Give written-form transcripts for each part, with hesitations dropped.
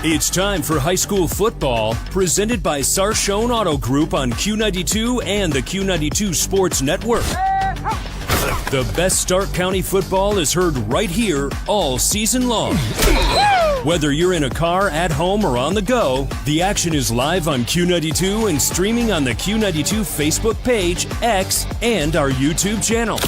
It's time for high school football, presented by Sarshone Auto Group on Q92 and the Q92 Sports Network. The best Stark County football is heard right here all season long. Whether you're in a car, at home, or on the go, the action is live on Q92 and streaming on the Q92 Facebook page, X, and our YouTube channel.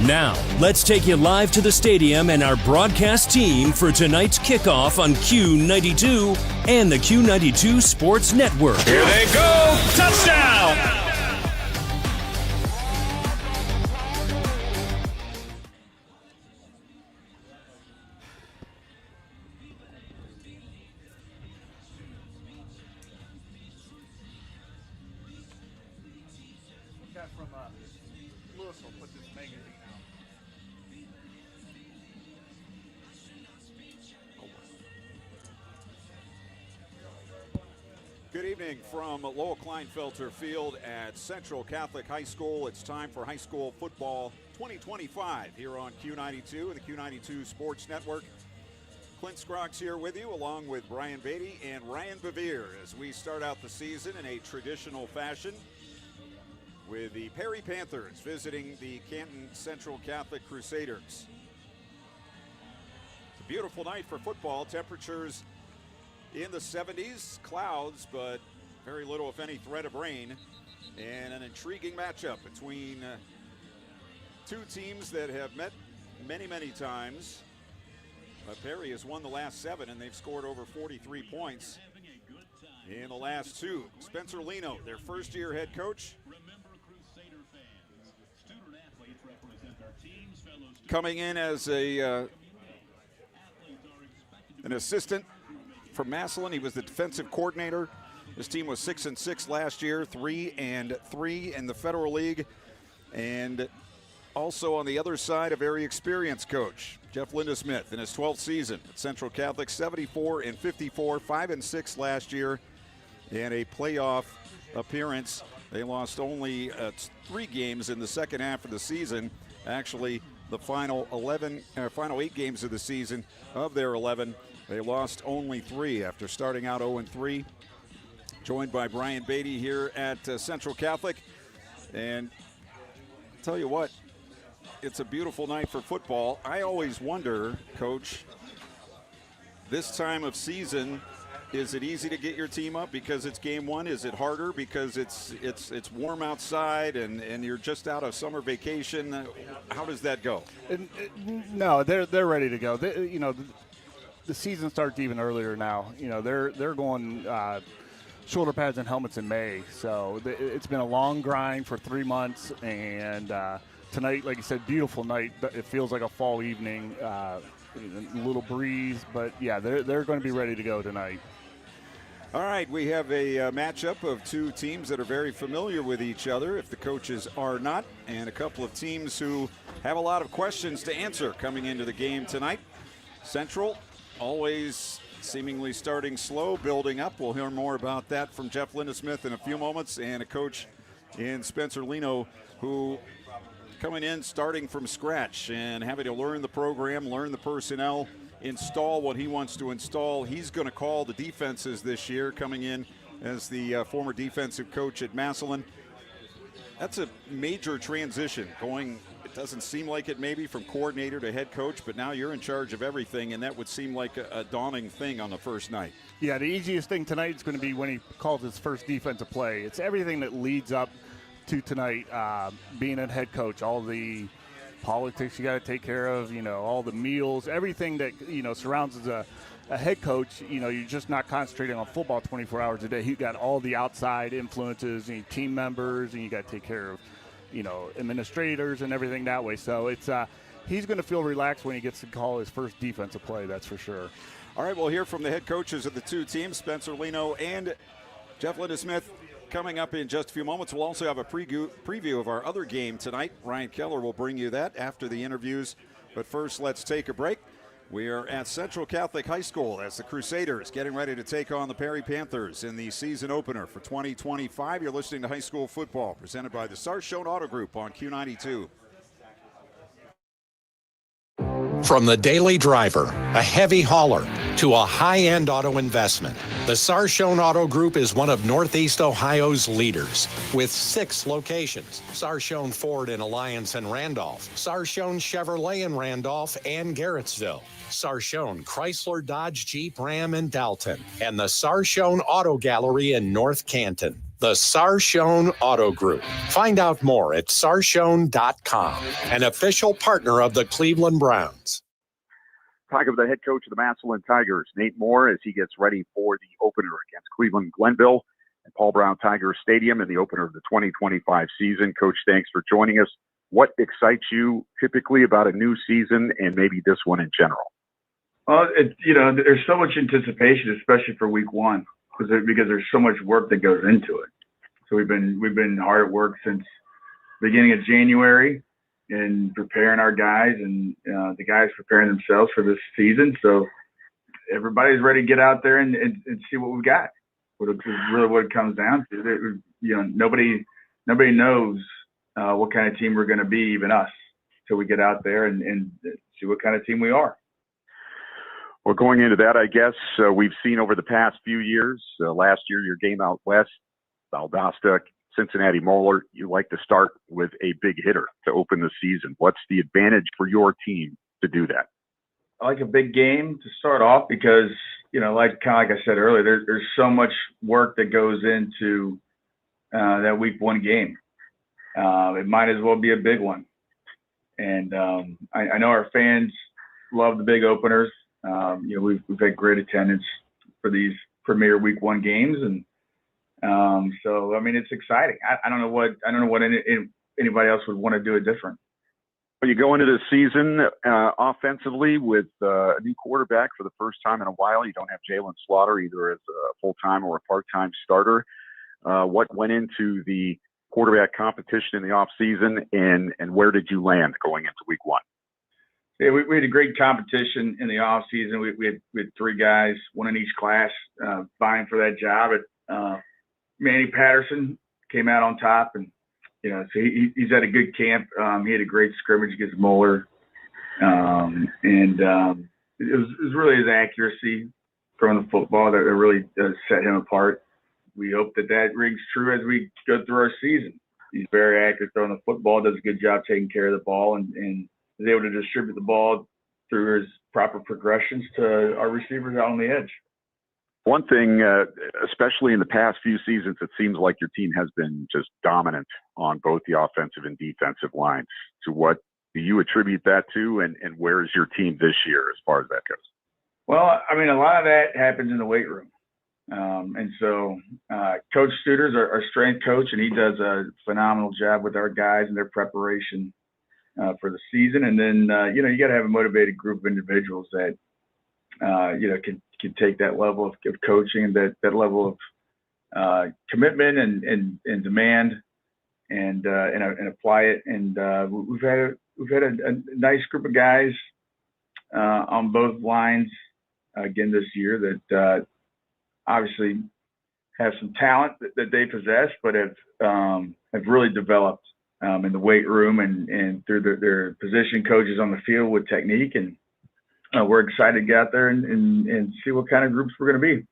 Now, let's take you live to the stadium and our broadcast team for tonight's kickoff on Q92 and the Q92 Sports Network. Here they go! Touchdown! Good evening from Lowell Kleinfelter Field at Central Catholic High School. It's time for high school football 2025 here on Q92 and the Q92 Sports Network. Clint Scroggs here with you, along with Brian Beatty and Ryan Bevere, as we start out the season in a traditional fashion with the Perry Panthers visiting the Canton Central Catholic Crusaders. It's a beautiful night for football. Temperatures in the 70s, clouds, but very little, if any, threat of rain. And an intriguing matchup between two teams that have met many, many times. Perry has won the last 7, and they've scored over 43 points in the last 2. Spencer Leno, their first-year head coach, coming in as an assistant from Massillon. He was the defensive coordinator. His team was 6-6 last year, 3-3 in the Federal League. And also on the other side, a very experienced coach, Jeff Lindesmith, in his 12th season at Central Catholic, 74-54, 5-6 last year, and a playoff appearance. They lost only 3 games in the second half of the season. Actually, the final 8 games of the season, of their 11, they lost only 3 after starting out 0-3. Joined by Brian Beatty here at Central Catholic. And I'll tell you what, it's a beautiful night for football. I always wonder, Coach, this time of season, is it easy to get your team up because it's game 1? Is it harder because it's warm outside and you're just out of summer vacation? How does that go? No, they're ready to go. The season starts even earlier now. They're going shoulder pads and helmets in May. So it's been a long grind for 3 months, and tonight, like you said, beautiful night. It feels like a fall evening, a little breeze, but yeah, they're going to be ready to go tonight. All right, we have a matchup of 2 teams that are very familiar with each other, if the coaches are not, and a couple of teams who have a lot of questions to answer coming into the game tonight. Central, always seemingly starting slow, building up. We'll hear more about that from Jeff Lindesmith in a few moments, and a coach in Spencer Leno who coming in starting from scratch and having to learn the program, learn the personnel, install what he wants to install. He's going to call the defenses this year, coming in as the former defensive coach at Massillon. That's a major transition, going, it doesn't seem like it maybe, from coordinator to head coach, but now you're in charge of everything, and that would seem like a daunting thing on the first night. Yeah, the easiest thing tonight is going to be when he calls his first defensive play. It's everything that leads up to tonight, being a head coach, all the politics you got to take care of, all the meals, everything that, surrounds as a head coach. You're just not concentrating on football 24 hours a day. You got all the outside influences and team members, and you got to take care of, administrators and everything that way. So it's he's going to feel relaxed when he gets to call his first defensive play, that's for sure. All right, we'll hear from the head coaches of the 2 teams, Spencer Leno and Jeff Lindesmith, coming up in just a few moments. We'll also have a preview of our other game tonight. Ryan Keller will bring you that after the interviews. But first, let's take a break. We are at Central Catholic High School as the Crusaders getting ready to take on the Perry Panthers in the season opener for 2025. You're listening to high school football presented by the Sarshone Auto Group on Q92. From the daily driver, a heavy hauler, to a high-end auto investment. The Sarshone Auto Group is one of Northeast Ohio's leaders with 6 locations. Sarshone Ford in Alliance and Randolph, Sarshone Chevrolet in Randolph and Garrettsville, Sarshone Chrysler Dodge Jeep Ram in Dalton, and the Sarshone Auto Gallery in North Canton. The Sarshone Auto Group. Find out more at sarshone.com, an official partner of the Cleveland Browns. Talk of the head coach of the Massillon Tigers, Nate Moore, as he gets ready for the opener against Cleveland Glenville at Paul Brown Tiger Stadium in the opener of the 2025 season. Coach, thanks for joining us. What excites you typically about a new season and maybe this one in general? Well, there's so much anticipation, especially for week one, because there's so much work that goes into it. So we've been hard at work since the beginning of January in preparing our guys and the guys preparing themselves for this season. So everybody's ready to get out there and see what we've got. What it's really what it comes down to. Nobody knows what kind of team we're going to be, even us, till we get out there and see what kind of team we are. Well, going into that, I guess we've seen over the past few years, last year, your game out west, Valdosta, Cincinnati Moeller, you like to start with a big hitter to open the season. What's the advantage for your team to do that? I like a big game to start off because, like I said earlier, there's so much work that goes into that week one game. It might as well be a big one. And I know our fans love the big openers. We've had great attendance for these premier week one games, and so it's exciting. I don't know what anybody else would want to do it different. Well, you go into the season offensively with a new quarterback for the first time in a while. You don't have Jalen Slaughter either as a full-time or a part-time starter. What went into the quarterback competition in the offseason, and where did you land going into week one? Yeah, we had a great competition in the off season. We had 3 guys, one in each class, vying for that job. Manny Patterson came out on top, and so he's had a good camp. He had a great scrimmage against Moeller, and it was really his accuracy throwing the football that really set him apart. We hope that rings true as we go through our season. He's very accurate throwing the football, does a good job taking care of the ball, and is able to distribute the ball through his proper progressions to our receivers out on the edge. One thing, especially in the past few seasons, it seems like your team has been just dominant on both the offensive and defensive lines. So what do you attribute that to, and where is your team this year as far as that goes? Well, a lot of that happens in the weight room. And so Coach Studer's our strength coach, and he does a phenomenal job with our guys and their preparation for the season. And then, you got to have a motivated group of individuals that, can take that level of coaching and that level of commitment and demand and apply it. And we've had a nice group of guys on both lines again this year that obviously have some talent that they possess, but have really developed in the weight room and through their position coaches on the field with technique. And we're excited to get out there and see what kind of groups we're going to be.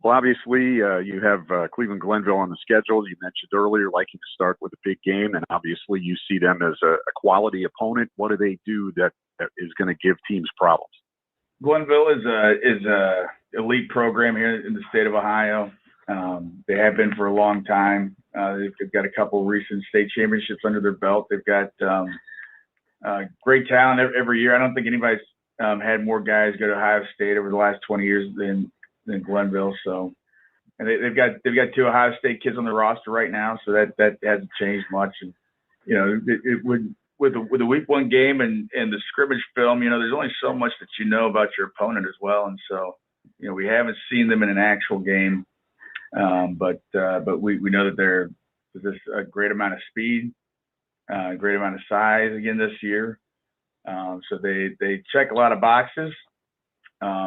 Well, obviously, you have Cleveland Glenville on the schedule. You mentioned earlier liking to start with a big game, and obviously you see them as a quality opponent. What do they do that is going to give teams problems? Glenville is a elite program here in the state of Ohio. They have been for a long time. They've got a couple recent state championships under their belt. They've got great talent every year. I don't think anybody's had more guys go to Ohio State over the last 20 years than Glenville. So, and they've got 2 Ohio State kids on the roster right now. So that hasn't changed much. And it would. With the week one game and the scrimmage film, there's only so much that you know about your opponent as well. And so, we haven't seen them in an actual game, but we know that they're possess a great amount of speed, a great amount of size again this year. So they check a lot of boxes.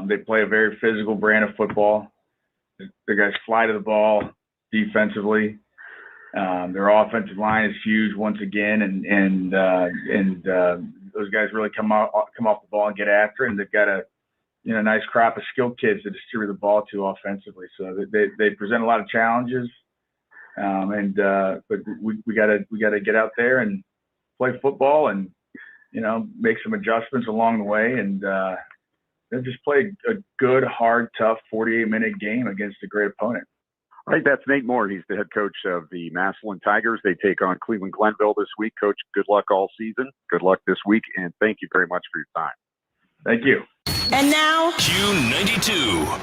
They play a very physical brand of football. The guys fly to the ball defensively. Their offensive line is huge once again, and those guys really come off the ball and get after it. And they've got a nice crop of skilled kids to distribute the ball to offensively. So they present a lot of challenges, but we gotta get out there and play football and make some adjustments along the way and just play a good, hard, tough 48-minute game against a great opponent. All right, that's Nate Moore. He's the head coach of the Massillon Tigers. They take on Cleveland Glenville this week. Coach, good luck all season. Good luck this week, and thank you very much for your time. Thank you. And now, Q92.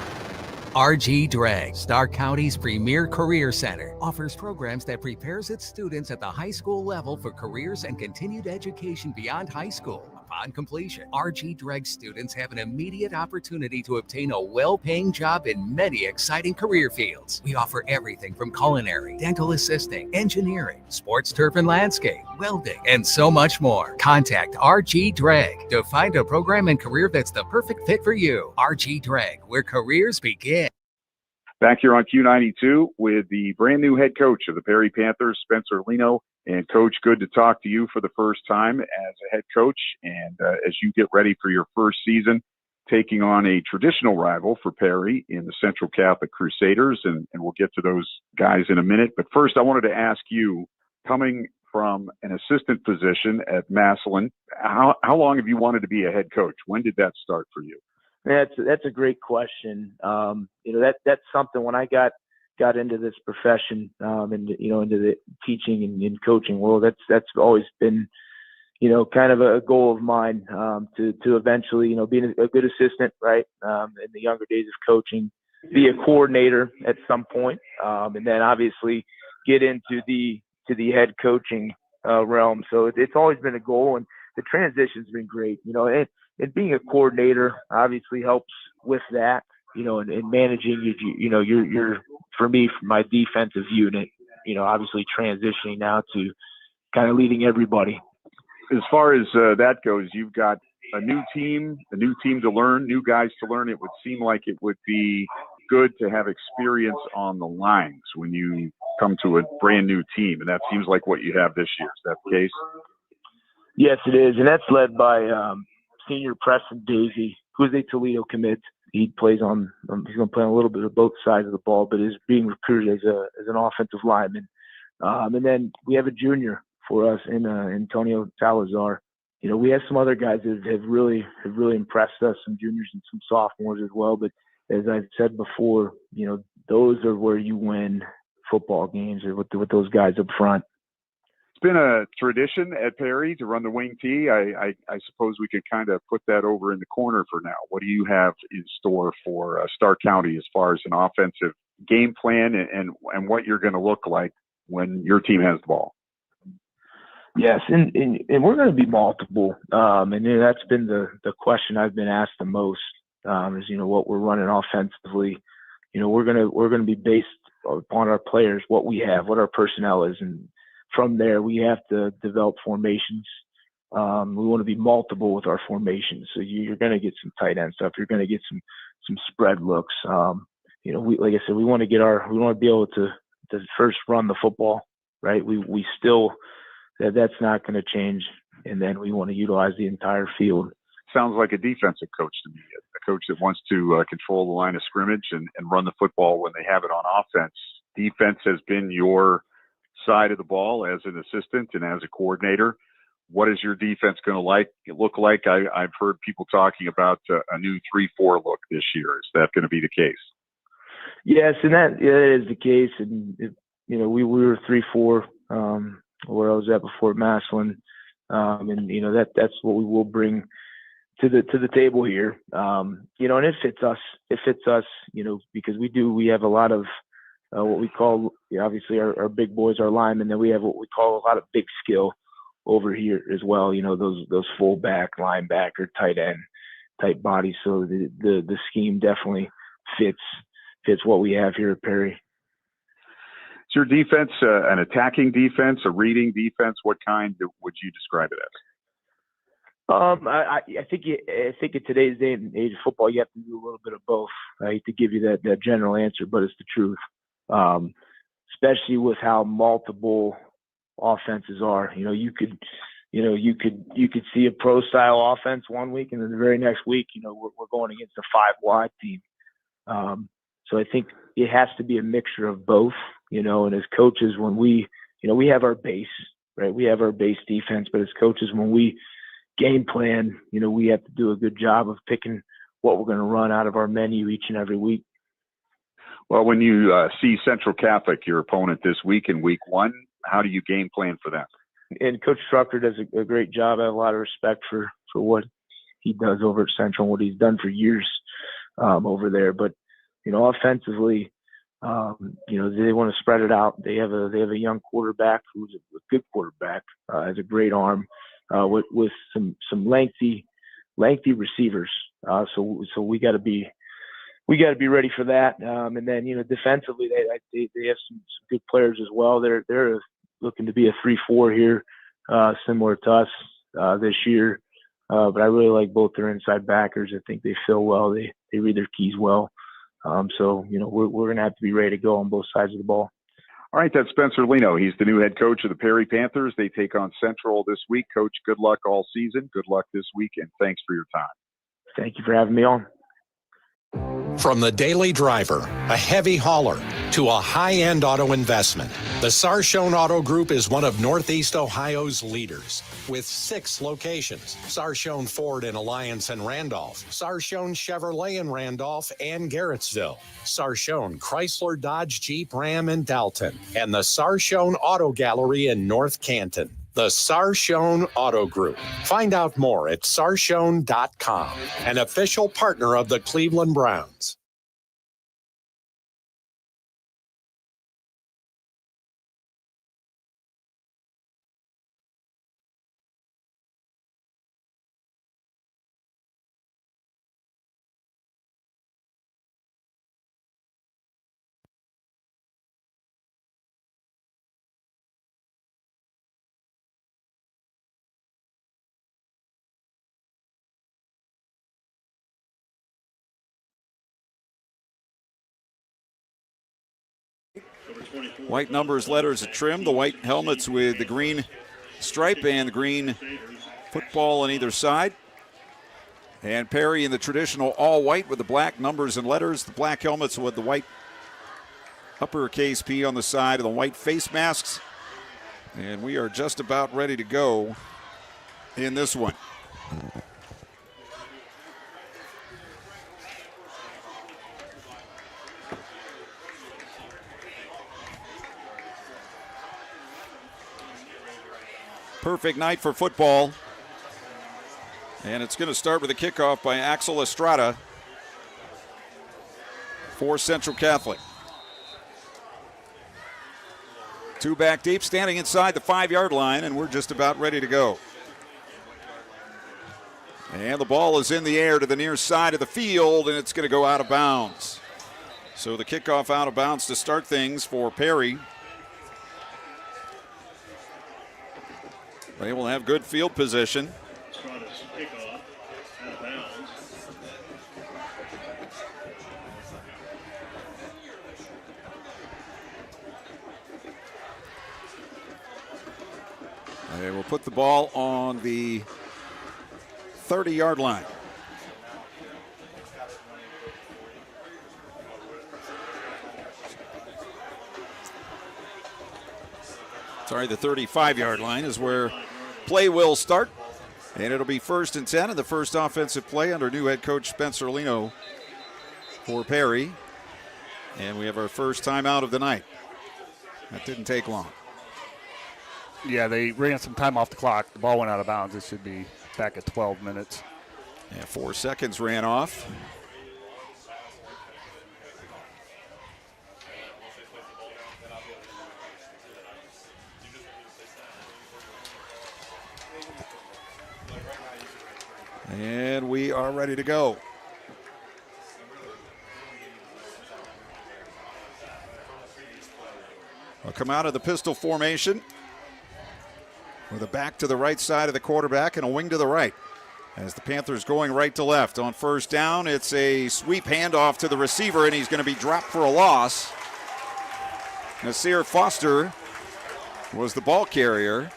RG Drag, Stark County's premier career center, offers programs that prepares its students at the high school level for careers and continued education beyond high school. Upon completion, RG Drag students have an immediate opportunity to obtain a well-paying job in many exciting career fields. We offer everything from culinary, dental assisting, engineering, sports turf and landscape, welding, and so much more. Contact RG Drag to find a program and career that's the perfect fit for you. RG Drag, where careers begin. Back here on Q92 with the brand new head coach of the Perry Panthers, Spencer Leno. And Coach, good to talk to you for the first time as a head coach. And as you get ready for your first season, taking on a traditional rival for Perry in the Central Catholic Crusaders. And we'll get to those guys in a minute. But first, I wanted to ask you, coming from an assistant position at Massillon, how long have you wanted to be a head coach? When did that start for you? That's a great question. That's something when I got into this profession, and into the teaching and coaching world, that's always been, kind of a goal of mine, to eventually, being a good assistant, right? In the younger days of coaching, be a coordinator at some point, and then obviously get into the head coaching realm. So it's always been a goal, and the transition's been great, and being a coordinator obviously helps with that, and managing your for me, from my defensive unit, obviously transitioning now to kind of leading everybody. As far as that goes, you've got a new team to learn, new guys to learn. It would seem like it would be good to have experience on the lines when you come to a brand new team, and that seems like what you have this year. Is that the case? Yes, it is, and that's led by senior Preston Daisy, who's a Toledo commit. He plays on. He's going to play on a little bit of both sides of the ball, but is being recruited as an offensive lineman. And then we have a junior for us in Antonio Salazar. We have some other guys that have really impressed us, some juniors and some sophomores as well. But as I've said before, those are where you win football games, with those guys up front. It's been a tradition at Perry to run the wing T. I suppose we could kind of put that over in the corner for now. What do you have in store for Stark County as far as an offensive game plan and what you're going to look like when your team has the ball? Yes, and we're going to be multiple. And that's been the question I've been asked the most, is what we're running offensively. We're going to be based upon our players, what we have, what our personnel is, and from there we have to develop formations. We want to be multiple with our formations. So you're going to get some tight end stuff. You're going to get some spread looks. Like I said, we want to be able to first run the football, right? We still, that's not going to change. And then we want to utilize the entire field. Sounds like a defensive coach to me, a coach that wants to control the line of scrimmage and run the football when they have it on offense. Defense has been your side of the ball as an assistant and as a coordinator. What is your defense going to look like? I've heard people talking about a new 3-4 look this year. Is that going to be the case? Yes, and that is the case. And we were 3-4 where I was at before Massillon, and that's what we will bring to the table here. And it fits us. It fits us. Because we have a lot of what we call, obviously our big boys, our linemen. Then we have what we call a lot of big skill over here as well. Those fullback, linebacker, tight end type bodies. So the scheme definitely fits what we have here at Perry. Is your defense an attacking defense, a reading defense? What kind would you describe it as? I think in today's day and age of football, you have to do a little bit of both. I hate to give you that general answer, but it's the truth. Especially with how multiple offenses are. You could you could see a pro style offense one week, and then the very next week, we're going against a 5 wide team. So I think it has to be a mixture of both, and as coaches, when we have our base, right? We have our base defense, but as coaches, when we game plan, we have to do a good job of picking what we're going to run out of our menu each and every week. Well, when you see Central Catholic, your opponent this week in week 1, how do you game plan for them? And Coach Strucker does a great job. I have a lot of respect for what he does over at Central and what he's done for years over there. But, offensively, they want to spread it out. They have a young quarterback who's a good quarterback, has a great arm, with some lengthy receivers. So we got to be ready for that. And then defensively, they have some good players as well. They're looking to be a 3-4 here, similar to us this year. But I really like both their inside backers. I think they fill well. They read their keys well. So we're going to have to be ready to go on both sides of the ball. All right, that's Spencer Leno. He's the new head coach of the Perry Panthers. They take on Central this week. Coach, good luck all season. Good luck this week, and thanks for your time. Thank you for having me on. From the daily driver, a heavy hauler, to a high-end auto investment, the Sarshone Auto Group is one of Northeast Ohio's leaders. With 6 locations, Sarshone Ford in Alliance and Randolph, Sarshone Chevrolet in Randolph and Garrettsville, Sarshone Chrysler Dodge Jeep Ram in Dalton, and the Sarshone Auto Gallery in North Canton. The Sarshone Auto Group. Find out more at sarshone.com, an official partner of the Cleveland Browns. White numbers, letters of trim, the white helmets with the green stripe and the green football on either side. And Perry in the traditional all white with the black numbers and letters, the black helmets with the white uppercase P on the side of the white face masks. And we are just about ready to go in this one. Perfect night for football. And it's going to start with a kickoff by Axel Estrada for Central Catholic. 2 back deep, standing inside the 5-yard line, and we're just about ready to go. And the ball is in the air to the near side of the field, and it's going to go out of bounds. So the kickoff out of bounds to start things for Perry. They will have good field position. They will put the ball on the 30-yard line. Sorry, the 35-yard line is where play will start. And it'll be 1st and 10, and the first offensive play under new head coach Spencer Leno for Perry. And we have our first timeout of the night. That didn't take long. Yeah, they ran some time off the clock. The ball went out of bounds. It should be back at 12 minutes. Yeah, 4 seconds ran off. And we are ready to go. We'll come out of the pistol formation with a back to the right side of the quarterback and a wing to the right. As the Panthers going right to left. On first down, it's a sweep handoff to the receiver, and he's going to be dropped for a loss. Nasir Foster was the ball carrier,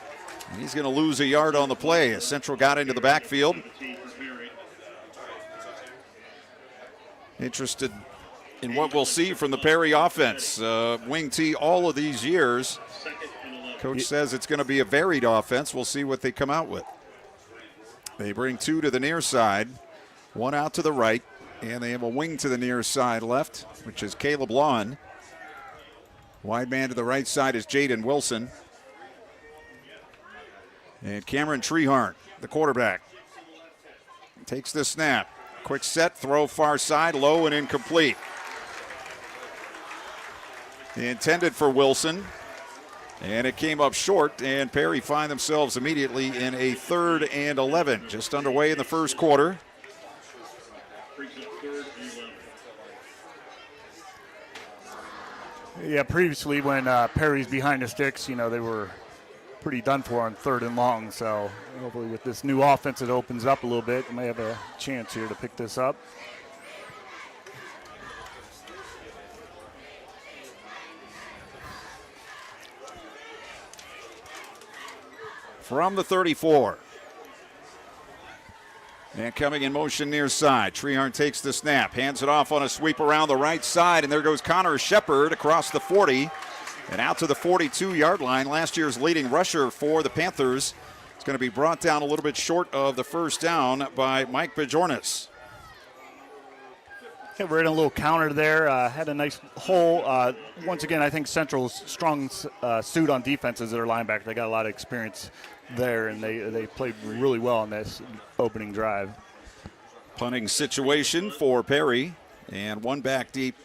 He's going to lose a yard on the play as Central got into the backfield. Interested in what we'll see from the Perry offense. Wing T all of these years. Coach says it's going to be a varied offense. We'll see what they come out with. They bring 2 to the near side, 1 out to the right, and they have a wing to the near side left, which is Caleb Lawn. Wide man to the right side is Jaden Wilson. And Cameron Treharn, the quarterback, takes the snap. Quick set, throw far side, low and incomplete. Intended for Wilson, and it came up short, and Perry find themselves immediately in a 3rd and 11, just underway in the first quarter. Yeah, previously when Perry's behind the sticks, they were pretty done for on 3rd and long. So hopefully with this new offense, it opens up a little bit. They may have a chance here to pick this up. From the 34. And coming in motion near side. Treharn takes the snap, hands it off on a sweep around the right side, and there goes Connor Shepard across the 40 and out to the 42-yard line. Last year's leading rusher for the Panthers. It's going to be brought down a little bit short of the first down by Mike Bajornis. Yeah, we're in a little counter there. Had a nice hole. Once again, I think Central's strong suit on defense is their linebacker. They got a lot of experience there, and they played really well on this opening drive. Punting situation for Perry, and 1 back deep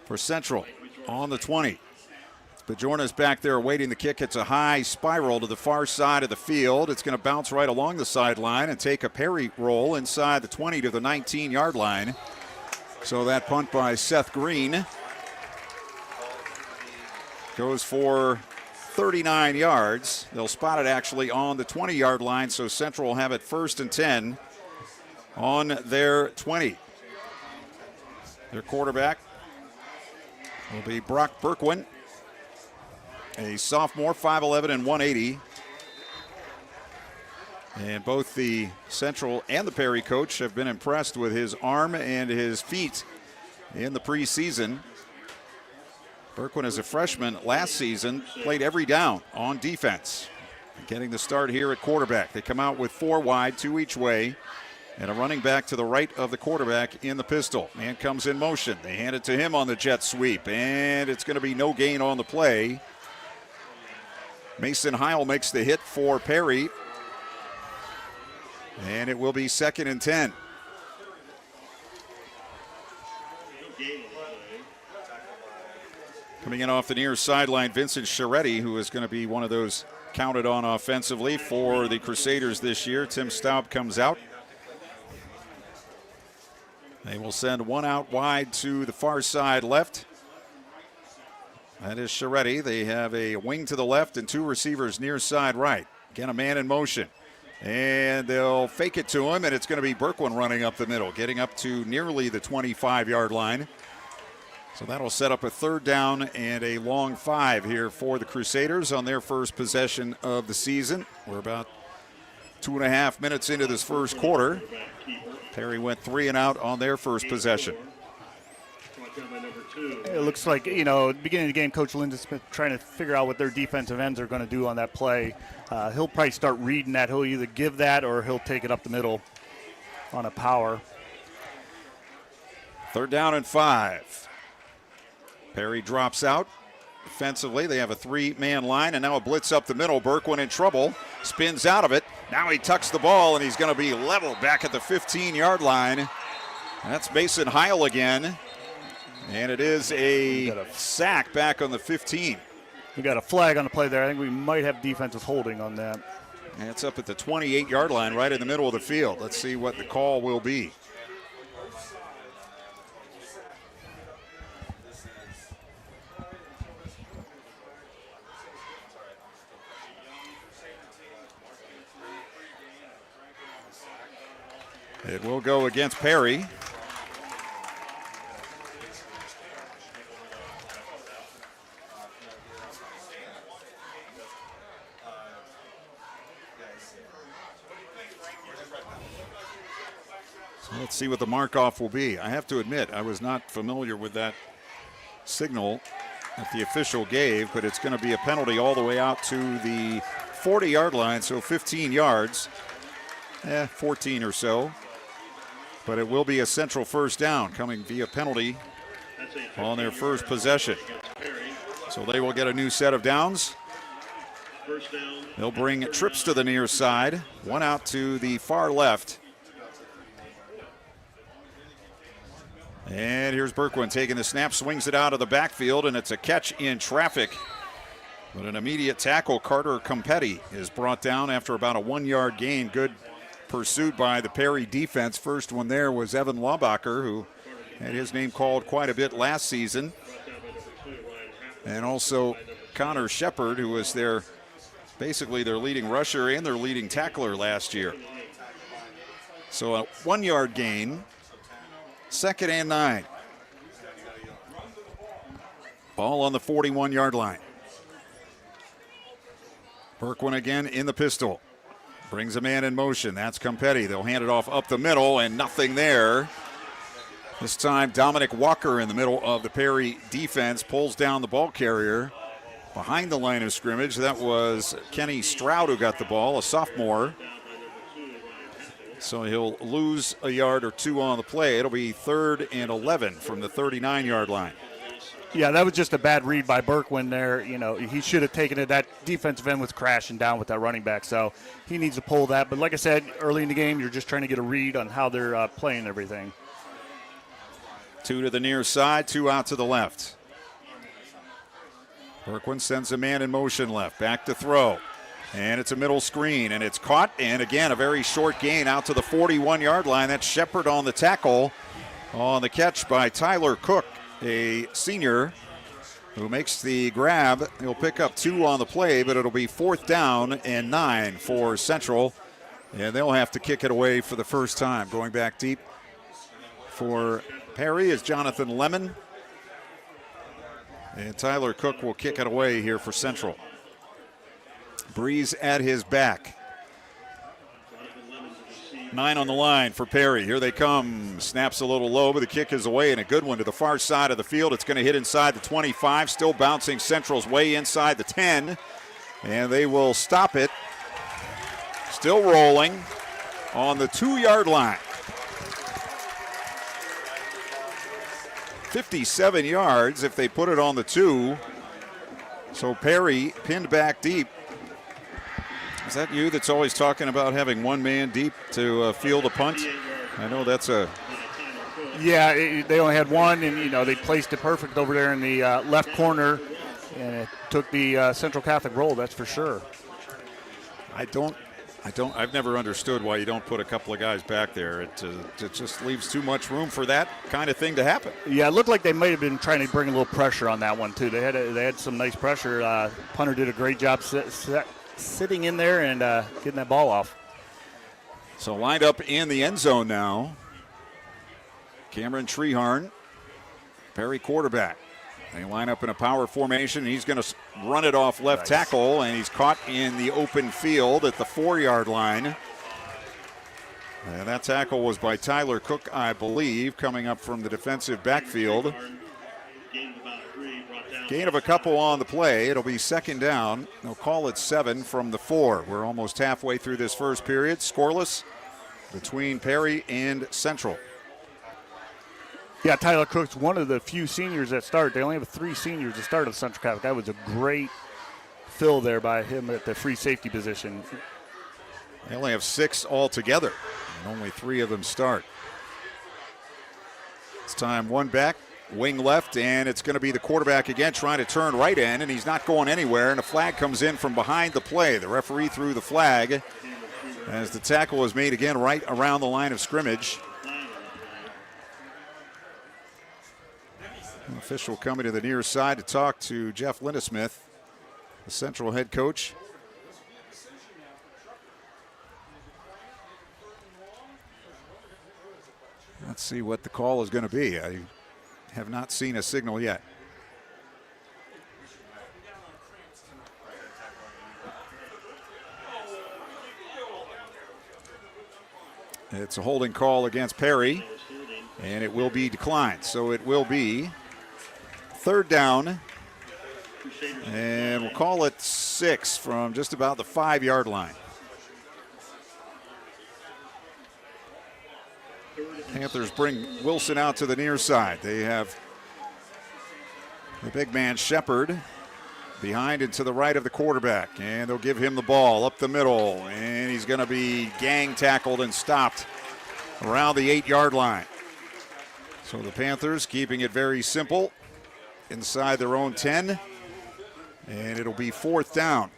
for Central on the 20. Bajornis back there awaiting the kick. It's a high spiral to the far side of the field. It's going to bounce right along the sideline and take a Perry roll inside the 20 to the 19-yard line. So that punt by Seth Green goes for 39 yards. They'll spot it actually on the 20-yard line, so Central will have it 1st and 10 on their 20. Their quarterback will be Brock Berkwin, a sophomore, 5'11" and 180. And both the Central and the Perry coach have been impressed with his arm and his feet in the preseason. Berkwin, as a freshman last season, played every down on defense. Getting the start here at quarterback. They come out with 4 wide, 2 each way, and a running back to the right of the quarterback in the pistol. Man comes in motion. They hand it to him on the jet sweep, and it's going to be no gain on the play. Mason Heil makes the hit for Perry, and it will be 2nd and 10. Coming in off the near sideline, Vincent Chiaretti, who is going to be one of those counted on offensively for the Crusaders this year. Tim Staub comes out. They will send 1 out wide to the far side left. That is Chiaretti. They have a wing to the left and 2 receivers near side right. Again, a man in motion. And they'll fake it to him, and it's going to be Berkwin running up the middle, getting up to nearly the 25-yard line. So that'll set up a 3rd down and a long 5 here for the Crusaders on their first possession of the season. We're about 2.5 minutes into this first quarter. Perry went 3 and out on their first possession. It looks like, at the beginning of the game, Coach Linda Smith trying to figure out what their defensive ends are going to do on that play. He'll probably start reading that. He'll either give that or he'll take it up the middle on a power. 3rd down and 5. Perry drops out. Defensively, they have a 3-man line, and now a blitz up the middle. Berkwin in trouble, spins out of it. Now he tucks the ball, and he's going to be leveled back at the 15-yard line. That's Mason Heil again. And it is a sack back on the 15. We got a flag on the play there. I think we might have defensive holding on that. And it's up at the 28-yard line, right in the middle of the field. Let's see what the call will be. It will go against Perry. Let's see what the mark-off will be. I have to admit, I was not familiar with that signal that the official gave, but it's going to be a penalty all the way out to the 40-yard line, so 15 yards, 14 or so. But it will be a Central first down coming via penalty on their first possession. So they will get a new set of downs. They'll bring trips to the near side, one out to the far left. And here's Berkwin taking the snap, swings it out of the backfield, and it's a catch in traffic. But an immediate tackle, Carter Competti, is brought down after about a 1-yard gain. Good pursuit by the Perry defense. First one there was Evan Laubacher, who had his name called quite a bit last season. And also Connor Shepard, who was basically their leading rusher and their leading tackler last year. So a 1-yard gain, 2nd and 9. Ball on the 41-yard line. Berkwin again in the pistol. Brings a man in motion. That's Competti. They'll hand it off up the middle, and nothing there. This time, Dominic Walker in the middle of the Perry defense pulls down the ball carrier behind the line of scrimmage. That was Kenny Stroud who got the ball, a sophomore. So he'll lose a yard or two on the play. It'll be 3rd and 11 from the 39-yard line. Yeah, that was just a bad read by Berkwin there. You know, he should have taken it. That defensive end was crashing down with that running back, so he needs to pull that. But like I said, early in the game, you're just trying to get a read on how they're playing everything. 2 to the near side, 2 out to the left. Berkwin sends a man in motion left, back to throw. And it's a middle screen, and it's caught. And again, a very short gain out to the 41-yard line. That's Shepard on the tackle. On the catch by Tyler Cook, a senior who makes the grab. He'll pick up 2 on the play, but it'll be 4th down and 9 for Central. And they'll have to kick it away for the first time. Going back deep for Perry is Jonathan Lemon. And Tyler Cook will kick it away here for Central. Breeze at his back. 9 on the line for Perry. Here they come. Snaps a little low, but the kick is away, and a good one to the far side of the field. It's going to hit inside the 25. Still bouncing Central's way inside the 10. And they will stop it. Still rolling on the 2-yard line. 57 yards if they put it on the 2. So Perry pinned back deep. Is that you that's always talking about having one man deep to field a punt? I know that's a... Yeah, they only had one, and, you know, they placed it perfect over there in the left corner, and it took the Central Catholic roll, that's for sure. I've never understood why you don't put a couple of guys back there. It just leaves too much room for that kind of thing to happen. Yeah, it looked like they might have been trying to bring a little pressure on that one, too. They had some nice pressure. Punter did a great job sitting in there and getting that ball off. So lined up in the end zone now. Cameron Treharn, Perry quarterback. They line up in a power formation. He's going to run it off left tackle, and he's caught in the open field at the 4-yard line. And that tackle was by Tyler Cook, I believe, coming up from the defensive backfield. Gain of a couple on the play. It'll be 2nd down. They'll call it 7 from the 4. We're almost halfway through this first period. Scoreless between Perry and Central. Yeah, Tyler Cook's one of the few seniors that start. They only have 3 seniors to start at Central Catholic. That was a great fill there by him at the free safety position. They only have 6 altogether, and only 3 of them start. It's time, one back, wing left, and it's going to be the quarterback again trying to turn right in, and he's not going anywhere, and a flag comes in from behind the play. The referee threw the flag as the tackle was made again right around the line of scrimmage. An official coming to the near side to talk to Jeff Lindesmith, the Central head coach. Let's see what the call is going to be. I have not seen a signal yet. It's a holding call against Perry, and it will be declined. So it will be 3rd down, and we'll call it 6 from just about the 5-yard line. Panthers bring Wilson out to the near side. They have the big man Shepard behind and to the right of the quarterback, and they'll give him the ball up the middle, and he's going to be gang tackled and stopped around the 8-yard line. So the Panthers keeping it very simple inside their own 10, and it'll be 4th down,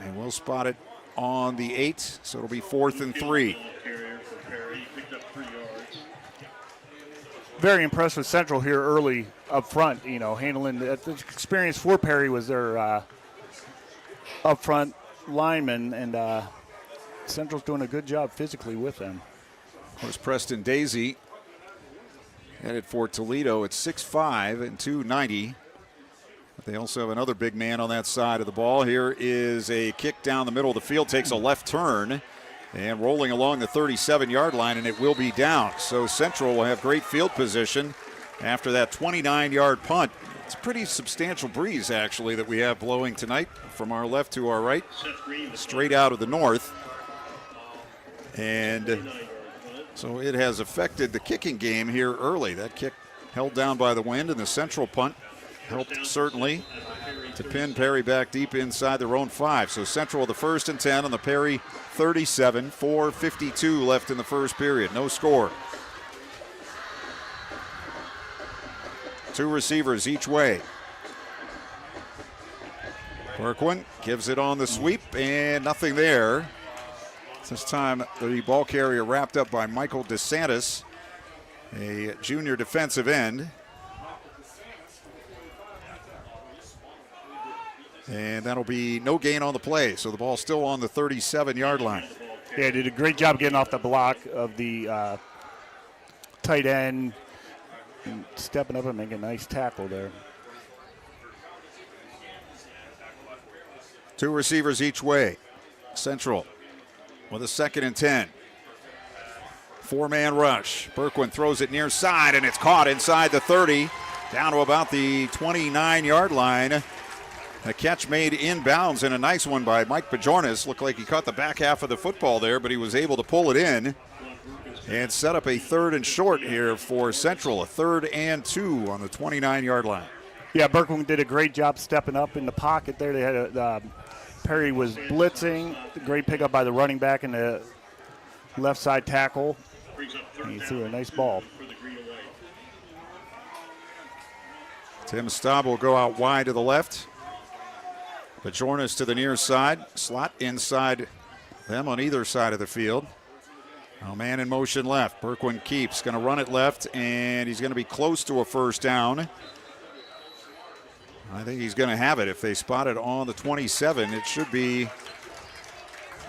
and we'll spot it on the 8, so it'll be 4th and 3. Very impressed with Central here early up front, handling the experience for Perry was their up front lineman, and Central's doing a good job physically with them. Of course, Preston Daisy headed for Toledo at 6'5" and 290. But they also have another big man on that side of the ball. Here is a kick down the middle of the field, takes a left turn, and rolling along the 37-yard line, and it will be down. So Central will have great field position after that 29-yard punt. It's a pretty substantial breeze, actually, that we have blowing tonight from our left to our right, straight out of the north. And so it has affected the kicking game here early. That kick held down by the wind, and the Central punt helped certainly to pin Perry back deep inside their own 5. So Central the 1st and 10 on the Perry 37, 4:52 left in the first period. No score. 2 receivers each way. Berquin gives it on the sweep, and nothing there. This time the ball carrier wrapped up by Michael DeSantis, a junior defensive end. And that'll be no gain on the play, so the ball's still on the 37-yard line. Yeah, did a great job getting off the block of the tight end, and stepping up and making a nice tackle there. 2 receivers each way. Central with a 2nd and 10. 4-man rush. Berquin throws it near side, and it's caught inside the 30, down to about the 29-yard line. A catch made inbounds, and a nice one by Mike Bajornis. Looked like he caught the back half of the football there, but he was able to pull it in and set up a 3rd and short here for Central. A 3rd and 2 on the 29-yard line. Yeah, Berquin did a great job stepping up in the pocket there. They had Perry was blitzing. Great pickup by the running back and the left side tackle. And he threw a nice ball. Tim Staub will go out wide to the left. Bajornis to the near side. Slot inside them on either side of the field. A man in motion left. Berquin keeps. Going to run it left, and he's going to be close to a 1st down. I think he's going to have it. If they spot it on the 27, it should be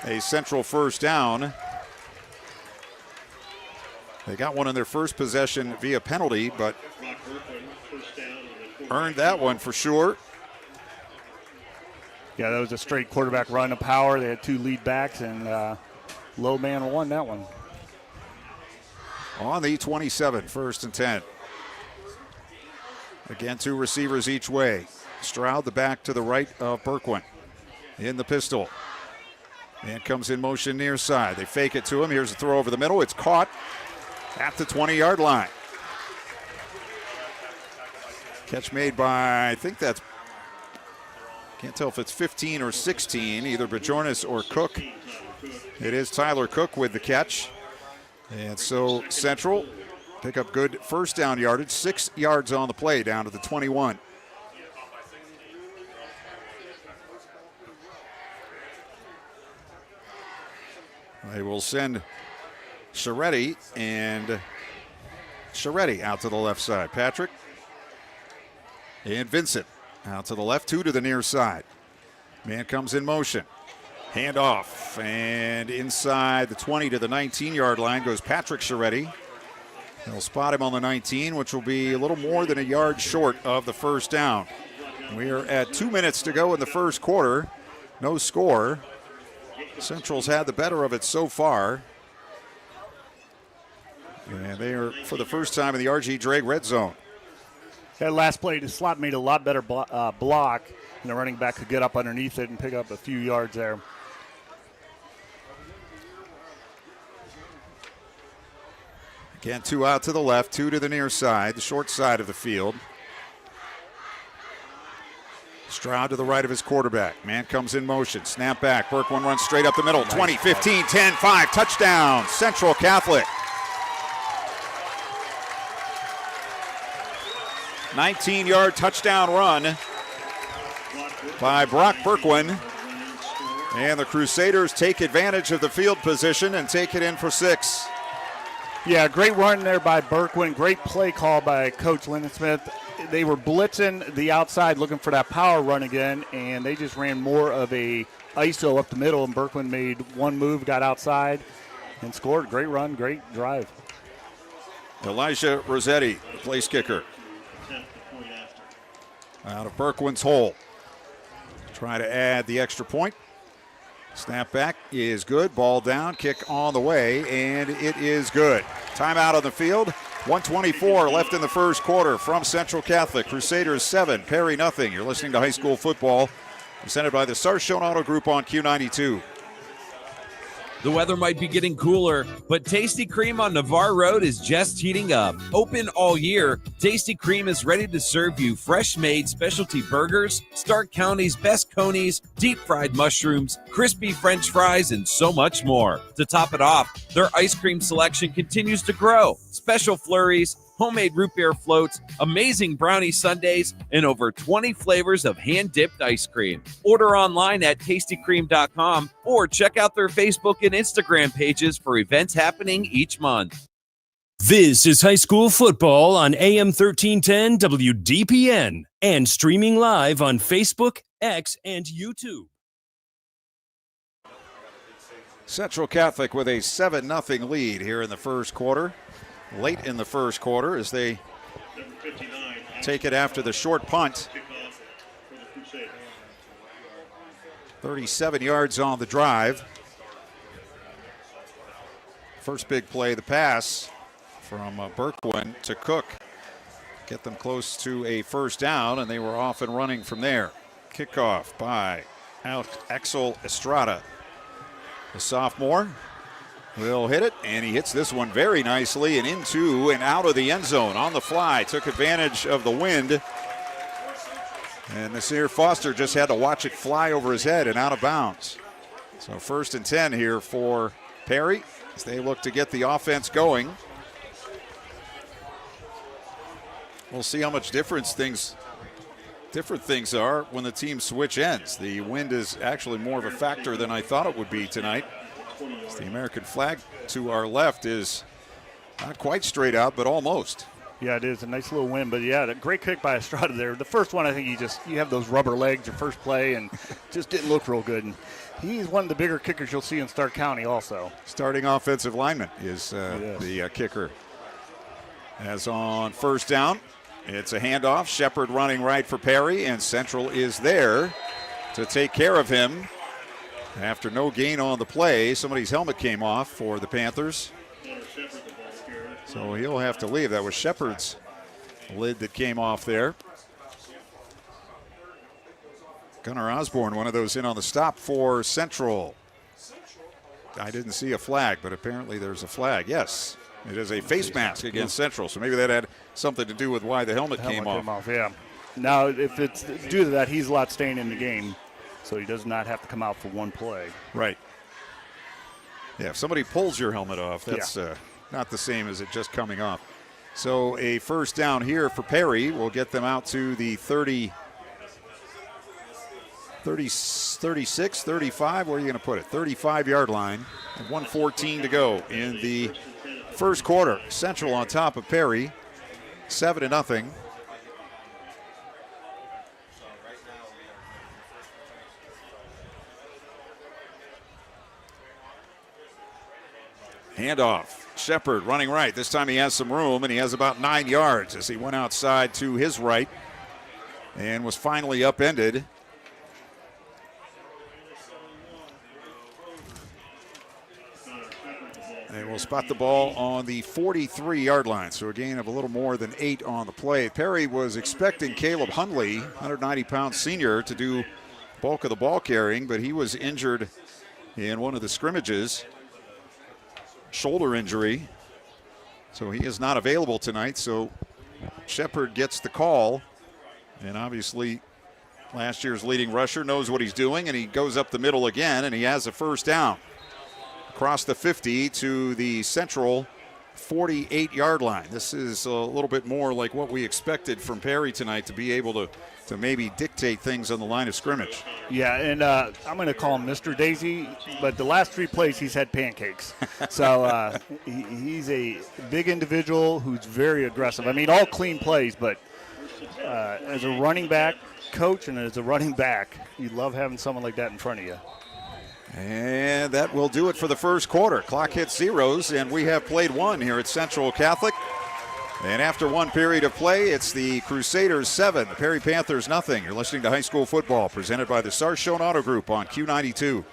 a Central 1st down. They got one in their first possession via penalty, but earned that one for sure. Yeah, that was a straight quarterback run of power. They had 2 lead backs, and low man won that one. On the 27, 1st and 10. Again, 2 receivers each way. Stroud, the back to the right of Berquin. In the pistol. And comes in motion near side. They fake it to him. Here's a throw over the middle. It's caught at the 20-yard line. Catch made by, I think that's, can't tell if it's 15 or 16, either Bajornis or Cook. It is Tyler Cook with the catch. And so Central pick up good 1st down yardage, 6 yards on the play down to the 21. They will send Scheretti out to the left side. Patrick and Vincent out to the left, 2 to the near side. Man comes in motion. Hand off, and inside the 20 to the 19-yard line goes Patrick Scheretti. They'll spot him on the 19, which will be a little more than a yard short of the 1st down. We are at 2 minutes to go in the first quarter. No score. Central's had the better of it so far. And they are, for the first time in the R.G. Drake red zone. That last play, the slot made a lot better block, and the running back could get up underneath it and pick up a few yards there. Again, 2 out to the left, 2 to the near side, the short side of the field. Stroud to the right of his quarterback. Man comes in motion. Snap back. Berkwin runs straight up the middle. 20, 15, 10, 5. Touchdown, Central Catholic. 19-yard touchdown run by Brock Berkwin. And the Crusaders take advantage of the field position and take it in for 6. Yeah, great run there by Berkwin. Great play call by Coach Lennon Smith. They were blitzing the outside looking for that power run again, and they just ran more of a ISO up the middle, and Berkwin made one move, got outside, and scored. Great run, great drive. Elijah Rossetti, the place kicker. Out of Berkwin's hole. Try to add the extra point. Snap back is good. Ball down. Kick on the way, and it is good. Timeout on the field. 1:24 left in the first quarter from Central Catholic. Crusaders 7, Perry nothing. You're listening to high school football, presented by the Sarshone Auto Group on Q92. The weather might be getting cooler, but Tasty Cream on Navarre Road is just heating up. Open all year, Tasty Cream is ready to serve you fresh-made specialty burgers, Stark County's best conies, deep-fried mushrooms, crispy French fries, and so much more. To top it off, their ice cream selection continues to grow. Special flurries, homemade root beer floats, amazing brownie sundaes, and over 20 flavors of hand-dipped ice cream. Order online at tastycream.com or check out their Facebook and Instagram pages for events happening each month. This is high school football on AM 1310 WDPN and streaming live on Facebook, X, and YouTube. Central Catholic with a 7-0 lead here in the first quarter. Late in the first quarter as they take it after the short punt. 37 yards on the drive. First big play, the pass from Berkwin to Cook. Get them close to a first down, and they were off and running from there. Kickoff by Axel Estrada, the sophomore. Will hit it, and he hits this one very nicely and into and out of the end zone on the fly. Took advantage of the wind. And Nasir Foster just had to watch it fly over his head and out of bounds. So 1st and 10 here for Perry as they look to get the offense going. We'll see how much different things are when the teams switch ends. The wind is actually more of a factor than I thought it would be tonight. The American flag to our left is not quite straight out, but almost. Yeah, it is a nice little win, but yeah, a great kick by Estrada there. The first one, I think you have those rubber legs, your first play, and just didn't look real good. And he's one of the bigger kickers you'll see in Stark County also. Starting offensive lineman is the kicker. As on first down, it's a handoff. Shepard running right for Perry, and Central is there to take care of him. After no gain on the play, somebody's helmet came off for the Panthers. So he'll have to leave. That was Shepard's lid that came off there. Gunnar Osborne, one of those in on the stop for Central. I didn't see a flag, but apparently there's a flag. Yes, it is a face mask against Central. So maybe that had something to do with why the helmet came off. Yeah. Now, if it's due to that, he's allowed staying in the game. So he does not have to come out for one play. Right. Yeah, if somebody pulls your helmet off, that's not the same as it just coming off. So a first down here for Perry will get them out to the 36, 35, where are you going to put it? 35-yard line, and 1:14 to go in the first quarter. Central on top of Perry, 7-0. Handoff. Shepard running right. This time he has some room, and he has about 9 yards as he went outside to his right and was finally upended. They will spot the ball on the 43-yard line, so a gain of a little more than 8 on the play. Perry was expecting Caleb Hundley, 190-pound senior, to do bulk of the ball carrying, but he was injured in one of the scrimmages, shoulder injury, so he is not available tonight. So Shepard gets the call, and obviously last year's leading rusher knows what he's doing, and he goes up the middle again, and he has a first down across the 50 to the Central 48-yard line. This is a little bit more like what we expected from Perry tonight, to be able to maybe dictate things on the line of scrimmage. Yeah, and I'm going to call him Mr. Daisy, but the last 3 plays he's had pancakes. So he's a big individual who's very aggressive. I mean, all clean plays, but as a running back coach and as a running back, you love having someone like that in front of you. And that will do it for the first quarter. Clock hits zeros, and we have played one here at Central Catholic. And after one period of play, it's the Crusaders 7, the Perry Panthers nothing. You're listening to High School Football, presented by the Sarshone Auto Group on Q92.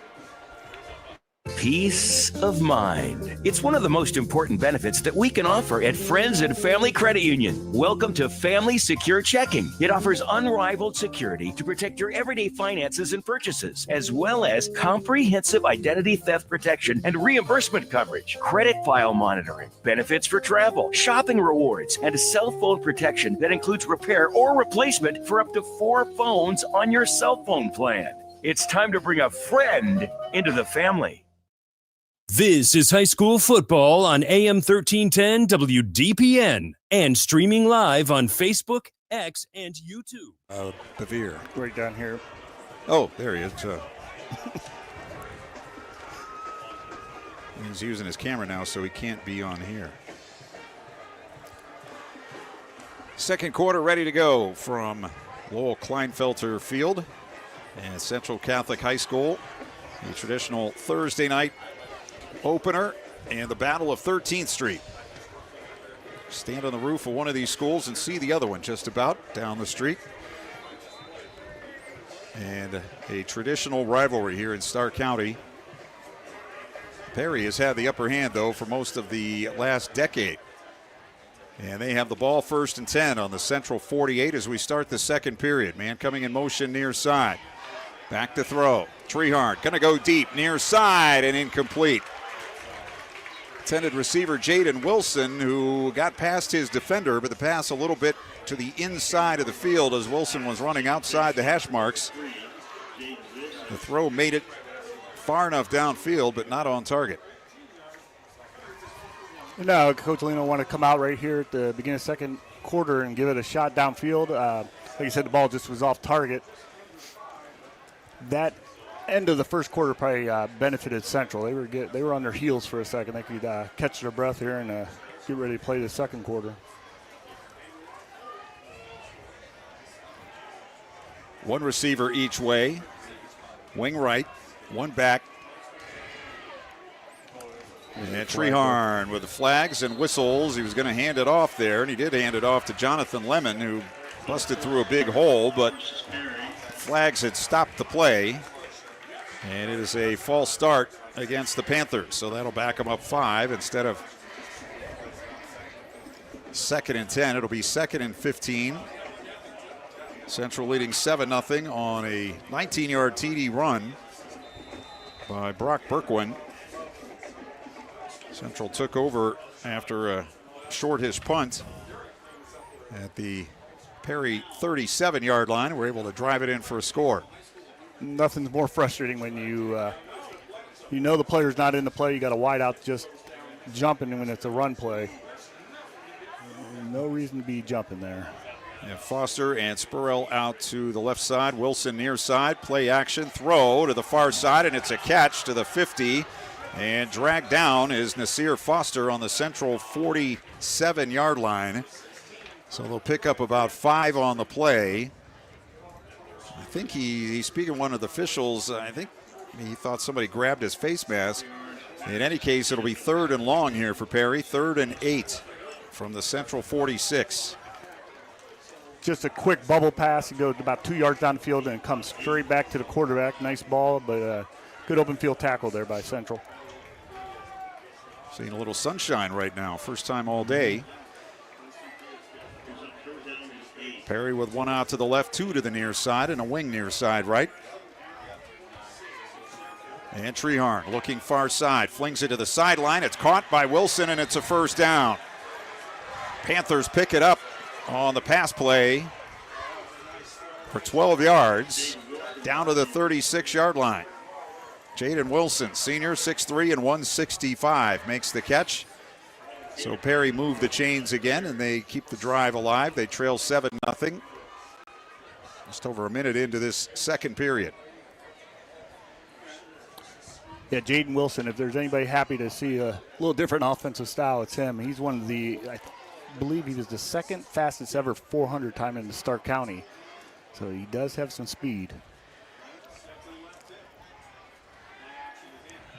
Peace of mind. It's one of the most important benefits that we can offer at Friends and Family Credit Union. Welcome to Family Secure Checking. It offers unrivaled security to protect your everyday finances and purchases, as well as comprehensive identity theft protection and reimbursement coverage, credit file monitoring, benefits for travel, shopping rewards, and cell phone protection that includes repair or replacement for up to 4 phones on your cell phone plan. It's time to bring a friend into the family. This is high school football on AM 1310 WDPN and streaming live on Facebook, X, and YouTube. Bevere. Right down here. Oh, there he is. He's using his camera now, so he can't be on here. Second quarter ready to go from Lowell Kleinfelter Field and Central Catholic High School. The traditional Thursday night opener and the Battle of 13th Street. Stand on the roof of one of these schools and see the other one just about down the street. And a traditional rivalry here in Stark County. Perry has had the upper hand, though, for most of the last decade. And they have the ball 1st and 10 on the Central 48 as we start the second period. Man coming in motion near side. Back to throw. Trehart going to go deep near side and incomplete. Intended receiver Jaden Wilson, who got past his defender, but the pass a little bit to the inside of the field as Wilson was running outside the hash marks. The throw made it far enough downfield, but not on target. No, Coach Leno want to come out right here at the beginning of second quarter and give it a shot downfield. Like you said, the ball just was off target. That end of the first quarter probably benefited Central. They were on their heels for a second. They could catch their breath here and get ready to play the second quarter. One receiver each way. Wing right, one back. And Treharn with the flags and whistles. He was going to hand it off there, and he did hand it off to Jonathan Lemon, who busted through a big hole, but flags had stopped the play. And it is a false start against the Panthers, so that'll back them up 5 instead of 2nd and 10. It'll be 2nd and 15. Central leading 7-0 on a 19-yard TD run by Brock Berkwin. Central took over after a shortish punt at the Perry 37-yard line. We're able to drive it in for a score. Nothing's more frustrating when you know the player's not in the play. You got a wide out just jumping when it's a run play. No reason to be jumping there. And Foster and Spurrell out to the left side. Wilson near side. Play action. Throw to the far side, and it's a catch to the 50. And dragged down is Nasir Foster on the Central 47-yard line. So they'll pick up about 5 on the play. I think he's speaking to one of the officials. I think he thought somebody grabbed his face mask. In any case, it'll be 3rd and long here for Perry. 3rd and 8 from the Central 46. Just a quick bubble pass. It goes about 2 yards down the field and comes straight back to the quarterback. Nice ball, but good open field tackle there by Central. Seeing a little sunshine right now. First time all day. Perry with one out to the left, two to the near side, and a wing near side right. And Treharn looking far side, flings it to the sideline. It's caught by Wilson, and it's a first down. Panthers pick it up on the pass play for 12 yards down to the 36-yard line. Jaden Wilson, senior, 6'3" and 165, makes the catch. So Perry moved the chains again, and they keep the drive alive. They trail 7-0. Just over a minute into this second period. Yeah, Jaden Wilson, if there's anybody happy to see a little different offensive style, it's him. He's one of the, I believe he was the second fastest ever 400 time in the Stark County. So he does have some speed.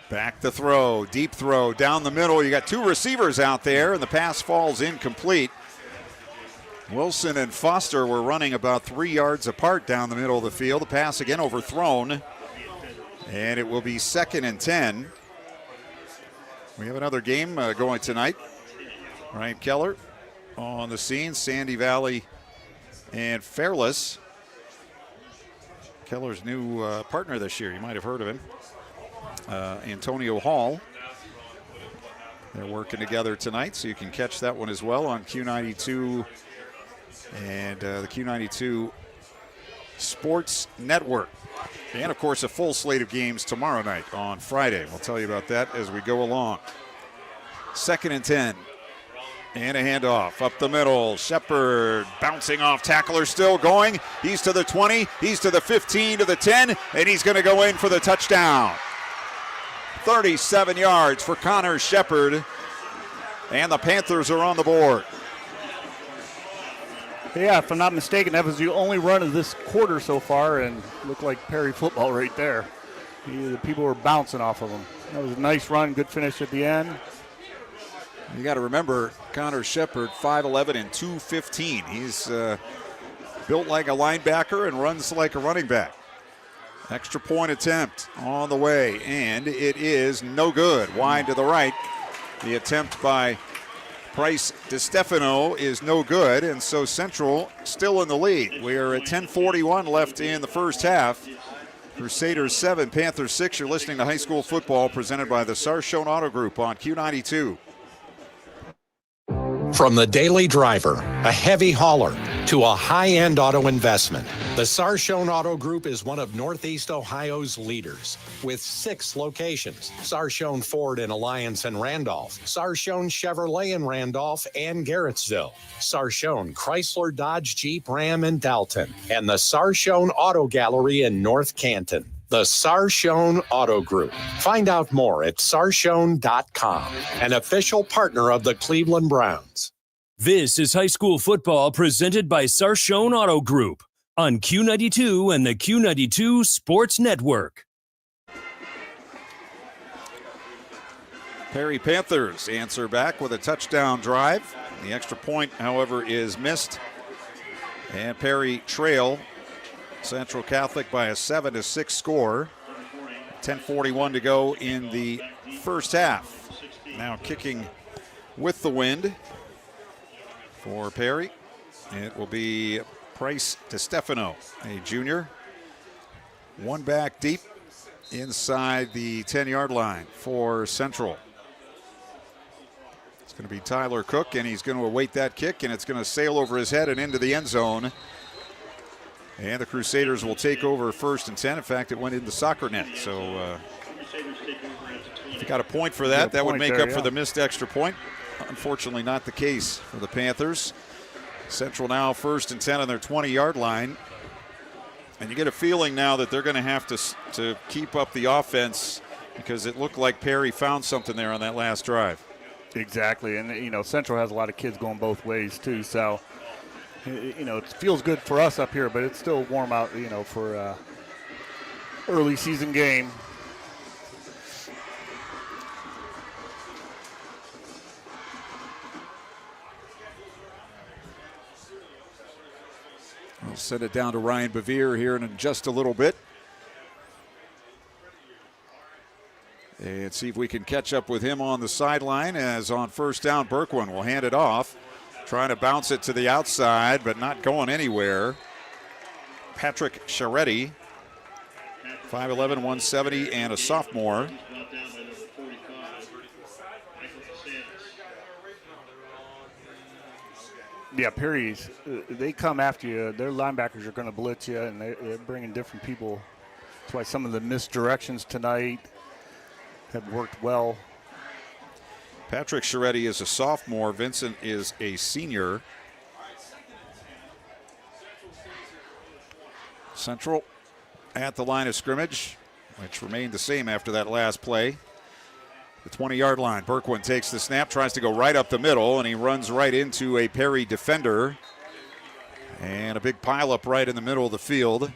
Back the throw, deep throw, down the middle. You got two receivers out there, and the pass falls incomplete. Wilson and Foster were running about 3 yards apart down the middle of the field. The pass again overthrown, and it will be 2nd and 10. We have another game going tonight. Ryan Keller on the scene, Sandy Valley and Fairless. Keller's new partner this year, you might have heard of him. Antonio Hall. They're working together tonight, so you can catch that one as well on Q92 and the Q92 Sports Network. And, of course, a full slate of games tomorrow night on Friday. We'll tell you about that as we go along. 2nd and 10. And a handoff up the middle. Shepard bouncing off. Tackler still going. He's to the 20. He's to the 15, to the 10. And he's going to go in for the touchdown. 37 yards for Connor Shepard. And the Panthers are on the board. Yeah, if I'm not mistaken, that was the only run of this quarter so far, and looked like Perry football right there. The people were bouncing off of him. That was a nice run, good finish at the end. You got to remember, Connor Shepard, 5'11" and 215. He's built like a linebacker and runs like a running back. Extra point attempt on the way, and it is no good. Wide to the right. The attempt by Price DeStefano is no good, and so Central still in the lead. We are at 10:41 left in the first half. Crusaders 7, Panthers 6. You're listening to high school football presented by the Sarshone Auto Group on Q92. From the daily driver, a heavy hauler, to a high-end auto investment, the Sarshone Auto Group is one of Northeast Ohio's leaders with 6 locations: Sarshone Ford in Alliance and Randolph, Sarshone Chevrolet in Randolph and Garrettsville, Sarshone Chrysler Dodge Jeep Ram in Dalton, and the Sarshone Auto Gallery in North Canton. The Sarshone Auto Group. Find out more at sarshone.com, an official partner of the Cleveland Browns. This is high school football presented by Sarshone Auto Group on Q92 and the Q92 Sports Network. Perry Panthers answer back with a touchdown drive. The extra point, however, is missed. And Perry trail Central Catholic by a 7-6 score. 10:41 to go in the first half. Now kicking with the wind for Perry. It will be Price DeStefano, a junior. One back deep inside the 10-yard line for Central. It's going to be Tyler Cook, and he's going to await that kick, and it's going to sail over his head and into the end zone. And the Crusaders will take over 1st and 10. In fact, it went in the soccer net. So if you got a point for that, that would make up for the missed extra point. Unfortunately, not the case for the Panthers. Central now 1st and 10 on their 20-yard line. And you get a feeling now that they're going to have to keep up the offense, because it looked like Perry found something there on that last drive. Exactly. And, you know, Central has a lot of kids going both ways, too. So, you know, it feels good for us up here, but it's still warm out, you know, for early season game. We'll send it down to Ryan Bevere here in just a little bit. And see if we can catch up with him on the sideline, as on first down, Berkwin will hand it off. Trying to bounce it to the outside, but not going anywhere. Patrick Sharetti, 5'11", 170, and a sophomore. Yeah, Perry's, they come after you. Their linebackers are going to blitz you, and they're bringing different people. That's why some of the misdirections tonight have worked well. Patrick Sharetti is a sophomore. Vincent is a senior. Central at the line of scrimmage, which remained the same after that last play. The 20-yard line. Berkwin takes the snap, tries to go right up the middle, and he runs right into a Perry defender. And a big pileup right in the middle of the field.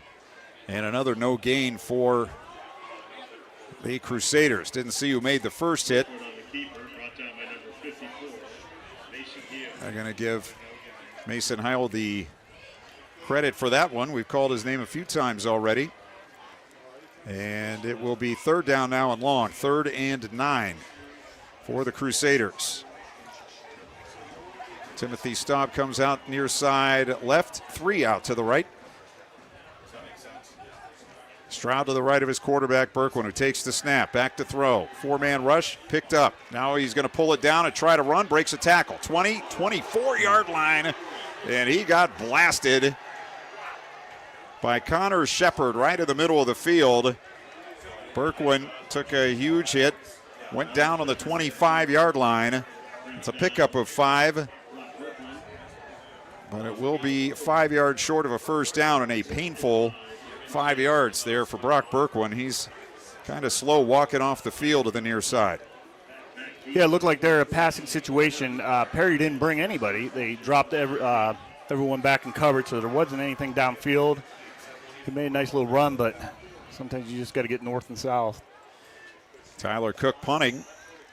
And another no gain for the Crusaders. Didn't see who made the first hit. They're going to give Mason Heil the credit for that one. We've called his name a few times already. And it will be third down now and long. 3rd and 9 for the Crusaders. Timothy Staub comes out near side left, 3 out to the right. Stroud to the right of his quarterback, Berkwin, who takes the snap, back to throw. 4-man rush, picked up. Now he's going to pull it down and try to run, breaks a tackle. 20, 24-yard line, and he got blasted by Connor Shepard right in the middle of the field. Berkwin took a huge hit, went down on the 25-yard line. It's a pickup of 5, but it will be 5 yards short of a first down, and a painful 5 yards there for Brock Berkwin. He's kind of slow walking off the field to the near side. Yeah, it looked like they're a passing situation. Perry didn't bring anybody. They dropped everyone back in coverage, so there wasn't anything downfield. He made a nice little run, but sometimes you just got to get north and south. Tyler Cook punting,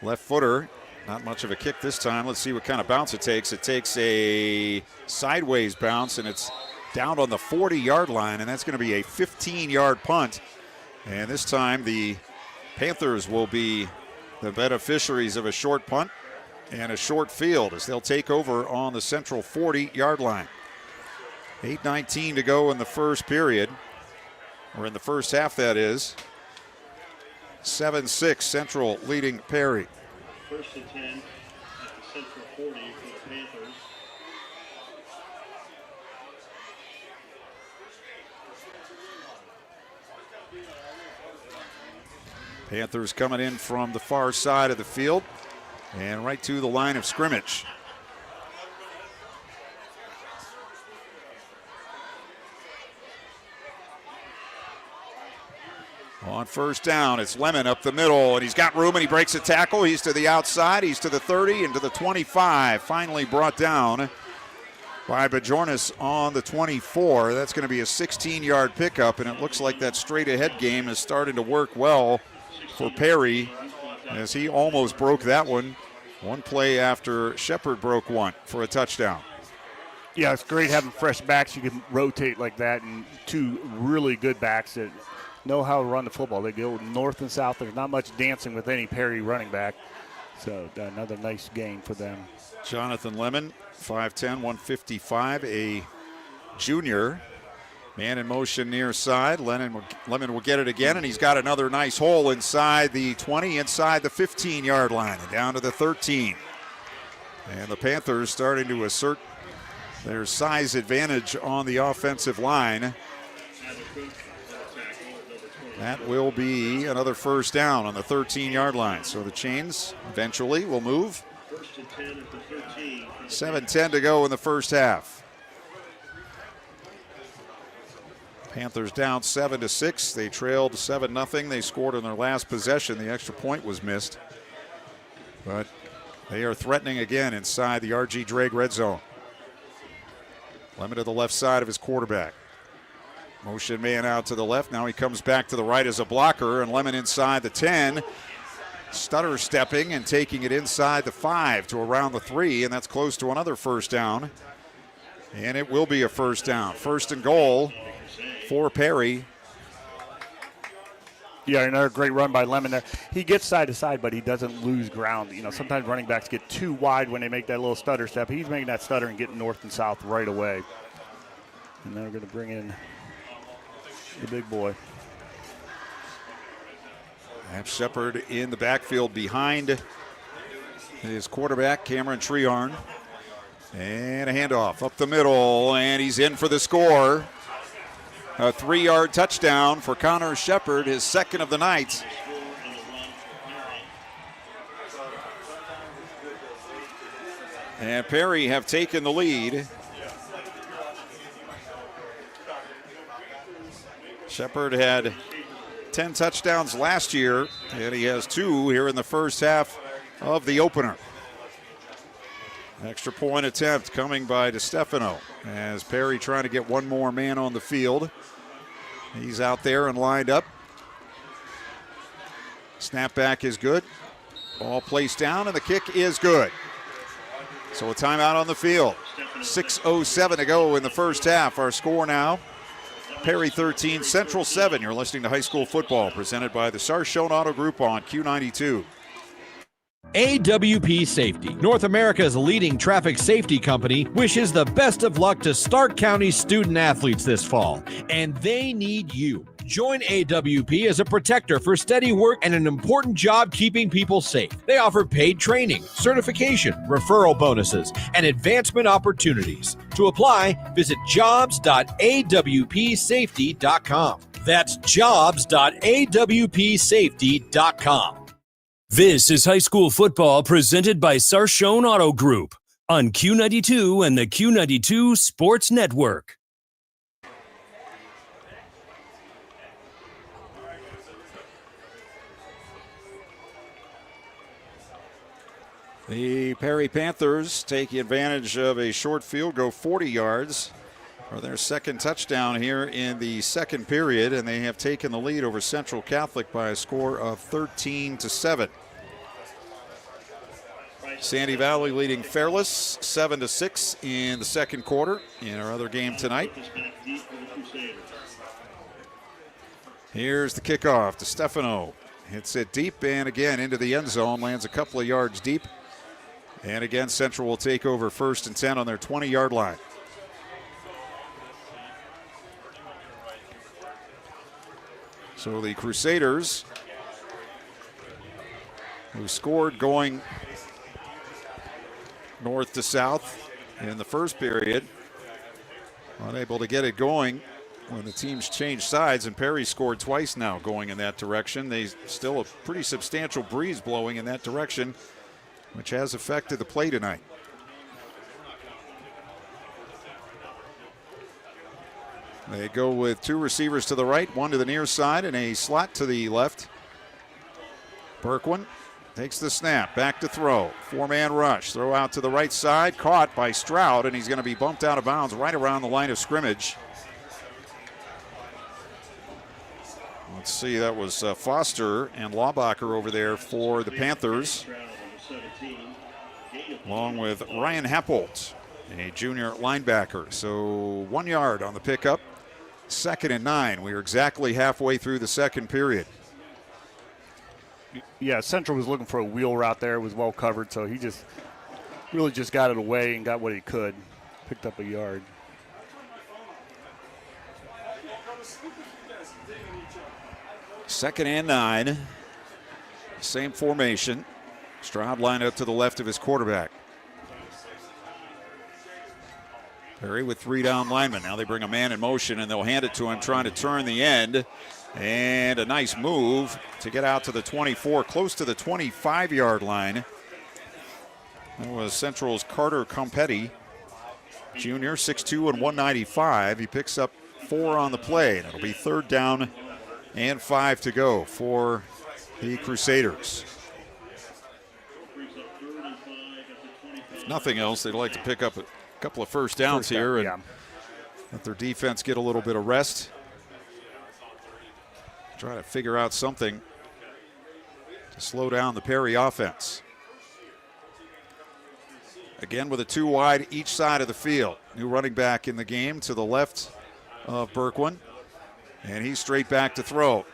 left footer. Not much of a kick this time. Let's see what kind of bounce it takes. It takes a sideways bounce, and it's down on the 40-yard line, and that's going to be a 15-yard punt. And this time the Panthers will be the beneficiaries of a short punt and a short field as they'll take over on the Central 40-yard line. 8:19 to go in the first period, or in the first half, that is. 7-6 Central leading Perry. 1st and 10 at the Central 40 for the Panthers. Panthers coming in from the far side of the field and right to the line of scrimmage. On first down, it's Lemon up the middle, and he's got room, and he breaks a tackle. He's to the outside, he's to the 30, and to the 25. Finally brought down by Bajornis on the 24. That's going to be a 16-yard pickup, and it looks like that straight-ahead game is starting to work well for Perry as he almost broke that one. One play after Shepard broke one for a touchdown. Yeah, it's great having fresh backs. You can rotate like that, and 2 really good backs that know how to run the football. They go north and south. There's not much dancing with any Perry running back. So another nice game for them. Jonathan Lemon, 5'10", 155, a junior. Man in motion near side. Lemon will get it again, and he's got another nice hole inside the 20, inside the 15-yard line, and down to the 13. And the Panthers starting to assert their size advantage on the offensive line. That will be another first down on the 13-yard line. So the Chains eventually will move. 7:10 to go in the first half. Panthers down 7-6. They trailed 7-0. They scored on their last possession. The extra point was missed. But they are threatening again inside the RG Drake red zone. Lemon to the left side of his quarterback. Motion man out to the left. Now he comes back to the right as a blocker, and Lemon inside the 10. Stutter stepping and taking it inside the 5 to around the 3, and that's close to another first down. And it will be a first down. 1st and goal for Perry Yeah, another great run by Lemon there. He gets side to side, but he doesn't lose ground. You know, sometimes running backs get too wide when they make that little stutter step. He's making that stutter and getting north and south right away. And then we're going to bring in the big boy. Have Shepard in the backfield behind his quarterback, Cameron Treharn. And a handoff up the middle, and he's in for the score. A 3-yard touchdown for Connor Shepard, his second of the night. And Perry have taken the lead. Shepard had 10 touchdowns last year, and he has 2 here in the first half of the opener. Extra point attempt coming by DeStefano as Perry trying to get one more man on the field. He's out there and lined up. Snapback is good. Ball placed down, and the kick is good. So a timeout on the field. 6:07 to go in the first half. Our score now, Perry 13, Central 7. You're listening to High School Football, presented by the Sarshone Auto Group on Q92. AWP Safety, North America's leading traffic safety company, wishes the best of luck to Stark County student athletes this fall, and they need you. Join AWP as a protector for steady work and an important job keeping people safe. They offer paid training, certification, referral bonuses, and advancement opportunities. To apply, visit jobs.awpsafety.com. That's jobs.awpsafety.com. This is high school football presented by Sarshone Auto Group on Q92 and the Q92 Sports Network. The Perry Panthers taking advantage of a short field, go 40 yards for their second touchdown here in the second period, and they have taken the lead over Central Catholic by a score of 13-7. Sandy Valley leading Fairless 7-6 in the second quarter in our other game tonight. Here's the kickoff to Stefano. Hits it deep and again into the end zone, lands a couple of yards deep. And again, Central will take over 1st and 10 on their 20-yard line. So the Crusaders, who scored going north to south in the first period, unable to get it going when the teams changed sides, and Perry scored twice now going in that direction. They still a pretty substantial breeze blowing in that direction, which has affected the play tonight. They go with 2 receivers to the right, 1 to the near side, and a slot to the left. Berkwin takes the snap, back to throw. 4-man rush, throw out to the right side, caught by Stroud, and he's going to be bumped out of bounds right around the line of scrimmage. Let's see, that was Foster and Laubacher over there for the Panthers, along with Ryan Happold, a junior linebacker. So 1 yard on the pickup, 2nd and 9. We are exactly halfway through the second period. Yeah, Central was looking for a wheel route there. It was well covered, so he just really just got it away and got what he could. Picked up a yard. Second and 9. Same formation. Stroud lined up to the left of his quarterback. Perry with 3 down linemen. Now they bring a man in motion, and they'll hand it to him, trying to turn the end. And a nice move to get out to the 24, close to the 25-yard line. That was Central's Carter Competti, junior, 6'2" and 195. He picks up 4 on the play, and it'll be 3rd down and 5 to go for the Crusaders. If nothing else, they'd like to pick up a couple of first downs here and let their defense get a little bit of rest. Try to figure out something to slow down the Perry offense. Again with a 2 wide each side of the field. New running back in the game to the left of Berkwin. And he's straight back to throw.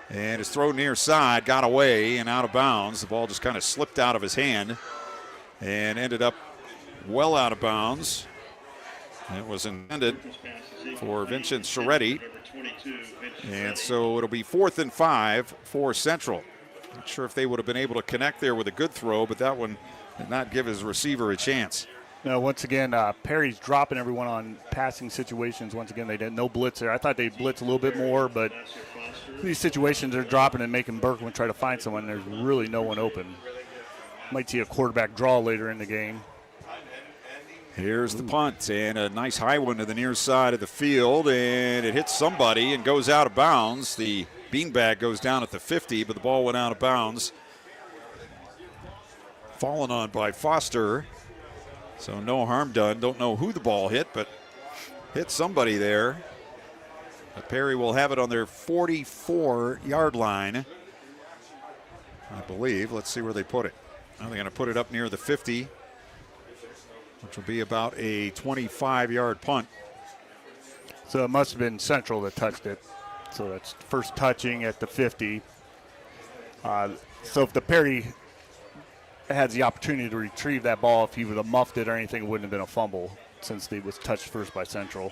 And it's thrown near side, got away and out of bounds. The ball just kind of slipped out of his hand and ended up well out of bounds. It was intended for Vincent Scheretti. And so it'll be 4th and 5 for Central. Not sure if they would have been able to connect there with a good throw, but that one did not give his receiver a chance. No, once again, Perry's dropping everyone on passing situations. Once again, they did no blitz there. I thought they'd blitz a little bit more, but these situations are dropping and making Berkman try to find someone. There's really no one open. Might see a quarterback draw later in the game. Here's the punt, and a nice high one to the near side of the field, and it hits somebody and goes out of bounds. The beanbag goes down at the 50, but the ball went out of bounds. Fallen on by Foster. So no harm done. Don't know who the ball hit, but hit somebody there. But Perry will have it on their 44-yard line, I believe. Let's see where they put it. Now they're going to put it up near the 50, which will be about a 25-yard punt. So it must have been Central that touched it. So that's first touching at the 50. So if the Perry has the opportunity to retrieve that ball, if he would have muffed it or anything, it wouldn't have been a fumble since it was touched first by Central.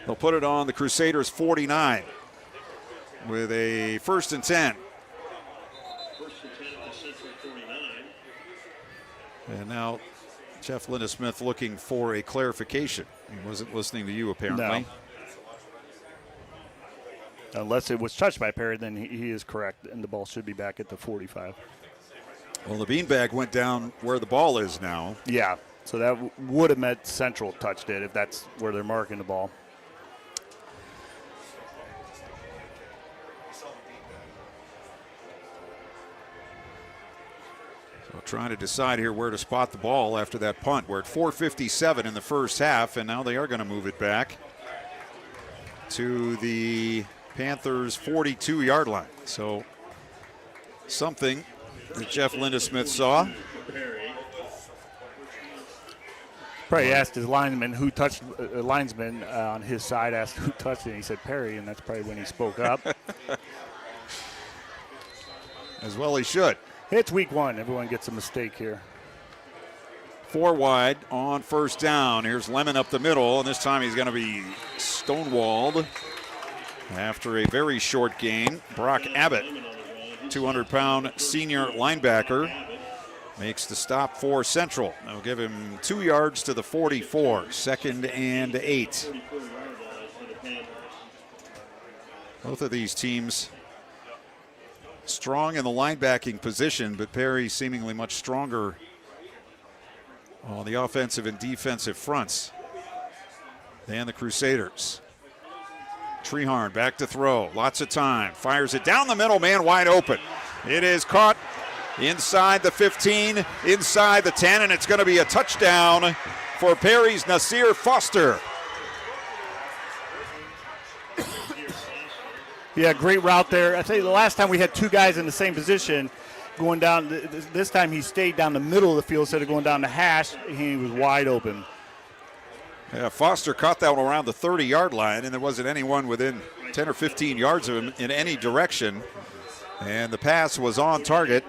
They'll put it on the Crusaders' 49 with a 1st and 10. First and 10 at the Central 49. And now Jeff Lindesmith looking for a clarification. He wasn't listening to you, apparently. No. Unless it was touched by Perry, then he is correct, and the ball should be back at the 45. Well, the beanbag went down where the ball is now. Yeah, so that would have meant Central touched it if that's where they're marking the ball. So trying to decide here where to spot the ball after that punt. We're at 4:57 in the first half, and now they are going to move it back to the Panthers' 42-yard line. So something that Jeff Lindesmith saw. Probably asked his lineman who touched, linesman on his side asked who touched it, and he said Perry, and that's probably when he spoke up. As well he should. It's week one. Everyone gets a mistake here. 4 wide on first down. Here's Lemon up the middle, and this time he's going to be stonewalled after a very short gain. Brock Abbott, 200-pound senior linebacker, makes the stop for Central. They'll give him 2 yards to the 44, 2nd and 8. Both of these teams strong in the linebacking position, but Perry seemingly much stronger on the offensive and defensive fronts than the Crusaders. Treharn back to throw, lots of time, fires it down the middle, man wide open. It is caught inside the 15, inside the 10, and it's going to be a touchdown for Perry's Nasir Foster. Yeah, great route there. I think the last time we had 2 guys in the same position going down. This time he stayed down the middle of the field instead of going down the hash. He was wide open. Yeah, Foster caught that one around the 30-yard line, and there wasn't anyone within 10 or 15 yards of him in any direction. And the pass was on target,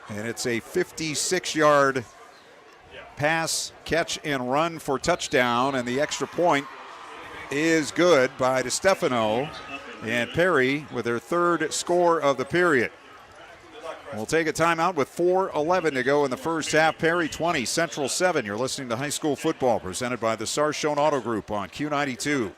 and it's a 56-yard pass, catch, and run for touchdown, and the extra point is good by DeStefano, and Perry with their 3rd score of the period. We'll take a timeout with 4:11 to go in the first half. Perry 20, Central 7. You're listening to High School Football presented by the Sarshone Auto Group on Q92.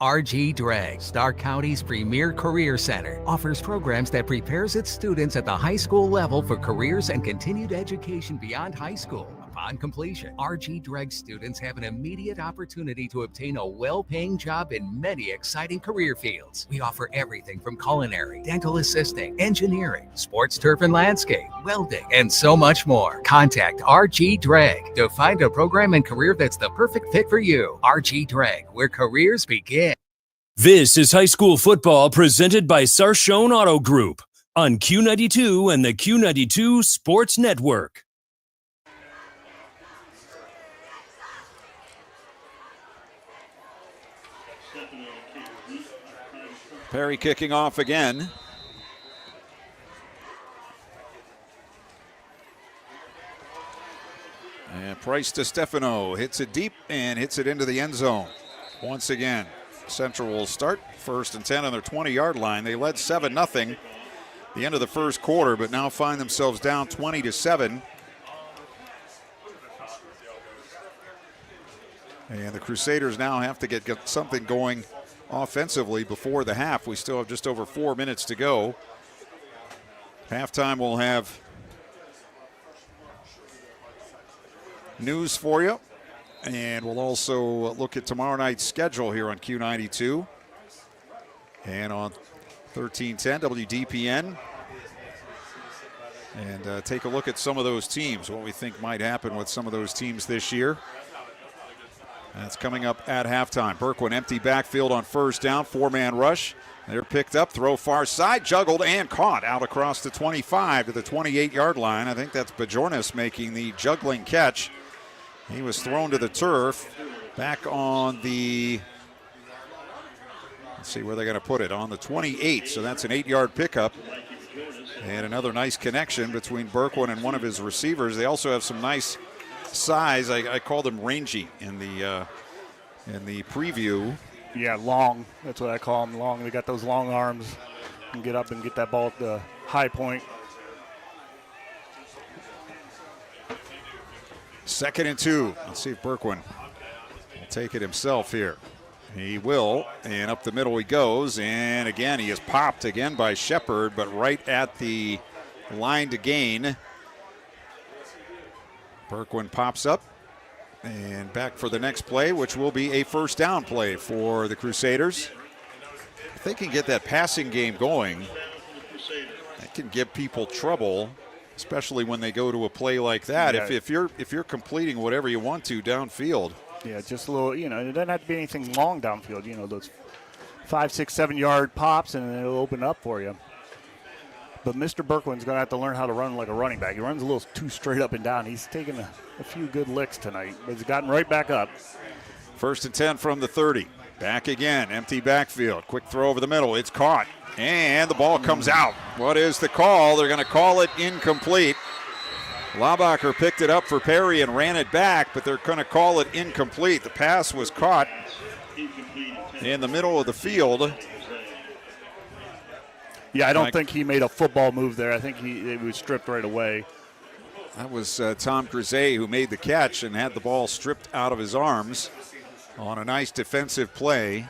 RG Drag, Stark County's premier career center, offers programs that prepares its students at the high school level for careers and continued education beyond high school. Upon completion, RG Drag students have an immediate opportunity to obtain a well-paying job in many exciting career fields. We offer everything from culinary, dental assisting, engineering, sports turf and landscape, welding, and so much more. Contact RG Drag to find a program and career that's the perfect fit for you. RG Drag, where careers begin. This is high school football presented by Sarshone Auto Group on Q92 and the Q92 Sports Network. Perry kicking off again. And Price to Stefano hits it deep and hits it into the end zone. Once again, Central will start 1st and 10 on their 20-yard line. They led 7-0 the end of the first quarter, but now find themselves down 20-7. And the Crusaders now have to get something going offensively before the half. We still have just over 4 minutes to go. Halftime we'll have news for you. And we'll also look at tomorrow night's schedule here on Q92 and on 1310 WDPN. And take a look at some of those teams, what we think might happen with some of those teams this year. That's coming up at halftime. Berkwin empty backfield on 1st down, 4-man rush. They're picked up, throw far side, juggled and caught out across the 25 to the 28-yard line. I think that's Bajornis making the juggling catch. He was thrown to the turf back on the, let's see where they're going to put it, on the 28. So that's an 8-yard pickup. And another nice connection between Berkwin and one of his receivers. They also have some nice size. I called him rangy in the preview. Yeah, long. That's what I call them, long. They got those long arms. Can get up and get that ball at the high point. 2nd and 2. Let's see if Berkwin will take it himself here. He will, and up the middle he goes, and again he is popped again by Shepard, but right at the line to gain. Berkwin pops up and back for the next play, which will be a 1st down play for the Crusaders. If they can get that passing game going, that can give people trouble, especially when they go to a play like that. Yeah. If you're completing whatever you want to downfield. Yeah, just a little, it doesn't have to be anything long downfield, those 5, 6, 7-yard pops, and it'll open up for you. But Mr. Berkwin's going to have to learn how to run like a running back. He runs a little too straight up and down. He's taken a few good licks tonight, but he's gotten right back up. 1st and 10 from the 30. Back again, empty backfield. Quick throw over the middle. It's caught, and the ball comes out. What is the call? They're going to call it incomplete. Laubacher picked it up for Perry and ran it back, but they're going to call it incomplete. The pass was caught in the middle of the field. Yeah, I don't think he made a football move there. I think it was stripped right away. That was Tom Grisey who made the catch and had the ball stripped out of his arms on a nice defensive play.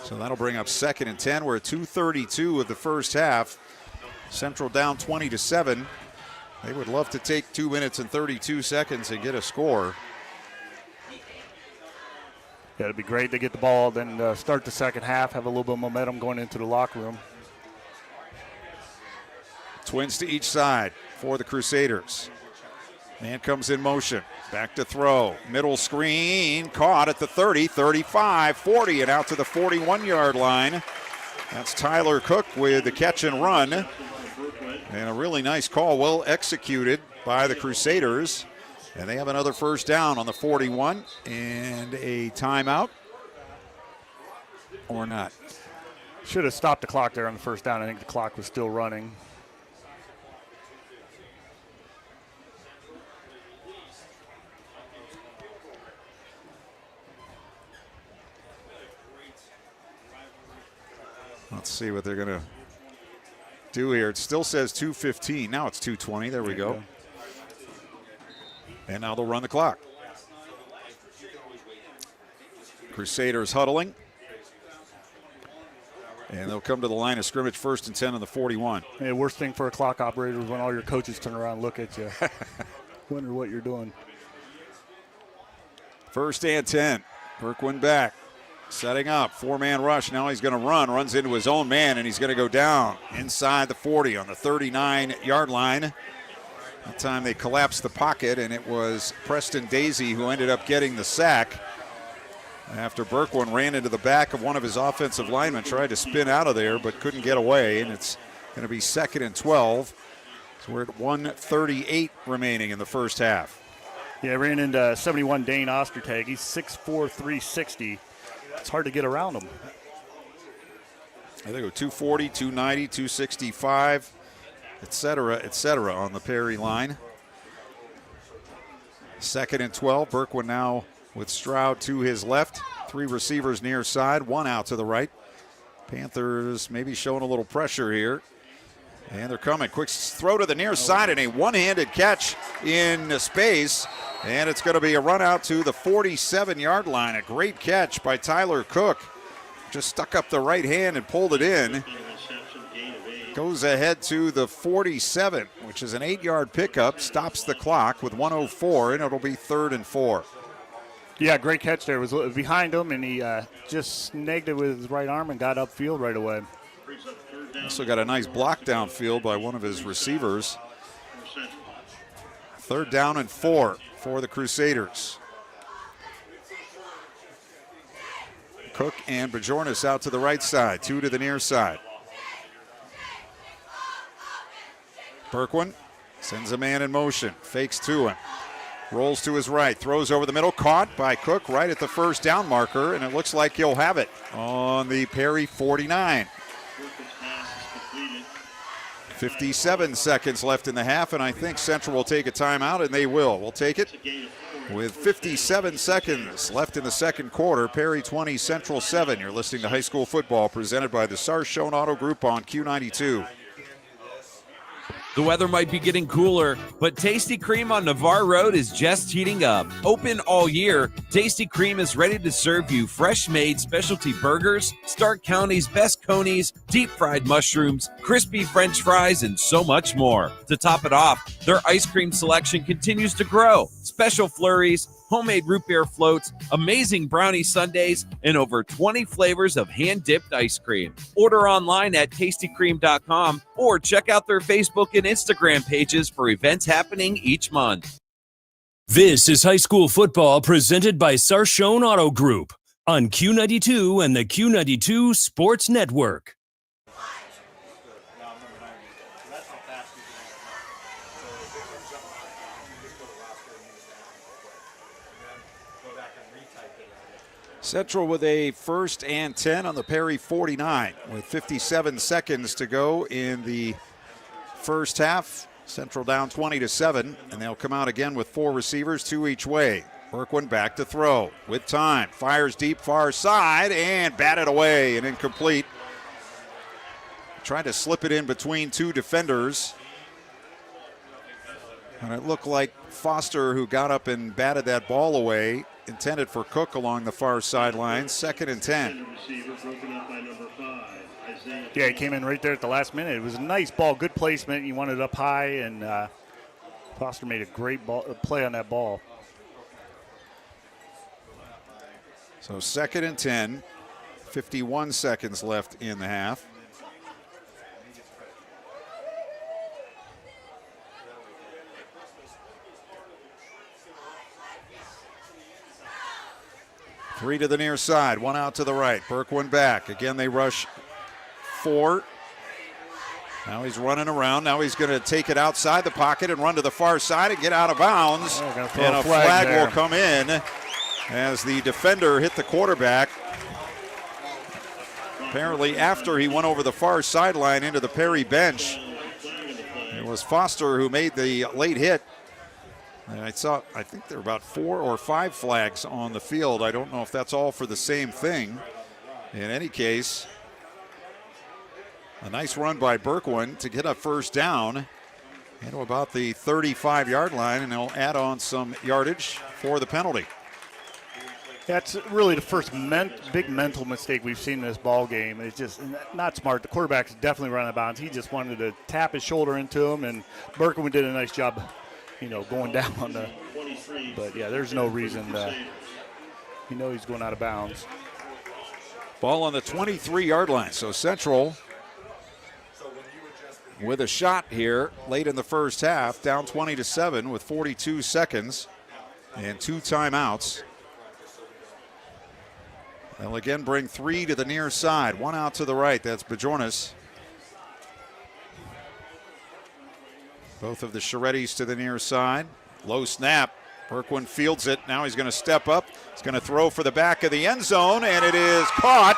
So that'll bring up 2nd and 10. We're at 2:32 of the first half. Central down 20-7. They would love to take 2 minutes and 32 seconds and get a score. Yeah, it'd be great to get the ball, then start the second half, have a little bit of momentum going into the locker room. Twins to each side for the Crusaders. Man comes in motion. Back to throw. Middle screen. Caught at the 30, 35, 40, and out to the 41-yard line. That's Tyler Cook with the catch and run. And a really nice call, well executed by the Crusaders. And they have another 1st down on the 41 and a timeout. Or not. Should have stopped the clock there on the 1st down. I think the clock was still running. Let's see what they're going to do here. It still says 2:15. Now it's 2:20. There we go. And now they'll run the clock. Crusaders huddling. And they'll come to the line of scrimmage 1st and 10 on the 41. Yeah, worst thing for a clock operator is when all your coaches turn around and look at you. Wonder what you're doing. 1st and 10. Berkwin back. Setting up. 4-man rush. Now he's going to run. Runs into his own man, and he's going to go down inside the 40 on the 39-yard line. That time they collapsed the pocket, and it was Preston Daisy who ended up getting the sack after Berkwin ran into the back of one of his offensive linemen, tried to spin out of there but couldn't get away, and it's going to be 2nd and 12. So we're at 1:38 remaining in the first half. Yeah, ran into 71 Dane Ostertag. He's 6'4", 360. It's hard to get around him. I think it was 240, 290, 265, et cetera, on the Perry line. 2nd and 12. Berkwin now with Stroud to his left. 3 receivers near side, 1 out to the right. Panthers maybe showing a little pressure here. And they're coming. Quick throw to the near side and a one-handed catch in space. And it's going to be a run out to the 47-yard line. A great catch by Tyler Cook. Just stuck up the right hand and pulled it in. Goes ahead to the 47, which is an 8-yard pickup. Stops the clock with 1:04, and it'll be 3rd and 4. Yeah, great catch there. It was behind him, and he just snagged it with his right arm and got upfield right away. Also got a nice block downfield by one of his receivers. 3rd down and 4 for the Crusaders. Cook and Bajornis out to the right side, 2 to the near side. Berkwin sends a man in motion, fakes to him. Rolls to his right, throws over the middle, caught by Cook right at the 1st down marker, and it looks like he'll have it on the Perry 49. 57 seconds left in the half, and I think Central will take a timeout, and they will. We'll take it with 57 seconds left in the 2nd quarter. Perry 20, Central 7. You're listening to High School Football presented by the Sarshone Auto Group on Q92. The weather might be getting cooler, but Tasty Cream on Navarre Road is just heating up. Open all year, Tasty Cream is ready to serve you fresh-made specialty burgers, Stark County's best conies, deep-fried mushrooms, crispy French fries, and so much more. To top it off, their ice cream selection continues to grow. Special flurries, homemade root beer floats, amazing brownie sundaes, and over 20 flavors of hand-dipped ice cream. Order online at tastycream.com or check out their Facebook and Instagram pages for events happening each month. This is high school football presented by Sarshone Auto Group on Q92 and the Q92 Sports Network. Central with a 1st and 10 on the Perry 49 with 57 seconds to go in the first half. Central down 20-7, and they'll come out again with 4 receivers, 2 each way. Berkwin back to throw with time. Fires deep far side and batted away and incomplete. Tried to slip it in between 2 defenders. And it looked like Foster, who got up and batted that ball away, intended for Cook along the far sideline. 2nd and 10. Yeah, he came in right there at the last minute. It was a nice ball, good placement. You wanted it up high, and Foster made a great play on that ball. So 2nd and 10, 51 seconds left in the half. Three to the near side, 1 out to the right. Berkwin back. Again, they rush 4. Now he's running around. Now he's going to take it outside the pocket and run to the far side and get out of bounds. And a flag will come in as the defender hit the quarterback. Apparently after he went over the far sideline into the Perry bench. It was Foster who made the late hit. And I think there were about 4 or 5 flags on the field. I don't know if that's all for the same thing. In any case, a nice run by Berkwin to get a 1st down into about the 35-yard line, and he'll add on some yardage for the penalty. That's really the first big mental mistake we've seen in this ball game. It's just not smart. The quarterback's definitely running out of bounds. He just wanted to tap his shoulder into him, and Berkwin did a nice job, going down on the. But yeah, there's no reason. He's going out of bounds. Ball on the 23-yard line. So Central with a shot here late in the first half, down 20-7 with 42 seconds and 2 timeouts. They'll again bring 3 to the near side, 1 out to the right. That's Bajornis. Both of the Charettis to the near side. Low snap. Berkwin fields it. Now he's going to step up. He's going to throw for the back of the end zone, and it is caught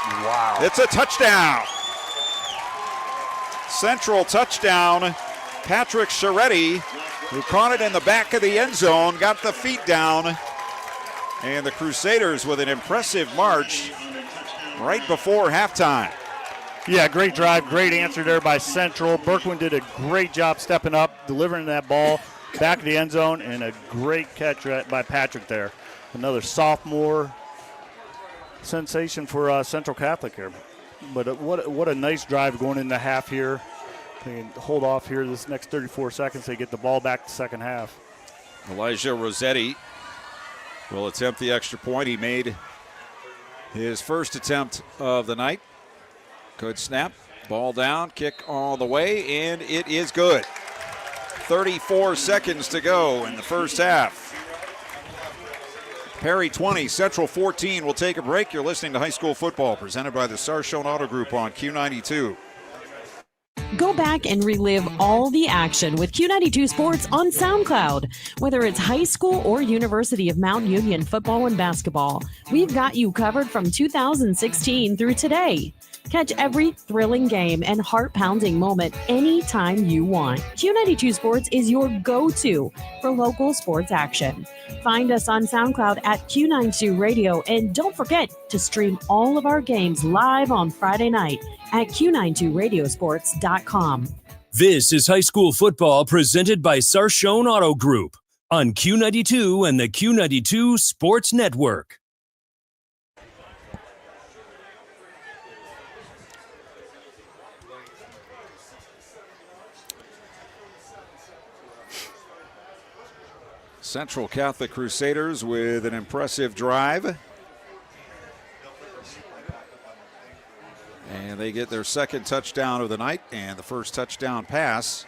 Wow. It's a touchdown. Central touchdown. Patrick Scheretti, who caught it in the back of the end zone, got the feet down. And the Crusaders with an impressive march right before halftime. Yeah, great drive, great answer there by Central. Berkwin did a great job stepping up, delivering that ball back of the end zone, and a great catch by Patrick there. Another sophomore sensation for Central Catholic here. But what a nice drive going into half here. They can hold off here this next 34 seconds. They get the ball back the second half. Elijah Rossetti will attempt the extra point. He made his first attempt of the night. Good snap, ball down, kick all the way, and it is good. 34 seconds to go in the first half. Perry 20, Central 14. We'll take a break. You're listening to High School Football, presented by the Sarshone Auto Group on Q92. Go back and relive all the action with Q92 Sports on SoundCloud. Whether it's high school or University of Mount Union football and basketball, we've got you covered from 2016 through today. Catch every thrilling game and heart-pounding moment anytime you want. Q92 Sports is your go-to for local sports action. Find us on SoundCloud at Q92 Radio, and don't forget to stream all of our games live on Friday night at Q92Radiosports.com. This is high school football presented by Sarshone Auto Group on Q92 and the Q92 Sports Network. Central Catholic Crusaders with an impressive drive. And they get their second touchdown of the night and the first touchdown pass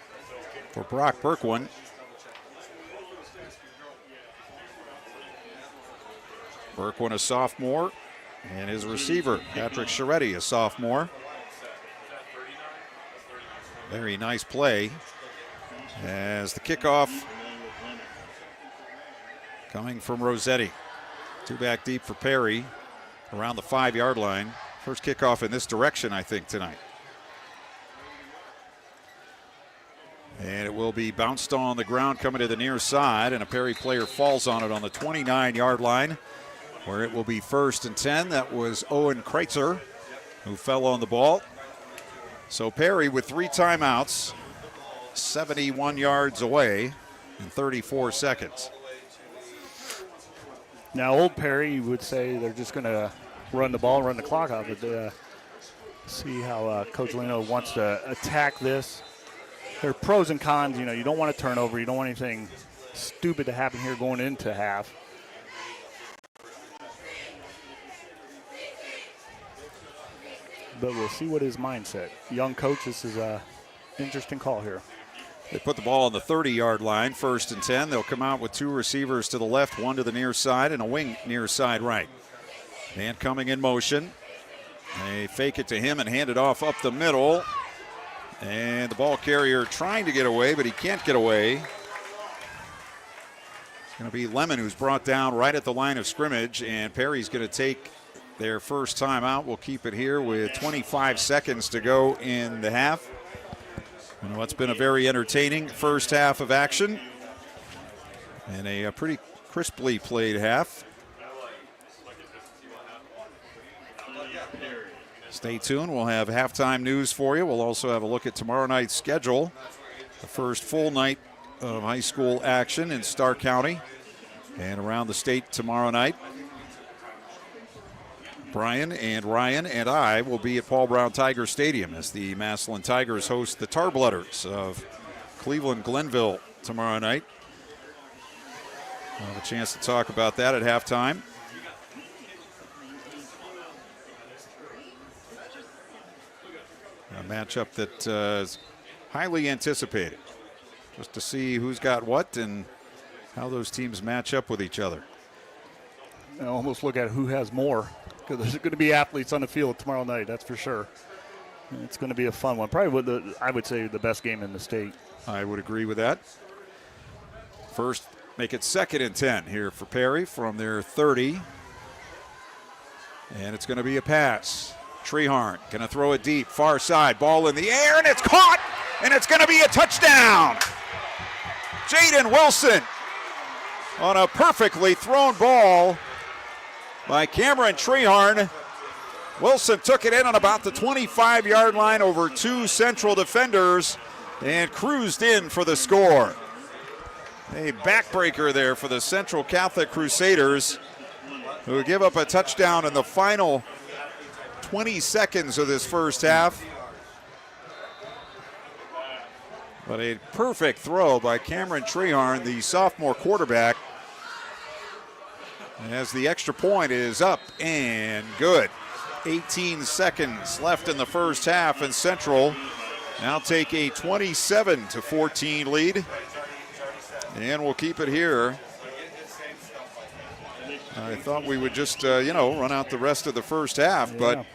for Brock Berkwin. Berkwin, a sophomore, and his receiver, Patrick Scheretti, a sophomore. Very nice play as the kickoff coming from Rossetti. Two back deep for Perry around the 5-yard line. First kickoff in this direction, I think, tonight. And it will be bounced on the ground coming to the near side, and a Perry player falls on it on the 29-yard line, where it will be 1st and 10. That was Owen Kreitzer who fell on the ball. So Perry with 3 timeouts, 71 yards away in 34 seconds. Now, old Perry would say they're just going to run the ball, run the clock out, but see how Coach Leno wants to attack this. There are pros and cons. You know, you don't want a turnover. You don't want anything stupid to happen here going into half. But we'll see what his mindset. Young coach, this is an interesting call here. They put the ball on the 30-yard line, 1st and 10. They'll come out with 2 receivers to the left, 1 to the near side, and a wing near side right. Man coming in motion. They fake it to him and hand it off up the middle. And the ball carrier trying to get away, but he can't get away. It's going to be Lemon, who's brought down right at the line of scrimmage, and Perry's going to take their first time out. We'll keep it here with 25 seconds to go in the half. You know, it's been a very entertaining first half of action and a pretty crisply played half. Stay tuned. We'll have halftime news for you. We'll also have a look at tomorrow night's schedule. The first full night of high school action in Starr County and around the state tomorrow night. Brian and Ryan and I will be at Paul Brown Tiger Stadium as the Massillon Tigers host the Tarblooders of Cleveland Glenville tomorrow night. We'll have a chance to talk about that at halftime. A matchup that is highly anticipated, just to see who's got what and how those teams match up with each other. I almost look at who has more, because there's going to be athletes on the field tomorrow night, that's for sure. And it's going to be a fun one. Probably, I would say, the best game in the state. I would agree with that. First, make it 2nd and 10 here for Perry from their 30. And it's going to be a pass. Treharn gonna throw it deep, far side, ball in the air, and it's caught, and it's gonna be a touchdown. Jaden Wilson on a perfectly thrown ball by Cameron Treharn. Wilson took it in on about the 25-yard line over 2 Central defenders and cruised in for the score. A backbreaker there for the Central Catholic Crusaders, who give up a touchdown in the final 20 seconds of this first half. But a perfect throw by Cameron Treharn, the sophomore quarterback, as the extra point is up and good. 18 seconds left in the first half, and Central now take a 27-14 lead. And we'll keep it here. I thought we would just, run out the rest of the first half, but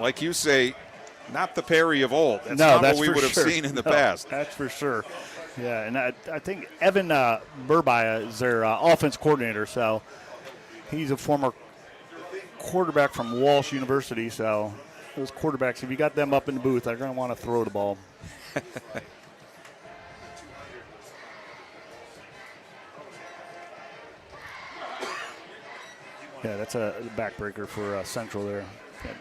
like you say, not the Perry of old. That's not what we would have seen in the past. That's for sure. Yeah, and I think Evan Burbaya is their offense coordinator, so he's a former quarterback from Walsh University, so those quarterbacks, if you got them up in the booth, they're going to want to throw the ball. Yeah, that's a backbreaker for Central there. Yeah.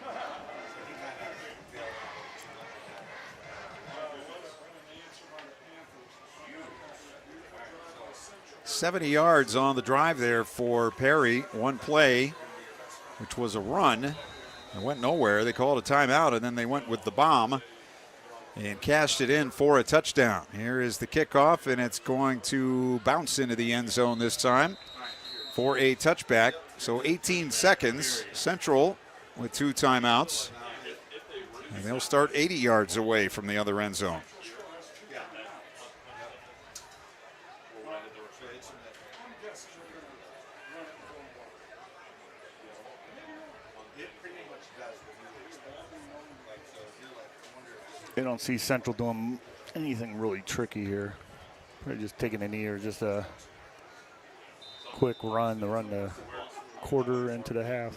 70 yards on the drive there for Perry. One play, which was a run. It went nowhere. They called a timeout, and then they went with the bomb and cashed it in for a touchdown. Here is the kickoff, and it's going to bounce into the end zone this time for a touchback. So 18 seconds. Central with 2 timeouts. And they'll start 80 yards away from the other end zone. They don't see Central doing anything really tricky here. They're just taking a knee or just a quick run to run the quarter into the half.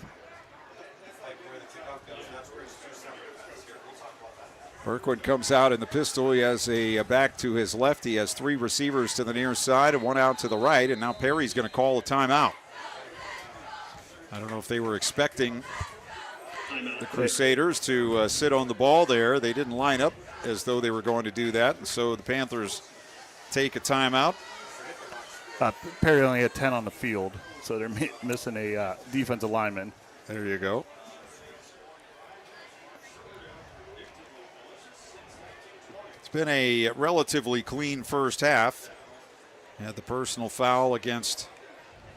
Berkwood comes out in the pistol. He has a back to his left. He has 3 receivers to the near side and 1 out to the right, and now Perry's going to call a timeout. I don't know if they were expecting the Crusaders to sit on the ball there. They didn't line up as though they were going to do that, and so the Panthers take a timeout. Perry only had 10 on the field, so they're missing a defensive lineman. There you go. It's been a relatively clean first half. Had the personal foul against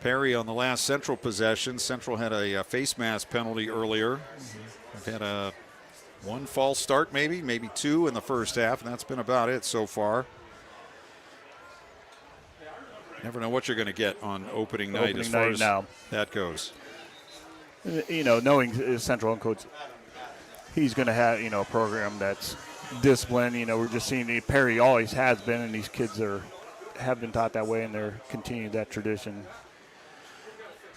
Perry on the last Central possession. Central had a face mask penalty earlier. They've had 1 false start, maybe 2 in the first half, and that's been about it so far. Never know what you're going to get on opening night as far as that goes. You know, knowing his Central coach, he's going to have, a program that's disciplined. We're just seeing Perry always has been, and these kids have been taught that way, and they're continuing that tradition.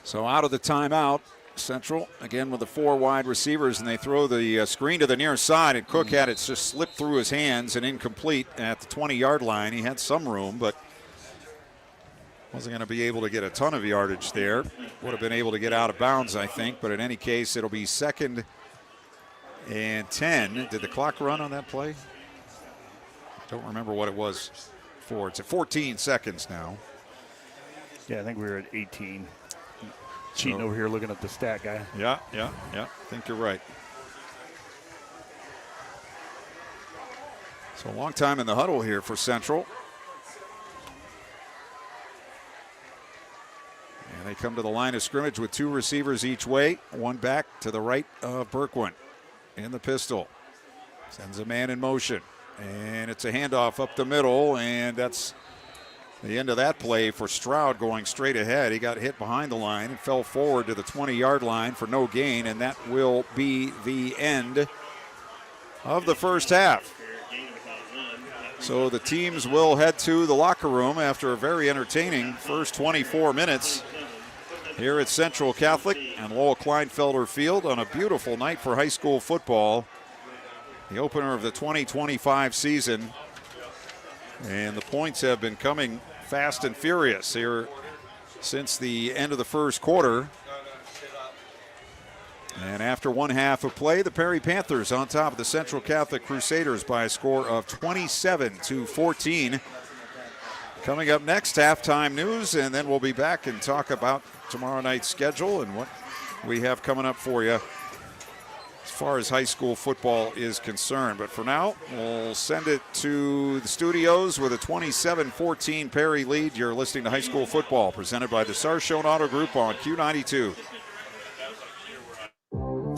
So out of the timeout, Central, again with the 4 wide receivers, and they throw the screen to the near side, and Cook had it just slip through his hands and incomplete at the 20-yard line. He had some room, but wasn't going to be able to get a ton of yardage there. Would have been able to get out of bounds, I think, but in any case, it'll be 2nd and 10. Did the clock run on that play? Don't remember what it was for. It's at 14 seconds now. Yeah, I think we were at 18. Cheating over here looking at the stat guy. Yeah. I think you're right. So a long time in the huddle here for Central. And they come to the line of scrimmage with 2 receivers each way. 1 back to the right of Berkwin in the pistol. Sends a man in motion. And it's a handoff up the middle, and that's the end of that play for Stroud going straight ahead. He got hit behind the line and fell forward to the 20-yard line for no gain, and that will be the end of the first half. So the teams will head to the locker room after a very entertaining first 24 minutes here at Central Catholic and Lowell Kleinfelder Field on a beautiful night for high school football. The opener of the 2025 season. And the points have been coming fast and furious here since the end of the first quarter. And after one half of play, the Perry Panthers on top of the Central Catholic Crusaders by a score of 27-14. Coming up next, halftime news, and then we'll be back and talk about tomorrow night's schedule and what we have coming up for you as far as high school football is concerned. But for now, we'll send it to the studios with a 27-14 Perry lead. You're listening to High School Football, presented by the Sarshone Auto Group on Q92.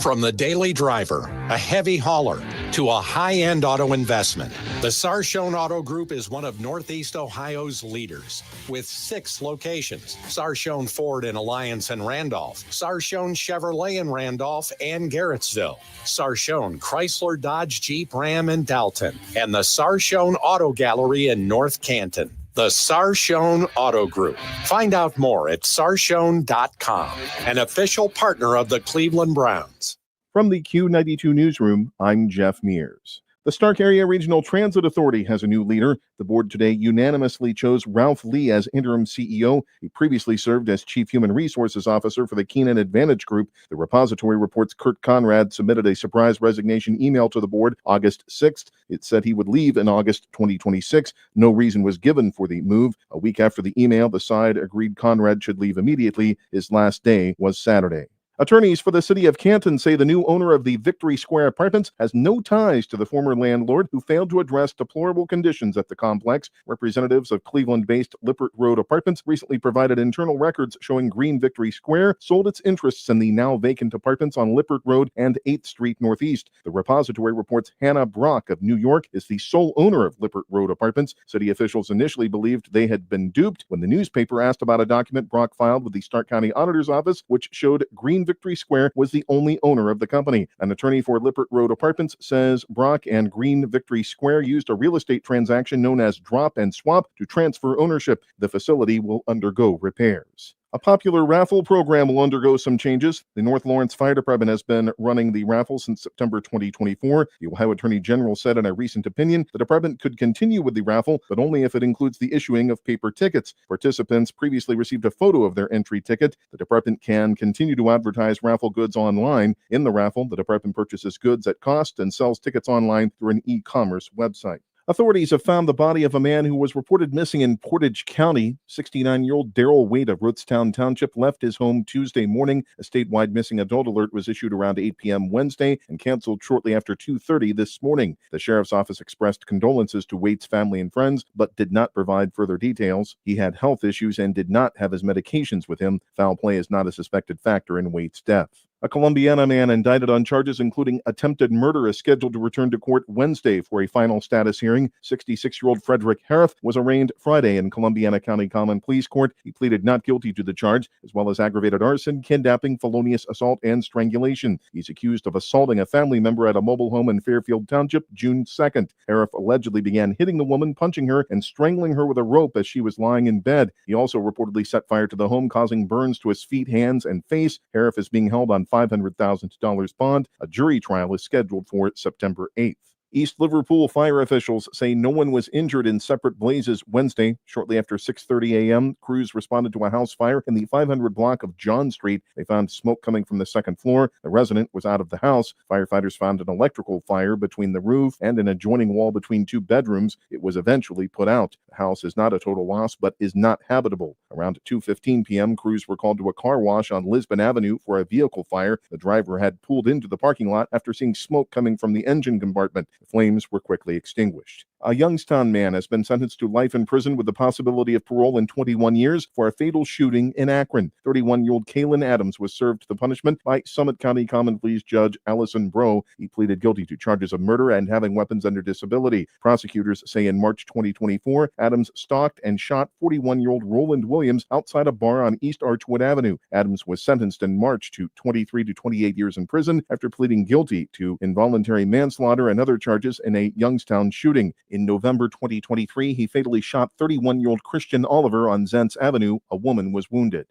From the daily driver, a heavy hauler, to a high-end auto investment, the Sarshone Auto Group is one of Northeast Ohio's leaders. With 6 locations: Sarshone Ford in Alliance and Randolph, Sarshone Chevrolet in Randolph and Garrettsville, Sarshone Chrysler Dodge Jeep Ram in Dalton, and the Sarshone Auto Gallery in North Canton. The Sarshone Auto Group. Find out more at sarshone.com, an official partner of the Cleveland Browns. From the Q92 Newsroom, I'm Jeff Mears. The Stark Area Regional Transit Authority has a new leader. The board today unanimously chose Ralph Lee as interim CEO. He previously served as Chief Human Resources Officer for the Keenan Advantage Group. The repository reports Kurt Conrad submitted a surprise resignation email to the board August 6th. It said he would leave in August 2026. No reason was given for the move. A week after the email, the side agreed Conrad should leave immediately. His last day was Saturday. Attorneys for the city of Canton say the new owner of the Victory Square Apartments has no ties to the former landlord who failed to address deplorable conditions at the complex. Representatives of Cleveland-based Lippert Road Apartments recently provided internal records showing Green Victory Square sold its interests in the now vacant apartments on Lippert Road and 8th Street Northeast. The repository reports Hannah Brock of New York is the sole owner of Lippert Road Apartments. City officials initially believed they had been duped when the newspaper asked about a document Brock filed with the Stark County Auditor's Office, which showed Green Victory Square was the only owner of the company. An attorney for Lippert Road Apartments says Brock and Green Victory Square used a real estate transaction known as drop and swap to transfer ownership. The facility will undergo repairs. A popular raffle program will undergo some changes. The North Lawrence Fire Department has been running the raffle since September 2024. The Ohio Attorney General said in a recent opinion the department could continue with the raffle, but only if it includes the issuing of paper tickets. Participants previously received a photo of their entry ticket. The department can continue to advertise raffle goods online. In the raffle, the department purchases goods at cost and sells tickets online through an e-commerce website. Authorities have found the body of a man who was reported missing in Portage County. 69-year-old Darrell Wade of Rootstown Township left his home Tuesday morning. A statewide missing adult alert was issued around 8 p.m. Wednesday and canceled shortly after 2:30 this morning. The sheriff's office expressed condolences to Wade's family and friends, but did not provide further details. He had health issues and did not have his medications with him. Foul play is not a suspected factor in Wade's death. A Columbiana man indicted on charges including attempted murder is scheduled to return to court Wednesday for a final status hearing. 66-year-old Frederick Harith was arraigned Friday in Columbiana County Common Pleas Court. He pleaded not guilty to the charge, as well as aggravated arson, kidnapping, felonious assault, and strangulation. He's accused of assaulting a family member at a mobile home in Fairfield Township June 2nd. Harith allegedly began hitting the woman, punching her, and strangling her with a rope as she was lying in bed. He also reportedly set fire to the home, causing burns to his feet, hands, and face. Harith is being held on $500,000 bond. A jury trial is scheduled for September 8th. East Liverpool fire officials say no one was injured in separate blazes Wednesday. Shortly after 6:30 a.m., crews responded to a house fire in the 500 block of John Street. They found smoke coming from the second floor. The resident was out of the house. Firefighters found an electrical fire between the roof and an adjoining wall between 2 bedrooms. It was eventually put out. The house is not a total loss, but is not habitable. Around 2:15 p.m., crews were called to a car wash on Lisbon Avenue for a vehicle fire. The driver had pulled into the parking lot after seeing smoke coming from the engine compartment. The flames were quickly extinguished. A Youngstown man has been sentenced to life in prison with the possibility of parole in 21 years for a fatal shooting in Akron. 31-year-old Kalen Adams was served the punishment by Summit County Common Pleas Judge Allison Bro. He pleaded guilty to charges of murder and having weapons under disability. Prosecutors say in March 2024, Adams stalked and shot 41-year-old Roland Williams outside a bar on East Archwood Avenue. Adams was sentenced in March to 23 to 28 years in prison after pleading guilty to involuntary manslaughter and other charges in a Youngstown shooting. In November 2023, he fatally shot 31-year-old Christian Oliver on Zentz Avenue. A woman was wounded.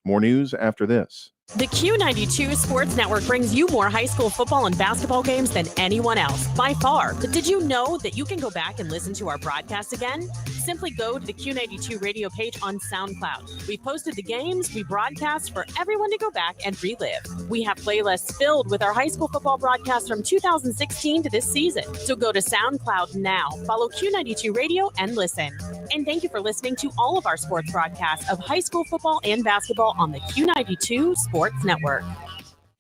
More news after this. The Q92 Sports Network brings you more high school football and basketball games than anyone else, by far. But did you know that you can go back and listen to our broadcast again? Simply go to the Q92 radio page on SoundCloud. We posted the games we broadcast for everyone to go back and relive. We have playlists filled with our high school football broadcasts from 2016 to this season. So go to SoundCloud now, follow Q92 Radio, and listen. And thank you for listening to all of our sports broadcasts of high school football and basketball on the Q92 Sports Network.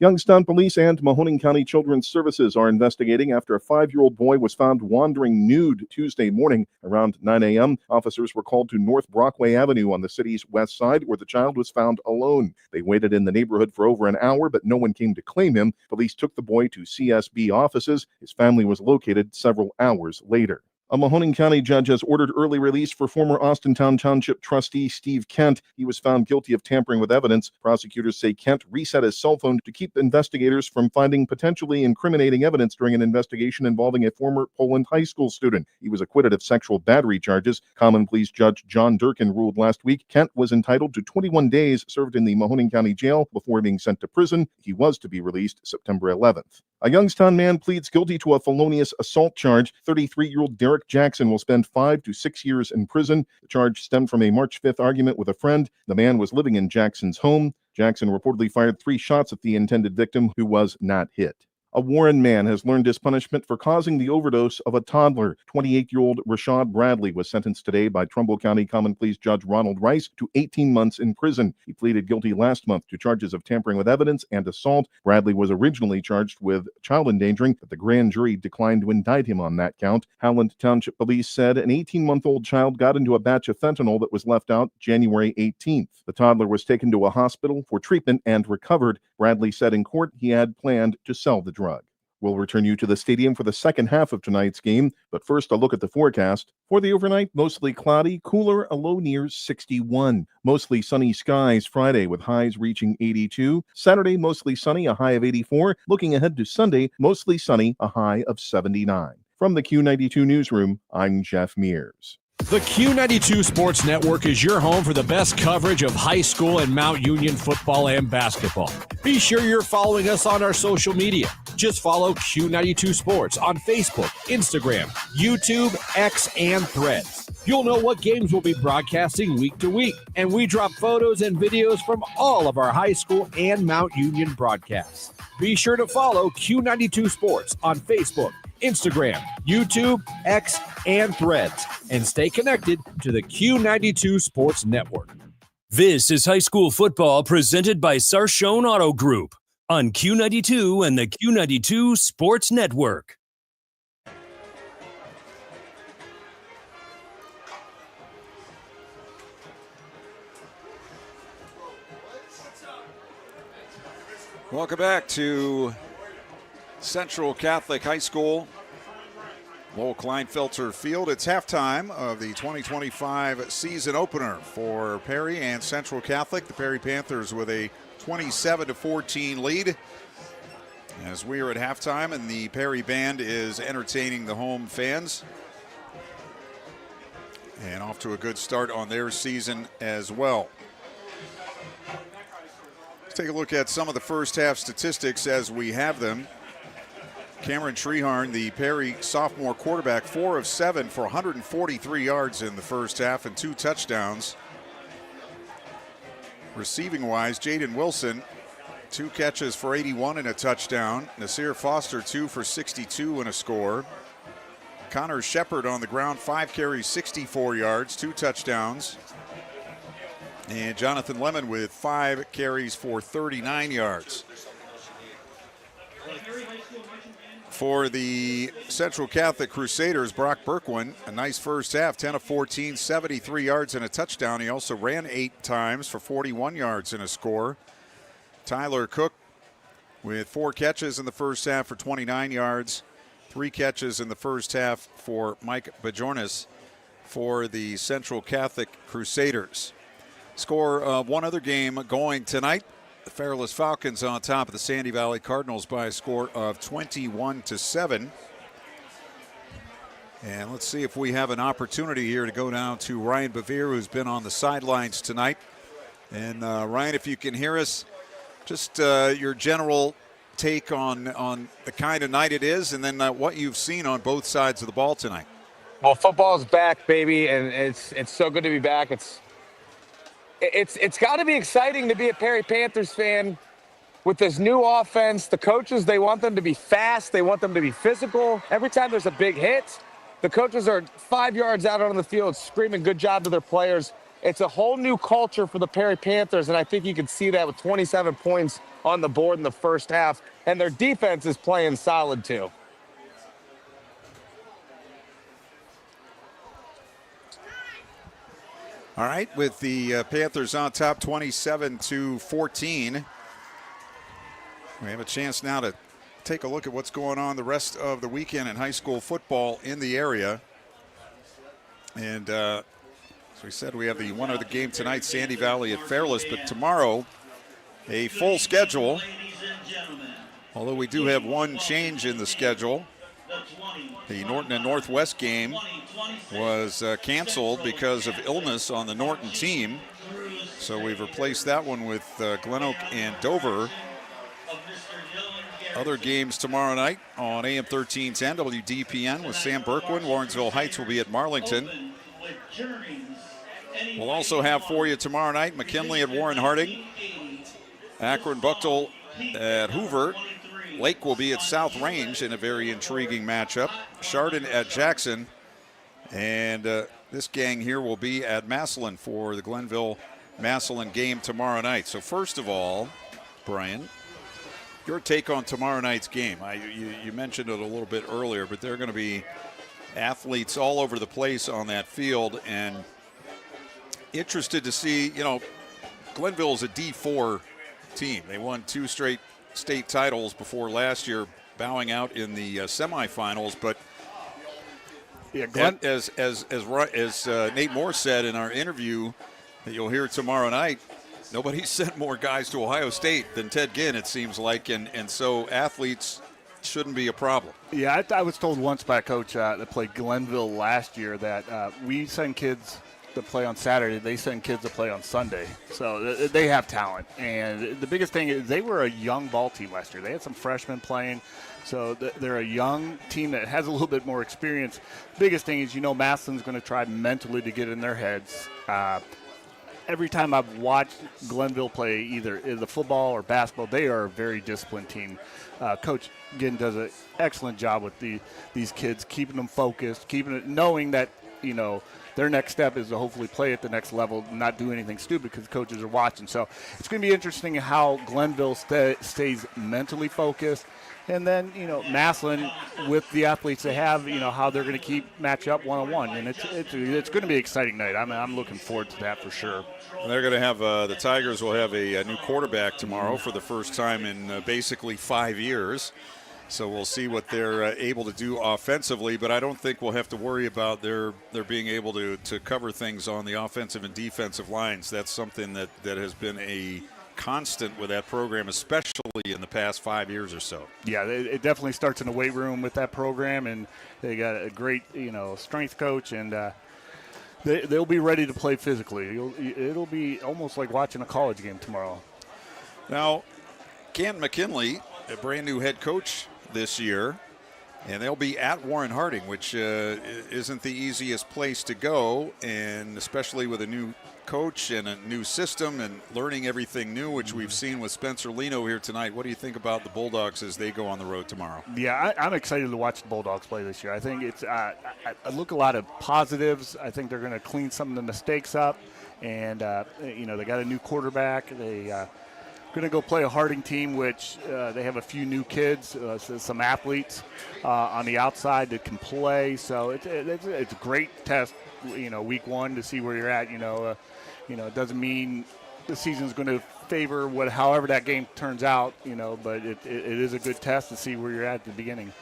Youngstown Police and Mahoning County Children's Services are investigating after a 5-year-old boy was found wandering nude Tuesday morning around 9 a.m. Officers were called to North Brockway Avenue on the city's west side, where the child was found alone. They waited in the neighborhood for over an hour, but no one came to claim him. Police took the boy to CSB offices. His family was located several hours later. A Mahoning County judge has ordered early release for former Austintown Township trustee Steve Kent. He was found guilty of tampering with evidence. Prosecutors say Kent reset his cell phone to keep investigators from finding potentially incriminating evidence during an investigation involving a former Poland high school student. He was acquitted of sexual battery charges. Common Pleas Judge John Durkin ruled last week Kent was entitled to 21 days served in the Mahoning County jail before being sent to prison. He was to be released September 11th. A Youngstown man pleads guilty to a felonious assault charge. 33-year-old Derek Jackson will spend 5 to 6 years in prison. The charge stemmed from a March 5th argument with a friend. The man was living in Jackson's home. Jackson reportedly fired 3 shots at the intended victim, who was not hit. A Warren man has learned his punishment for causing the overdose of a toddler. 28-year-old Rashad Bradley was sentenced today by Trumbull County Common Pleas Judge Ronald Rice to 18 months in prison. He pleaded guilty last month to charges of tampering with evidence and assault. Bradley was originally charged with child endangering, but the grand jury declined to indict him on that count. Howland Township Police said an 18-month-old child got into a batch of fentanyl that was left out January 18th. The toddler was taken to a hospital for treatment and recovered. Bradley said in court he had planned to sell the drug. We'll return you to the stadium for the second half of tonight's game, but first a look at the forecast. For the overnight, mostly cloudy, cooler, a low near 61. Mostly sunny skies Friday with highs reaching 82. Saturday, mostly sunny, a high of 84. Looking ahead to Sunday, mostly sunny, a high of 79. From the Q92 Newsroom, I'm Jeff Mears. The Q92 Sports Network is your home for the best coverage of high school and Mount Union football and basketball. Be sure you're following us on our social media. Just follow Q92 Sports on Facebook, Instagram, YouTube, X, and Threads. You'll know what games we'll be broadcasting week to week, and we drop photos and videos from all of our high school and Mount Union broadcasts. Be sure to follow Q92 Sports on Facebook, Instagram, YouTube, X, and Threads, and stay connected to the Q92 Sports Network. This is high school football presented by Sarshone Auto Group on Q92 and the Q92 Sports Network. Welcome back to Central Catholic High School, Lowell Kleinfelter Field. It's halftime of the 2025 season opener for Perry and Central Catholic. The Perry Panthers with a 27-14 lead as we are at halftime, and the Perry band is entertaining the home fans. And off to a good start on their season as well. Let's take a look at some of the first half statistics as we have them. Cameron Treharn, the Perry sophomore quarterback, 4 of 7 for 143 yards in the first half and 2 touchdowns. Receiving-wise, Jaden Wilson, 2 catches for 81 and a touchdown. Nasir Foster, 2 for 62 and a score. Connor Shepard on the ground, 5 carries, 64 yards, 2 touchdowns. And Jonathan Lemon with 5 carries for 39 yards. For the Central Catholic Crusaders, Brock Berkwin, a nice first half, 10 of 14, 73 yards and a touchdown. He also ran 8 times for 41 yards and a score. Tyler Cook with 4 catches in the first half for 29 yards, 3 catches in the first half for Mike Bajornis for the Central Catholic Crusaders. Score of one other game going tonight. The Fairless Falcons on top of the Sandy Valley Cardinals by a score of 21-7. And let's see if we have an opportunity here to go down to Ryan Bevere, who's been on the sidelines tonight. And Ryan, if you can hear us, just your general take on the kind of night it is, and then what you've seen on both sides of the ball tonight. Well, football's back, baby, and it's so good to be back. It's got to be exciting to be a Perry Panthers fan with this new offense. The coaches, they want them to be fast. They want them to be physical. Every time there's a big hit, the coaches are 5 yards out on the field screaming good job to their players. It's a whole new culture for the Perry Panthers, and I think you can see that with 27 points on the board in the first half, and their defense is playing solid too. All right, with the Panthers on top 27-14. We have a chance now to take a look at what's going on the rest of the weekend in high school football in the area. And as we said, we have the winner of the game tonight, Sandy Valley at Fairless, but tomorrow a full schedule. Although we do have one change in the schedule. The Norton and Northwest game was canceled because of illness on the Norton team. So we've replaced that one with Glen Oak and Dover. Other games tomorrow night on AM 1310 WDPN with Sam Berkwin. Lawrenceville Heights will be at Marlington. We'll also have for you tomorrow night McKinley at Warren Harding, Akron Buchtel at Hoover. Lake will be at South Range in a very intriguing matchup. Chardon at Jackson. And this gang here will be at Massillon for the Glenville-Massillon game tomorrow night. So first of all, Brian, your take on tomorrow night's game. You mentioned it a little bit earlier, but there are going to be athletes all over the place on that field. And interested to see, Glenville is a D4 team. They won 2 straight state titles before last year, bowing out in the semifinals. But yeah, as Nate Moore said in our interview that you'll hear tomorrow night, nobody sent more guys to Ohio State than Ted Ginn, it seems like, and so athletes shouldn't be a problem. Yeah, I was told once by a coach that played Glenville last year that we send kids to play on Saturday, they send kids to play on Sunday. So they have talent. And the biggest thing is they were a young ball team last year. They had some freshmen playing. So they're a young team that has a little bit more experience. Biggest thing is, Massillon's going to try mentally to get in their heads. Every time I've watched Glenville play either the football or basketball, they are a very disciplined team. Coach Ginn does an excellent job with these kids, keeping them focused, knowing that, their next step is to hopefully play at the next level, not do anything stupid because coaches are watching. So it's going to be interesting how Glenville stays mentally focused. And then, Massillon, with the athletes they have, how they're going to match up one-on-one. And it's going to be an exciting night. I'm looking forward to that for sure. They're going to have the Tigers will have a new quarterback tomorrow for the first time in basically 5 years. So we'll see what they're able to do offensively, but I don't think we'll have to worry about their being able to cover things on the offensive and defensive lines. That's something that has been a constant with that program, especially in the past 5 years or so. Yeah, it definitely starts in the weight room with that program, and they got a great, strength coach, and they'll be ready to play physically. It'll be almost like watching a college game tomorrow. Now, Canton McKinley, a brand new head coach this year, and they'll be at Warren Harding, which isn't the easiest place to go, and especially with a new coach and a new system and learning everything new, which we've seen with Spencer Leno here tonight. What do you think about the Bulldogs as they go on the road tomorrow? Yeah, I'm excited to watch the Bulldogs play this year. I think it's I look a lot of positives. I think they're going to clean some of the mistakes up, and they got a new quarterback. They going to go play a Harding team, which they have a few new kids, some athletes on the outside that can play. So it's a great test, week one to see where you're at. It doesn't mean the season's going to favor however that game turns out, but it is a good test to see where you're at the beginning.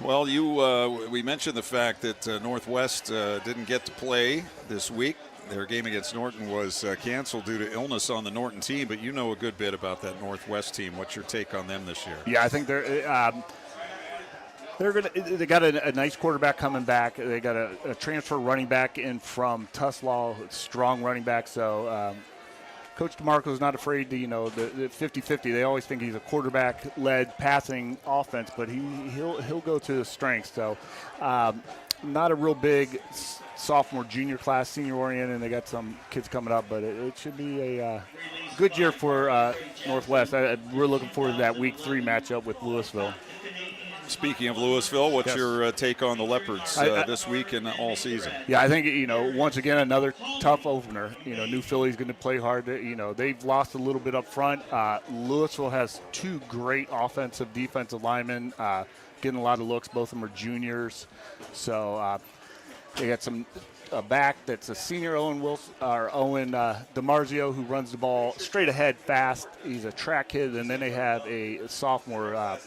Well, we mentioned the fact that Northwest didn't get to play this week. Their game against Norton was canceled due to illness on the Norton team, but you know a good bit about that Northwest team. What's your take on them this year? Yeah, I think they got a nice quarterback coming back. They got a transfer running back in from Tuslaw, strong running back. So Coach DeMarco is not afraid to, the 50-50. They always think he's a quarterback-led passing offense, but he'll go to his strengths. So not a real big sophomore, junior class, senior-oriented, and they got some kids coming up, but it should be a good year for Northwest. We're looking forward to that Week 3 matchup with Louisville. Speaking of Louisville, what's Yes. your take on the Leopards this week and all season? Yeah, I think, once again, another tough opener. New Philly's going to play hard. They've lost a little bit up front. Louisville has two great defensive linemen, getting a lot of looks. Both of them are juniors. So they got a back that's a senior, Owen DiMarzio, who runs the ball straight ahead fast. He's a track kid. And then they have a sophomore,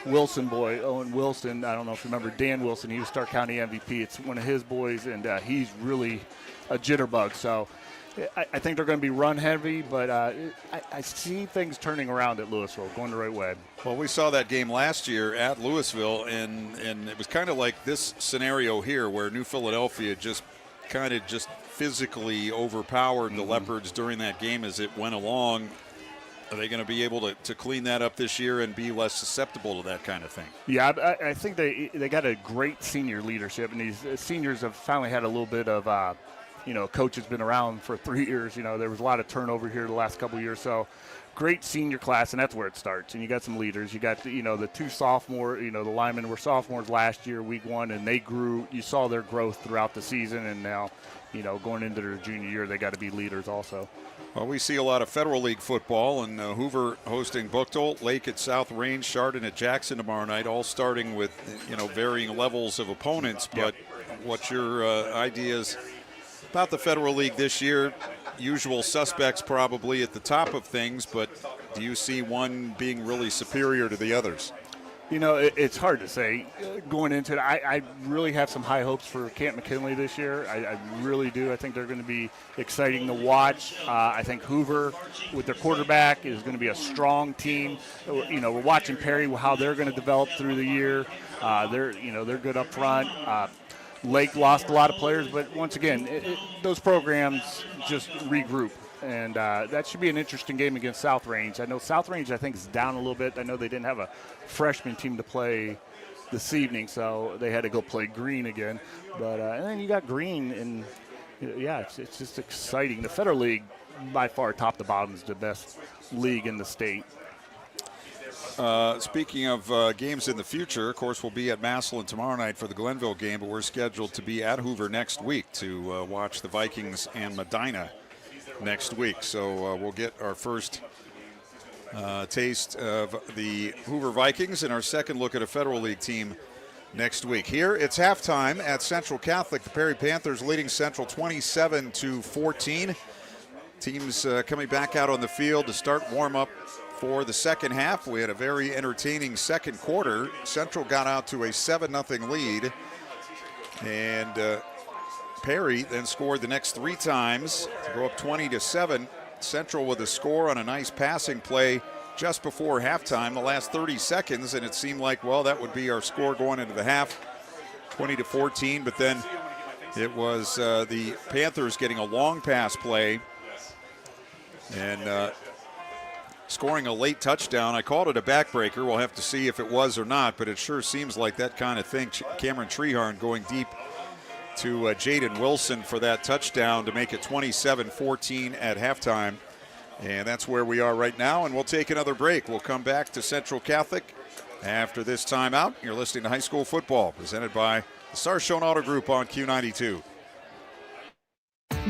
Wilson boy, Owen Wilson. I don't know if you remember Dan Wilson. He was Stark County MVP. It's one of his boys, and he's really a jitterbug. So I think they're going to be run heavy, but I see things turning around at Louisville, going the right way. Well, we saw that game last year at Louisville, and it was kind of like this scenario here where New Philadelphia just physically overpowered the Leopards during that game as it went along. Are they going to be able to clean that up this year and be less susceptible to that kind of thing? Yeah, I think they got a great senior leadership, and these seniors have finally had a little bit of, coach has been around for 3 years. There was a lot of turnover here the last couple of years. So great senior class, and that's where it starts. And you got some leaders. You got, the two sophomore, the linemen were sophomores last year, week 1, and they grew. You saw their growth throughout the season, and now, going into their junior year, they got to be leaders also. Well, we see a lot of Federal League football, and Hoover hosting Buchtel, Lake at South Range, Chardon at Jackson tomorrow night, all starting with, varying levels of opponents. But what's your ideas about the Federal League this year? Usual suspects probably at the top of things, but do you see one being really superior to the others? It's hard to say going into it. I really have some high hopes for Camp McKinley this year. I really do. I think they're going to be exciting to watch. I think Hoover, with their quarterback, is going to be a strong team. We're watching Perry, how they're going to develop through the year. They're good up front. Lake lost a lot of players, but once again, those programs just regroup. And that should be an interesting game against South Range. I know South Range, I think, is down a little bit. I know they didn't have a freshman team to play this evening, so they had to go play Green again. But and then you got Green, and it's just exciting. The Federal League, by far, top to bottom, is the best league in the state. Speaking of games in the future, of course, we'll be at Massillon tomorrow night for the Glenville game, but we're scheduled to be at Hoover next week to watch the Vikings and Medina next week. So we'll get our first taste of the Hoover Vikings and our second look at a Federal League team next week. Here, it's halftime at Central Catholic. The Perry Panthers leading Central 27-14. Teams coming back out on the field to start warm-up for the second half. We had a very entertaining second quarter. Central got out to a 7-0 lead, and Perry then scored the next 3 times to go up 20-7. Central with a score on a nice passing play just before halftime, the last 30 seconds, and it seemed like, well, that would be our score going into the half, 20-14. But then it was the Panthers getting a long pass play and scoring a late touchdown. I called it a backbreaker. We'll have to see if it was or not, but it sure seems like that kind of thing. Cameron Treharn going deep to Jaden Wilson for that touchdown to make it 27-14 at halftime. And that's where we are right now, and we'll take another break. We'll come back to Central Catholic after this timeout. You're listening to High School Football, presented by the Sarshone Auto Group on Q92.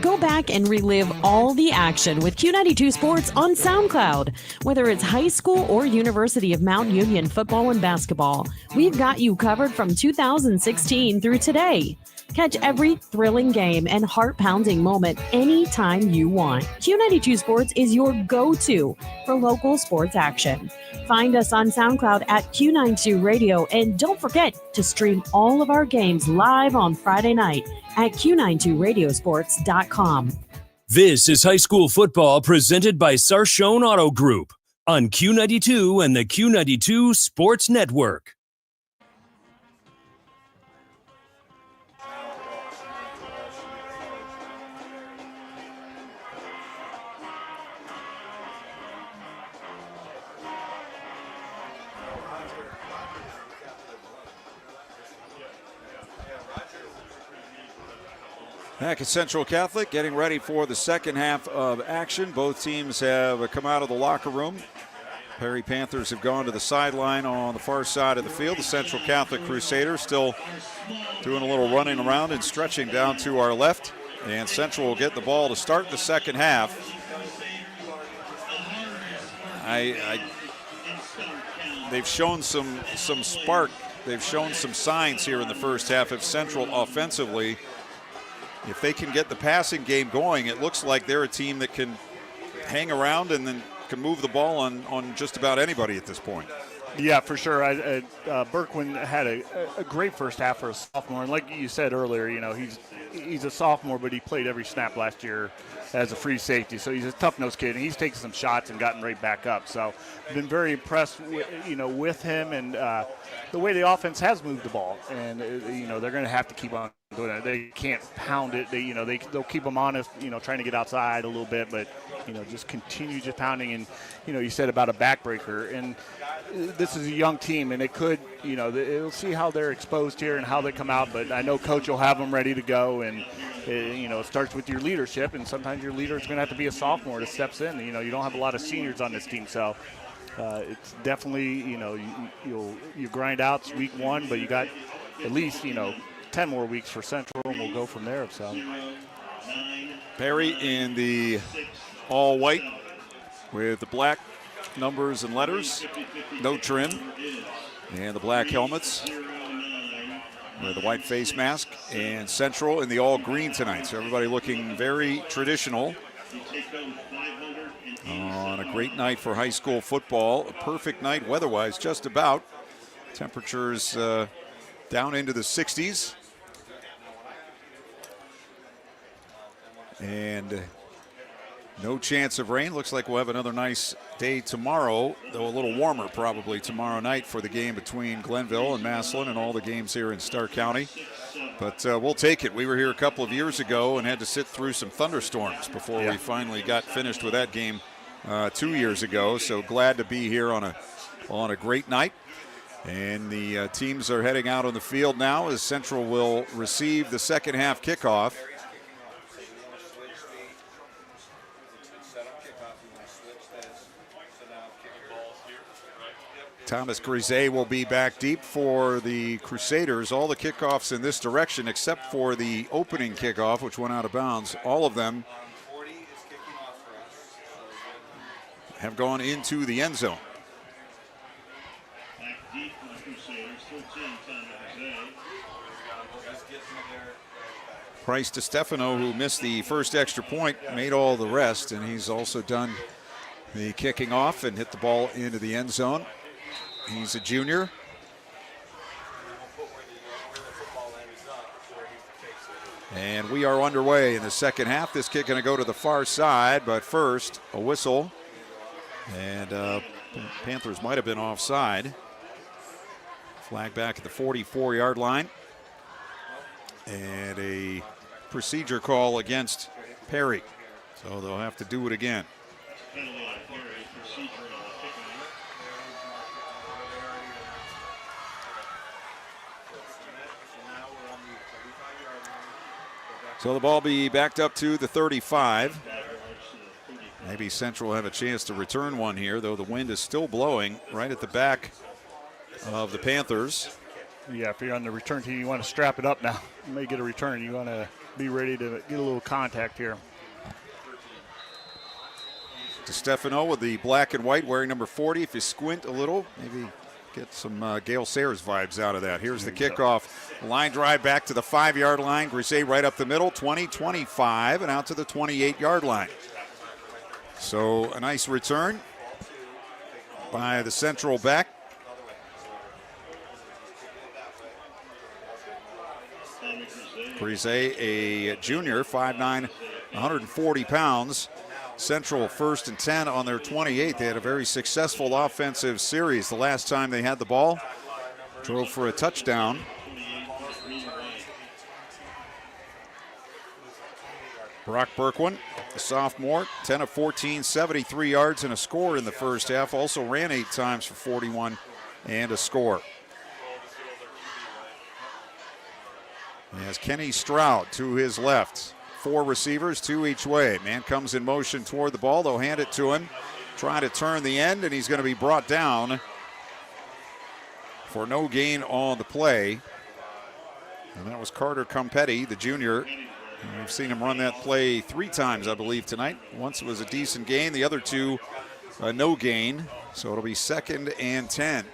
Go back and relive all the action with Q92 Sports on SoundCloud. Whether it's high school or University of Mount Union football and basketball, we've got you covered from 2016 through today. Catch every thrilling game and heart-pounding moment anytime you want. Q92 Sports is your go-to for local sports action. Find us on SoundCloud at Q92 Radio, and don't forget to stream all of our games live on Friday night at Q92Radiosports.com. This is high school football presented by Sarshone Auto Group on Q92 and the Q92 Sports Network. Back at Central Catholic, getting ready for the second half of action. Both teams have come out of the locker room. Perry Panthers have gone to the sideline on the far side of the field. The Central Catholic Crusaders still doing a little running around and stretching down to our left. And Central will get the ball to start the second half. They've shown some spark. They've shown some signs here in the first half of Central offensively. If they can get the passing game going, it looks like they're a team that can hang around and then can move the ball on just about anybody at this point. Yeah, for sure. Berkwin had a great first half for a sophomore, and like you said earlier, he's a sophomore, but he played every snap last year as a free safety, so he's a tough-nosed kid, and he's taken some shots and gotten right back up. So, been very impressed, with him and the way the offense has moved the ball, and they're going to have to keep on doing that. They can't pound it. They'll keep them honest, trying to get outside a little bit, but just continue just pounding. And you said about a backbreaker, and this is a young team, and it could, it'll see how they're exposed here and how they come out. But I know Coach will have them ready to go, and it starts with your leadership, and sometimes your leader is going to have to be a sophomore that steps in. You don't have a lot of seniors on this team, so it's definitely you grind out week one, but you got at least 10 more weeks for Central, and we'll go from there. So Perry in the all white with the black numbers and letters, no trim, and the black helmets with the white face mask, and Central in the all green tonight. So everybody looking very traditional on a great night for high school football. A perfect night weather-wise, just about. Temperatures down into the 60s. And no chance of rain. Looks like we'll have another nice day tomorrow, though a little warmer probably tomorrow night for the game between Glenville and Massillon and all the games here in Stark County. But we'll take it. We were here a couple of years ago and had to sit through some thunderstorms before we finally got finished with that game 2 years ago. So glad to be here on a great night. And the teams are heading out on the field now as Central will receive the second half kickoff. Thomas Grisey will be back deep for the Crusaders. All the kickoffs in this direction except for the opening kickoff, which went out of bounds. All of them have gone into the end zone. Price DeStefano, who missed the first extra point, made all the rest, and he's also done the kicking off and hit the ball into the end zone. He's a junior. And we are underway in the second half. This kick going to go to the far side, but first a whistle. And Panthers might have been offside. Flag back at the 44-yard line. And a procedure call against Perry. So they'll have to do it again. So the ball be backed up to the 35. Maybe Central will have a chance to return one here, though the wind is still blowing right at the back of the Panthers. Yeah, if you're on the return team, you want to strap it up now. You may get a return. You want to be ready to get a little contact here. DeStefano with the black and white, wearing number 40. If you squint a little, maybe get some Gale Sayers vibes out of that. Here's the kickoff. Line drive back to the 5-yard line. Grisey right up the middle, 20, 25, and out to the 28-yard line. So a nice return by the Central back. Grisey, a junior, 5'9", 140 pounds. Central 1st and 10 on their 28. They had a very successful offensive series the last time they had the ball. Drove for a touchdown. Brock Berkwin, the sophomore, 10 of 14, 73 yards and a score in the first half. Also ran 8 times for 41 and a score. As Kenny Stroud to his left. 4 receivers, 2 each way. Man comes in motion toward the ball. They'll hand it to him. Try to turn the end, and he's going to be brought down for no gain on the play. And that was Carter Competti, the junior. We've seen him run that play 3 times, I believe, tonight. Once it was a decent gain. The other 2, no gain. So it'll be 2nd and 10.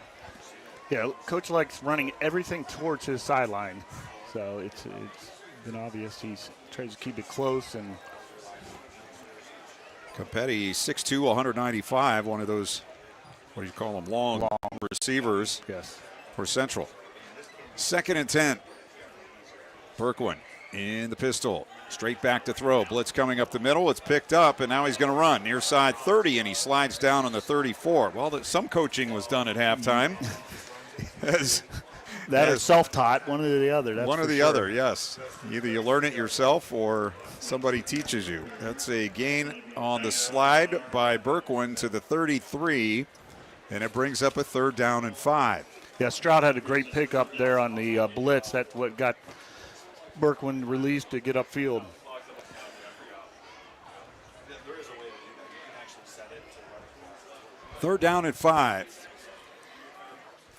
Yeah, Coach likes running everything towards his sideline. So it's been obvious he tries to keep it close. And Competti, 6'2", 195, one of those, what do you call them, long receivers. Yes. For Central. 2nd and 10. Berkwin in the pistol. Straight back to throw. Blitz coming up the middle. It's picked up, and now he's going to run. Near side 30, and he slides down on the 34. Well, some coaching was done at halftime. That is self-taught, one or the other. One or the other, yes. Either you learn it yourself or somebody teaches you. That's a gain on the slide by Berkwin to the 33, and it brings up a 3rd down and 5. Yeah, Stroud had a great pickup there on the blitz. That's what got Berkwin released to get upfield. Third down and 5.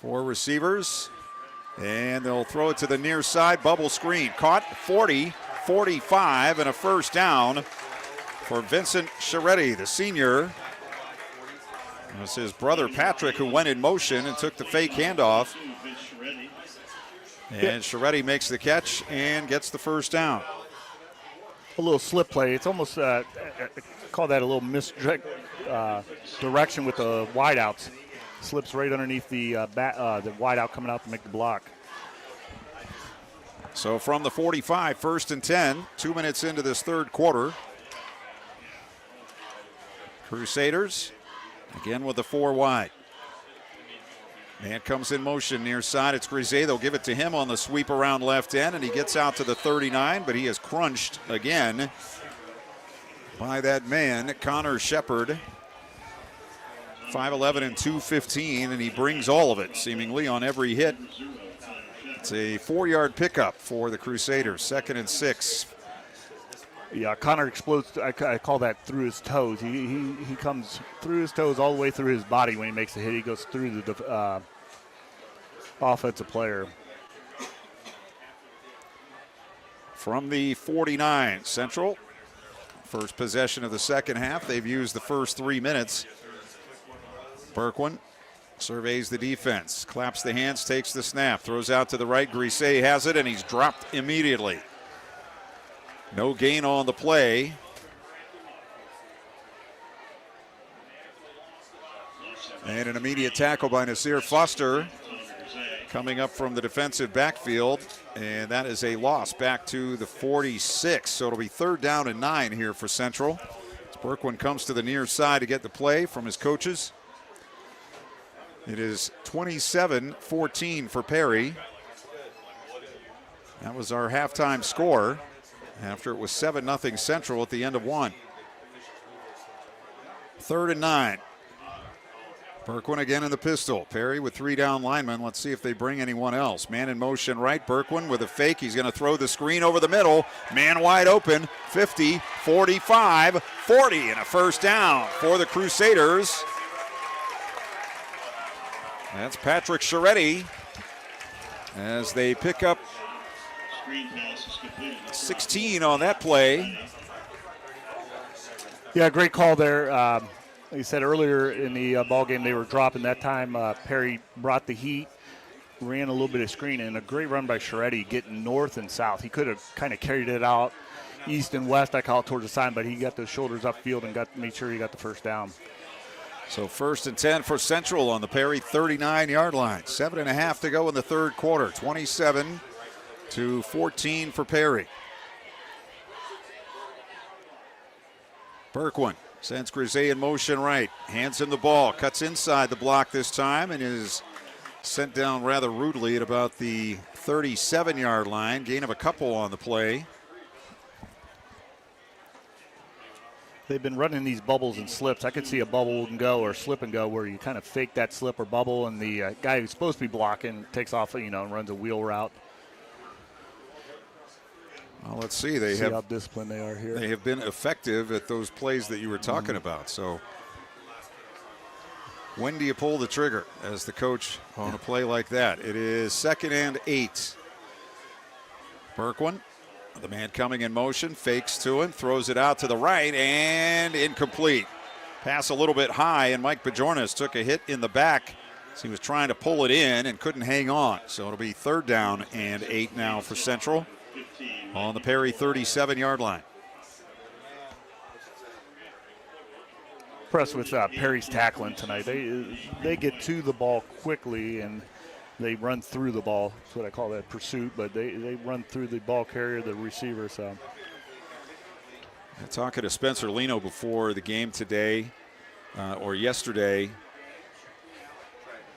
4 receivers. And they'll throw it to the near side. Bubble screen. Caught 40, 45, and a first down for Vincent Scheretti, the senior. It was his brother Patrick who went in motion and took the fake handoff. And Scheretti makes the catch and gets the first down. A little slip play. It's almost, I call that a little misdirection with the wideouts. Slips right underneath the wideout coming out to make the block. So from the 45, 1st and 10, 2 minutes into this 3rd quarter. Crusaders again with the 4 wide. Man comes in motion near side. It's Grisey. They'll give it to him on the sweep around left end, and he gets out to the 39, but he is crunched again by that man, Connor Shepard. 5'11" and 215, and he brings all of it, seemingly, on every hit. It's a 4-yard pickup for the Crusaders, 2nd and 6. Yeah, Connor explodes. I call that through his toes. He comes through his toes all the way through his body when he makes the hit. He goes through the offensive player. From the 49, Central. First possession of the second half. They've used the first 3 minutes. Berkwin surveys the defense, claps the hands, takes the snap, throws out to the right. Grisey has it, and he's dropped immediately. No gain on the play. And an immediate tackle by Nasir Foster coming up from the defensive backfield, and that is a loss back to the 46. So it'll be 3rd down and 9 here for Central. As Berkwin comes to the near side to get the play from his coaches. It is 27-14 for Perry. That was our halftime score after it was 7-0 Central at the end of 1. 3rd and 9. Berkwin again in the pistol. Perry with 3 down linemen. Let's see if they bring anyone else. Man in motion right. Berkwin with a fake. He's going to throw the screen over the middle. Man wide open. 50, 45, 40, and a first down for the Crusaders. That's Patrick Scheretti as they pick up 16 on that play. Yeah, great call there. Like you said earlier in the ball game, they were dropping that time. Perry brought the heat, ran a little bit of screen, and a great run by Scheretti getting north and south. He could have kind of carried it out east and west, I call it, towards the sign, but he got those shoulders upfield and made sure he got the first down. So 1st and 10 for Central on the Perry 39-yard line. 7.5 to go in the 3rd quarter. 27-14 for Perry. Berkwin sends Grisey in motion right. Hands him the ball. Cuts inside the block this time and is sent down rather rudely at about the 37-yard line. Gain of a couple on the play. they've been running these bubbles and slips. I could see a bubble and go or slip and go where you kind of fake that slip or bubble, and the guy who's supposed to be blocking takes off, and runs a wheel route. Well, let's see. See how disciplined they are here. They have been effective at those plays that you were talking about. So when do you pull the trigger as the coach on a play like that? It is 2nd and 8. Berkwin, the man coming in motion, fakes to him, throws it out to the right, and incomplete. Pass a little bit high, and Mike Bajornes took a hit in the back as he was trying to pull it in and couldn't hang on. So it'll be 3rd down and 8 now for Central on the Perry 37-yard line. Impressed with Perry's tackling tonight. They get to the ball quickly, and they run through the ball. That's what I call that, pursuit, but they run through the ball carrier, the receiver. So talking to Spencer Leno before the game today or yesterday,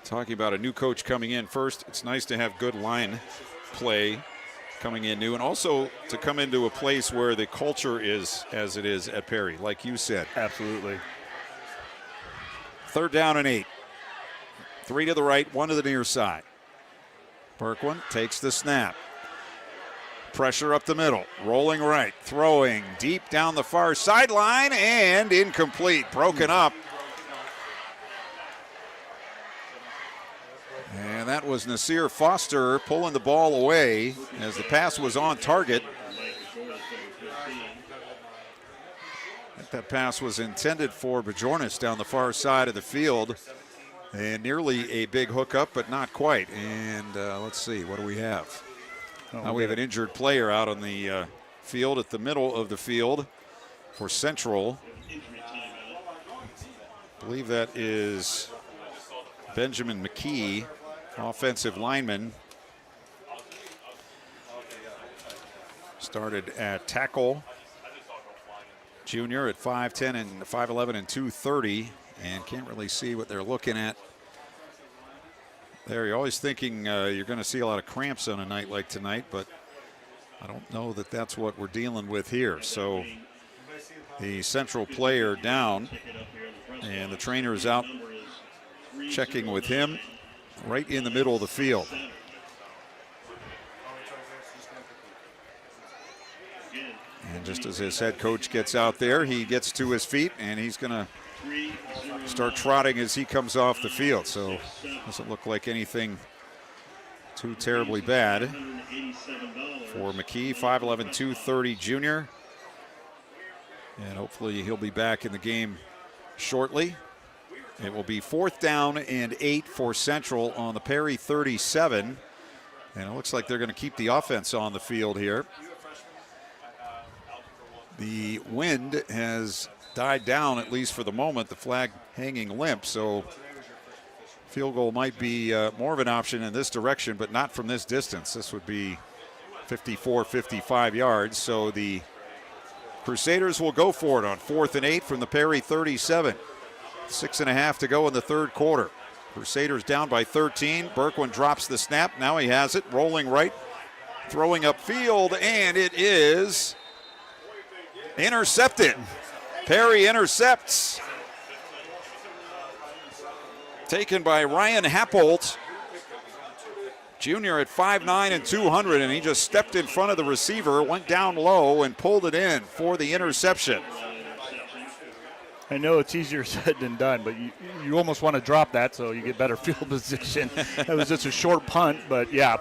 talking about a new coach coming in. First, it's nice to have good line play coming in new, and also to come into a place where the culture is as it is at Perry, like you said. Absolutely. 3rd down and 8. 3 to the right, 1 to the near side. Berkwin takes the snap. Pressure up the middle, rolling right, throwing deep down the far sideline, and incomplete, broken up. And that was Nasir Foster pulling the ball away as the pass was on target. That pass was intended for Bajornes down the far side of the field. And nearly a big hookup, but not quite. And let's see, what do we have? Now we have an injured player out on the field at the middle of the field for Central. I believe that is Benjamin McKee, offensive lineman. Started at tackle. Junior at 5'10 and 5'11 and 230. And can't really see what they're looking at there. You're always thinking you're going to see a lot of cramps on a night like tonight, but I don't know that that's what we're dealing with here. So the Central player down, and the trainer is out checking with him right in the middle of the field. And just as his head coach gets out there, he gets to his feet, and he's going to start trotting as he comes off the field. So doesn't look like anything too terribly bad for McKee, 5'11", 230 junior. And hopefully he'll be back in the game shortly. It will be 4th down and 8 for Central on the Perry 37. And it looks like they're going to keep the offense on the field here. The wind has died down, at least for the moment, the flag hanging limp, so field goal might be more of an option in this direction, but not from this distance. This would be 54, 55 yards, so the Crusaders will go for it on 4th and 8 from the Perry 37. 6.5 to go in the 3rd quarter. Crusaders down by 13. Berkwin drops the snap. Now he has it, rolling right, throwing upfield, and it is intercepted. Perry intercepts. Taken by Ryan Happold, junior at 5'9 and 200, and he just stepped in front of the receiver, went down low, and pulled it in for the interception. I know it's easier said than done, but you almost want to drop that so you get better field position. It was just a short punt, but yeah.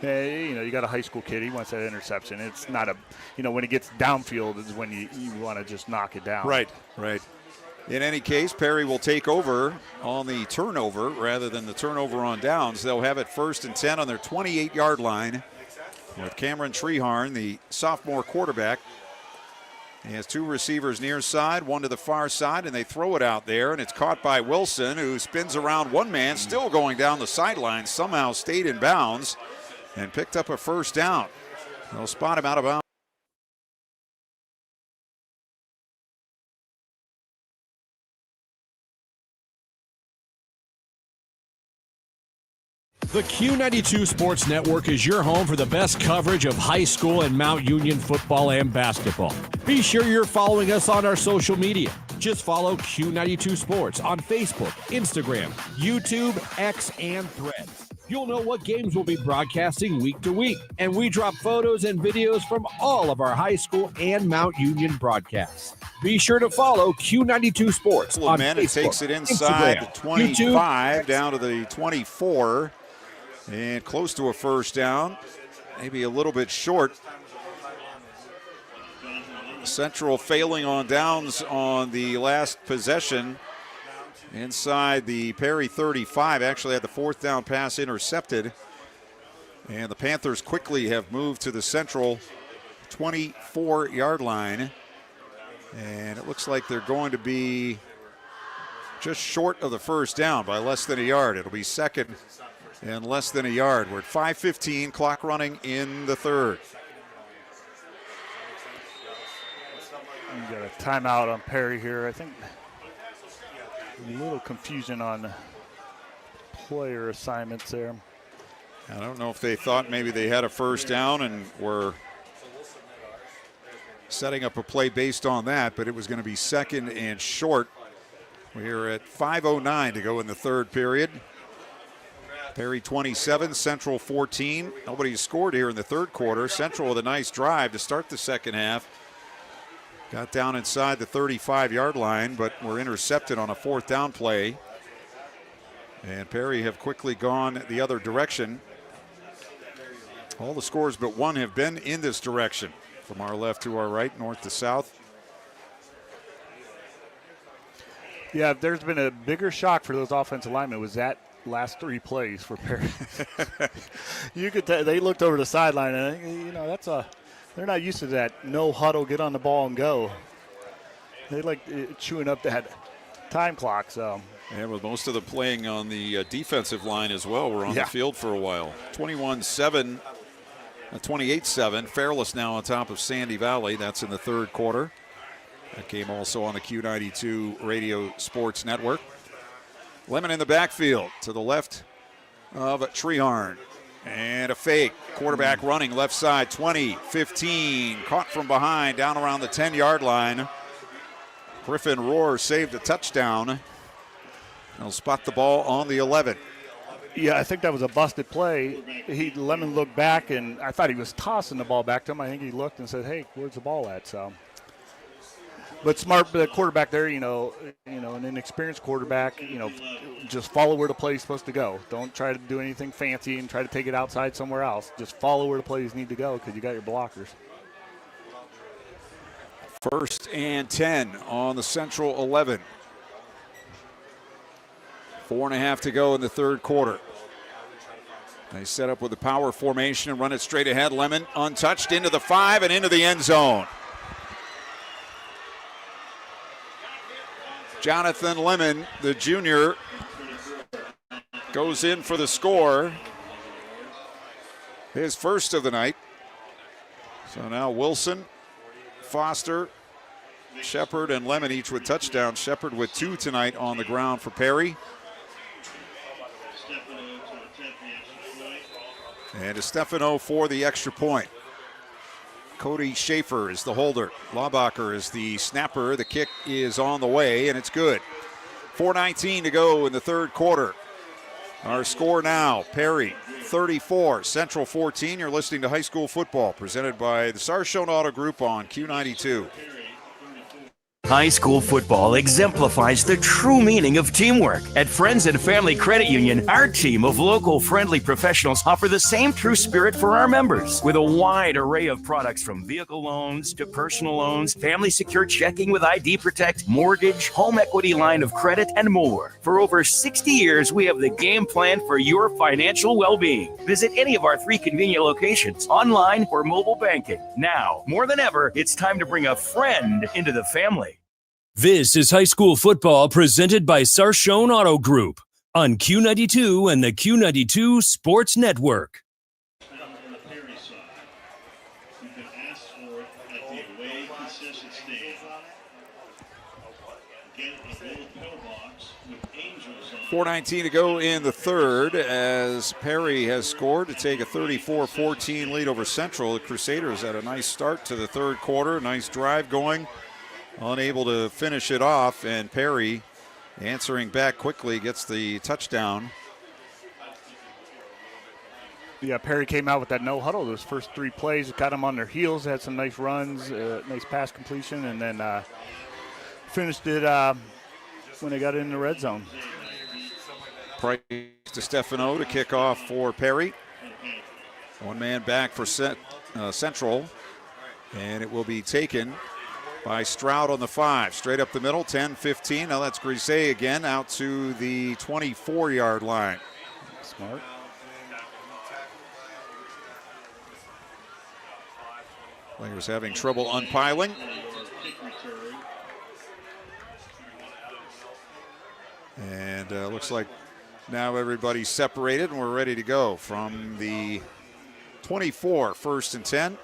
You got a high school kid. He wants that interception. It's not a, when it gets downfield is when you want to just knock it down. Right. In any case, Perry will take over on the turnover rather than the turnover on downs. They'll have it 1st and 10 on their 28-yard line with Cameron Treharn, the sophomore quarterback. He has 2 receivers near side, 1 to the far side, and they throw it out there, and it's caught by Wilson, who spins around one man, still going down the sideline, somehow stayed in bounds and picked up a 1st down. They'll spot him out of bounds. The Q92 Sports Network is your home for the best coverage of high school and Mount Union football and basketball. Be sure you're following us on our social media. Just follow Q92 Sports on Facebook, Instagram, YouTube, X, and Threads. You'll know what games we'll be broadcasting week to week, and we drop photos and videos from all of our high school and Mount Union broadcasts. Be sure to follow Q92 Sports on Facebook, takes it inside Instagram, the 25, YouTube, down to the 24, and close to a first down, maybe a little bit short. Central failing on downs on the last possession inside the Perry 35. Actually had the fourth down pass intercepted. And the Panthers quickly have moved to the Central 24-yard line. And it looks like they're going to be just short of the first down by less than a yard. It'll be second and less than a yard. We're at 5:15, clock running in the third. You got a timeout on Perry here. I think a little confusion on player assignments there. I don't know if they thought maybe they had a first down and were setting up a play based on that, but it was going to be second and short. We're at 5:09 to go in the third period. Perry 27, Central 14. Nobody scored here in the third quarter. Central with a nice drive to start the second half. Got down inside the 35-yard line, but were intercepted on a fourth down play. And Perry have quickly gone the other direction. All the scores but one have been in this direction, from our left to our right, north to south. Yeah, if there's been a bigger shock for those offensive linemen, was that last three plays for Perry. You could tell they looked over the sideline, and they're not used to that no huddle, get on the ball and go. They like chewing up that time clock. So yeah, with most of the playing on the defensive line as well, we're on the field for a while. 21-7, 28-7. Fairless now on top of Sandy Valley. That's in the third quarter. That game also on the Q92 Radio Sports Network. Lemon in the backfield to the left of Treharn. And a fake. Quarterback running left side, 20, 15. Caught from behind, down around the 10-yard line. Griffin Rohr saved a touchdown. He'll spot the ball on the 11. Yeah, I think that was a busted play. Lemon looked back, and I thought he was tossing the ball back to him. I think he looked and said, hey, where's the ball at? So, but smart quarterback there, an inexperienced quarterback, just follow where the play is supposed to go. Don't try to do anything fancy and try to take it outside somewhere else. Just follow where the plays need to go because you got your blockers. 1st and 10 on the Central 11. 4.5 to go in the third quarter. They set up with the power formation and run it straight ahead. Lemon untouched into the 5 and into the end zone. Jonathan Lemon, the junior, goes in for the score. His first of the night. So now Wilson, Foster, Shepard, and Lemon each with touchdowns. Shepard with 2 tonight on the ground for Perry. And Estefano for the extra point. Cody Schaefer is the holder. Laubacher is the snapper. The kick is on the way, and it's good. 4:19 to go in the third quarter. Our score now, Perry 34, Central 14. You're listening to High School Football, presented by the Sarshone Auto Group on Q92. High school football exemplifies the true meaning of teamwork. At Friends and Family Credit Union, our team of local friendly professionals offer the same true spirit for our members. With a wide array of products from vehicle loans to personal loans, family secure checking with ID Protect, mortgage, home equity line of credit, and more. For over 60 years, we have the game plan for your financial well-being. Visit any of our 3 convenient locations, online or mobile banking. Now, more than ever, it's time to bring a friend into the family. This is high school football presented by Sarshone Auto Group on Q92 and the Q92 Sports Network. On the Perry side, you can ask for it at the away concession stand. Get a little pillbox with angels 4:19 to go in the third as Perry has scored to take a 34-14 lead over Central. The Crusaders had a nice start to the third quarter, nice drive going, unable to finish it off, and Perry answering back quickly gets the touchdown. Yeah, Perry came out with that no huddle. Those first 3 plays got them on their heels, had some nice runs, nice pass completion, and then finished it when they got in the red zone. Price to Stefano to kick off for Perry. One man back for Central, and it will be taken by Stroud on the 5. Straight up the middle, 10-15. Now that's Grisey again out to the 24-yard line. Smart. Players having trouble unpiling. And looks like now everybody's separated and we're ready to go from the 24, 1st and 10.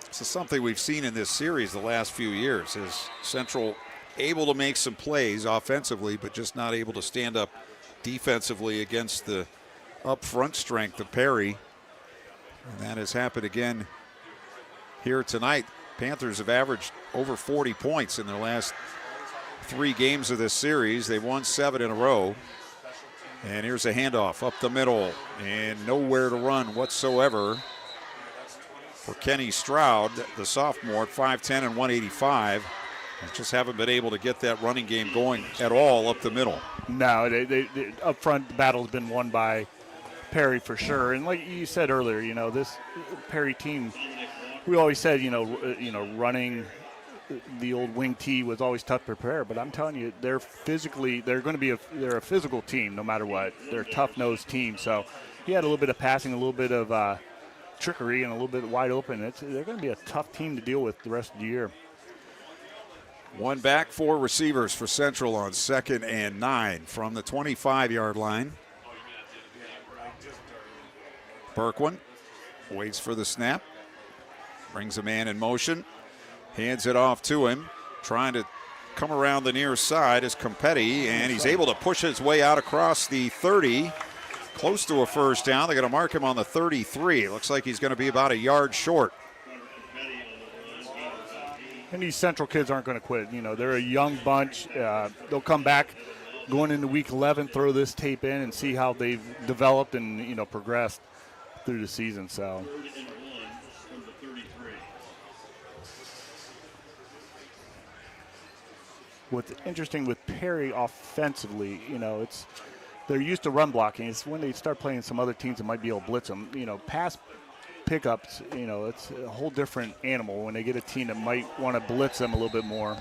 This is something we've seen in this series the last few years, is Central able to make some plays offensively, but just not able to stand up defensively against the up front strength of Perry. And that has happened again here tonight. Panthers have averaged over 40 points in their last 3 games of this series. They've won 7 in a row. And here's a handoff up the middle, and nowhere to run whatsoever for Kenny Stroud, the sophomore, at 5'10 and 185. They just haven't been able to get that running game going at all up the middle. No, they up front, the battle's been won by Perry for sure. And like you said earlier, this Perry team, we always said, running the old wing T was always tough to prepare. But I'm telling you, they're a physical team no matter what. They're a tough-nosed team. So he had a little bit of passing, a little bit of trickery, and a little bit wide open. They're going to be a tough team to deal with the rest of the year. One back, 4 receivers for Central on 2nd and 9 from the 25-yard line. Berkwin waits for the snap. Brings a man in motion, hands it off to him, trying to come around the near side is Competti, and he's able to push his way out across the 30, close to a first down. They're going to mark him on the 33. Looks like he's going to be about a yard short. And these Central kids aren't going to quit. They're a young bunch. They'll come back going into week 11, throw this tape in, and see how they've developed and, progressed through the season. So. What's interesting with Perry offensively, they're used to run blocking. It's when they start playing some other teams that might be able to blitz them. Pass pickups, it's a whole different animal when they get a team that might want to blitz them a little bit more.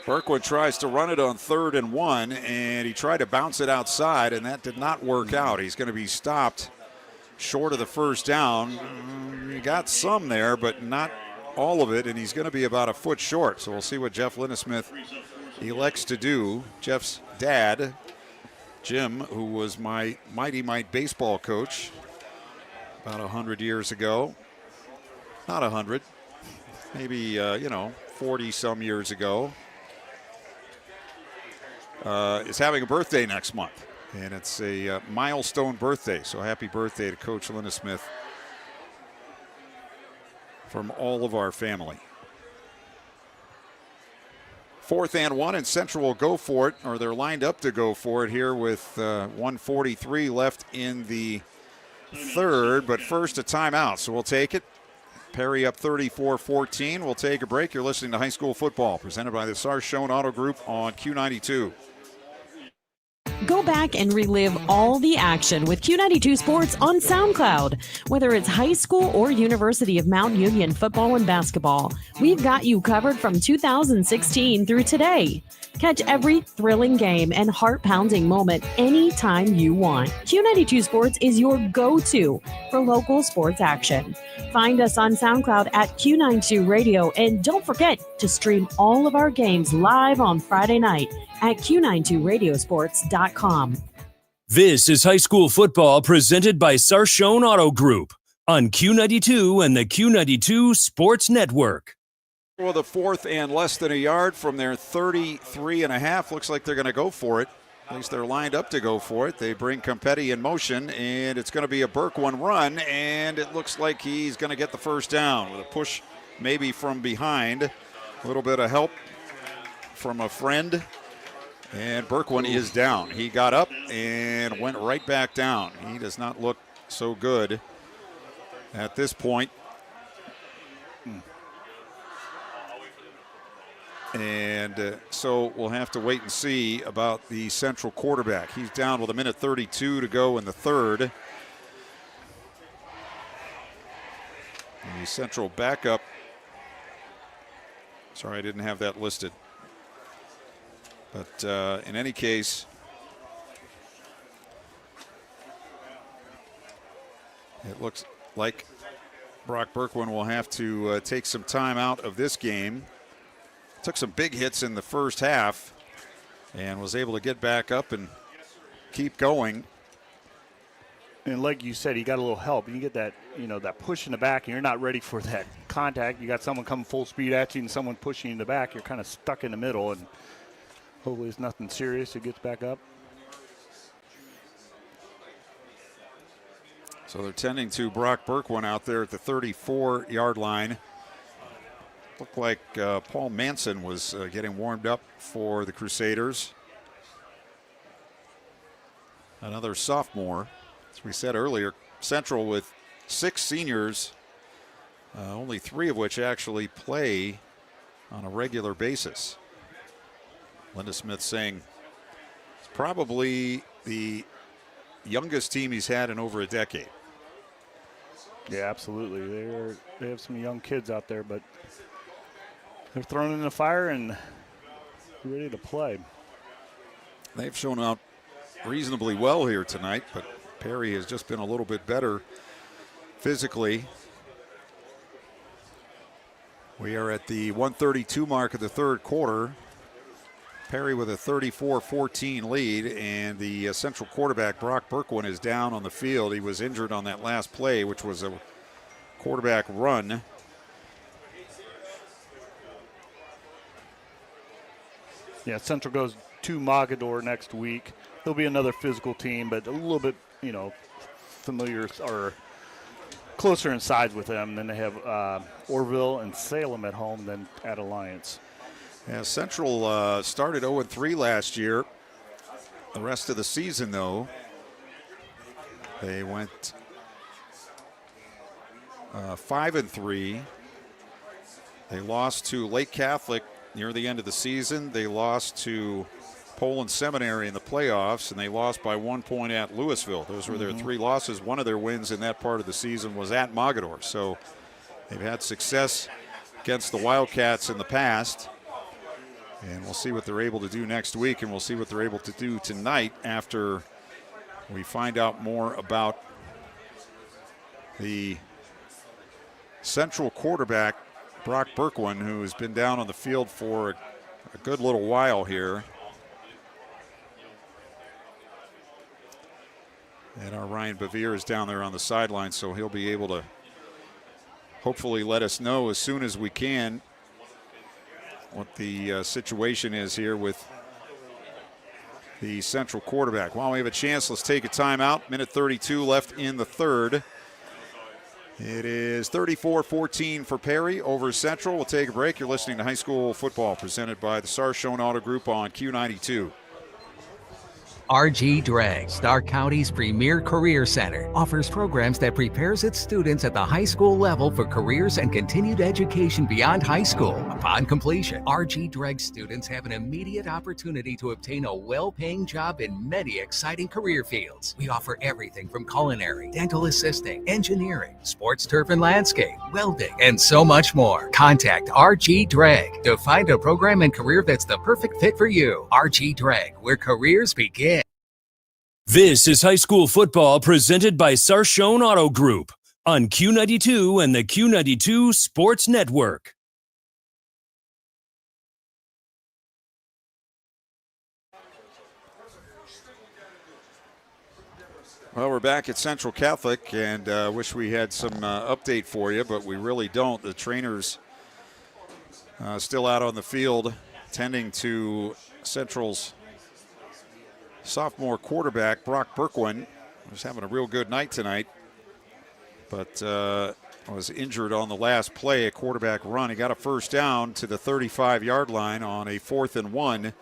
Berkwin tries to run it on 3rd and 1, and he tried to bounce it outside, and that did not work out. He's going to be stopped short of the first down. He got some there, but not all of it, and he's going to be about a foot short. So we'll see what Jeff Linesmith elects to do. Jeff's dad, Jim, who was my Mighty Mite baseball coach about 100 years ago. Not 100, maybe, 40-some years ago. Is having a birthday next month, and it's a milestone birthday. So happy birthday to Coach Linesmith from all of our family. 4th and 1, and Central will go for it, or they're lined up to go for it here with 1:43 left in the third, but first a timeout, so we'll take it. Perry up 34-14. We'll take a break. You're listening to High School Football, presented by the Sarshone Auto Group on Q92. Go back and relive all the action with Q92 Sports on SoundCloud. Whether it's high school or University of Mount Union football and basketball, we've got you covered from 2016 through today. Catch every thrilling game and heart-pounding moment anytime you want. Q92 Sports is your go-to for local sports action. Find us on SoundCloud at Q92 Radio, and don't forget to stream all of our games live on Friday night at Q92Radiosports.com. This is high school football presented by Sarshone Auto Group on Q92 and the Q92 Sports Network. Well, the fourth and less than a yard from their 33.5. Looks like they're going to go for it. At least they're lined up to go for it. They bring Campetti in motion, and it's going to be a Burke one run, and it looks like he's going to get the first down with a push maybe from behind. A little bit of help from a friend, and Berkwin is down. He got up and went right back down. He does not look so good at this point. And so we'll have to wait and see about the Central quarterback. He's down with 1:32 to go in the third. The Central backup. Sorry, I didn't have that listed. But in any case, it looks like Brock Berkwin will have to take some time out of this game. Took some big hits in the first half and was able to get back up and keep going. And like you said, he got a little help. You get that, that push in the back, and you're not ready for that contact. You got someone coming full speed at you and someone pushing you in the back. You're kind of stuck in the middle, and hopefully it's nothing serious. He gets back up. So they're tending to Brock Berkwin out there at the 34-yard line. Looked like Paul Manson was getting warmed up for the Crusaders. Another sophomore. As we said earlier, Central with 6 seniors, only 3 of which actually play on a regular basis. Linda Smith saying it's probably the youngest team he's had in over a decade. Yeah, absolutely. They have some young kids out there, but they're thrown in the fire and ready to play. They've shown out reasonably well here tonight, but Perry has just been a little bit better physically. We are at the 1:32 mark of the third quarter. Perry with a 34-14 lead, and the Central quarterback, Brock Berkwin, is down on the field. He was injured on that last play, which was a quarterback run. Yeah, Central goes to Mogador next week. They'll be another physical team, but a little bit, familiar or closer in size with them. Then they have Orville and Salem at home, then at Alliance. Yeah, Central started 0-3 last year. The rest of the season, though, they went 5-3. They lost to Lake Catholic near the end of the season. They lost to Poland Seminary in the playoffs, and they lost by 1 point at Louisville. Those were their 3 losses. One of their wins in that part of the season was at Mogador. So they've had success against the Wildcats in the past. And we'll see what they're able to do next week, and we'll see what they're able to do tonight after we find out more about the Central quarterback, Brock Berkwin, who has been down on the field for a good little while here. And our Ryan Bevere is down there on the sideline, so he'll be able to hopefully let us know as soon as we can what the situation is here with the Central quarterback. While we have a chance, let's take a timeout. 1:32 left in the third. It is 34-14 for Perry over Central. We'll take a break. You're listening to High School Football presented by the Sarshone Auto Group on Q92. RG Drag, Stark County's premier career center, offers programs that prepares its students at the high school level for careers and continued education beyond high school. Upon completion, RG Drag students have an immediate opportunity to obtain a well-paying job in many exciting career fields. We offer everything from culinary, dental assisting, engineering, sports turf and landscape, welding, and so much more. Contact RG Drag to find a program and career that's the perfect fit for you. RG Drag, where careers begin. This is high school football presented by Sarshone Auto Group on Q92 and the Q92 Sports Network. Well, we're back at Central Catholic, and wish we had some update for you, but we really don't. The trainers still out on the field, tending to Central's sophomore quarterback, Brock Berkwin, who's having a real good night tonight, but was injured on the last play, a quarterback run. He got a first down to the 35-yard line on a 4th and 1,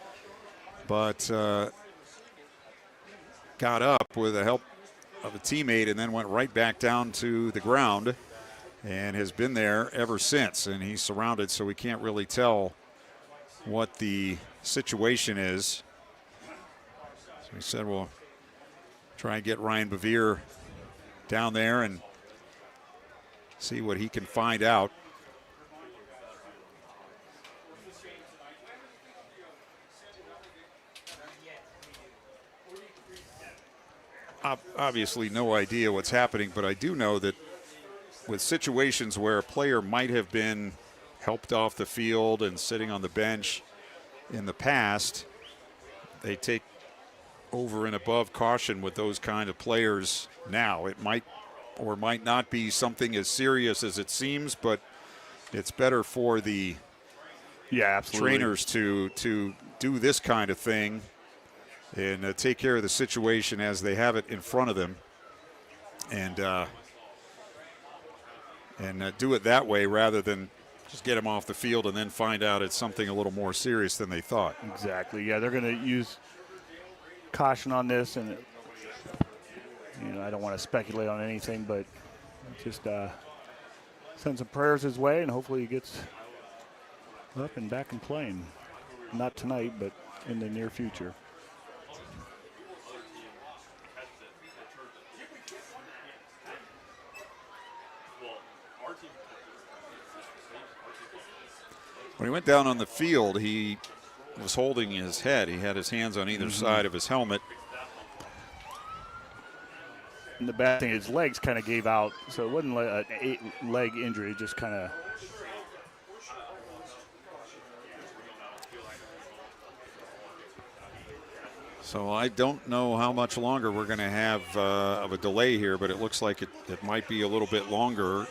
but got up with the help of a teammate and then went right back down to the ground and has been there ever since. And he's surrounded, so we can't really tell what the situation is. So he said we'll try and get Ryan Bevere down there and see what he can find out. Obviously no idea what's happening, but I do know that with situations where a player might have been helped off the field and sitting on the bench in the past, they take over and above caution with those kind of players now. It might or might not be something as serious as it seems, but it's better for the trainers to do this kind of thing and take care of the situation as they have it in front of them, and do it that way rather than just get them off the field and then find out it's something a little more serious than they thought. Exactly. Yeah, they're going to use caution on this, and I don't want to speculate on anything, but just send some prayers his way, and hopefully he gets up and back and playing. Not tonight, but in the near future. When he went down on the field, he was holding his head. He had his hands on either side of his helmet. And the bad thing, his legs kind of gave out, so it wasn't an 8-leg injury, just kind of. So I don't know how much longer we're going to have of a delay here, but it looks like it might be a little bit longer.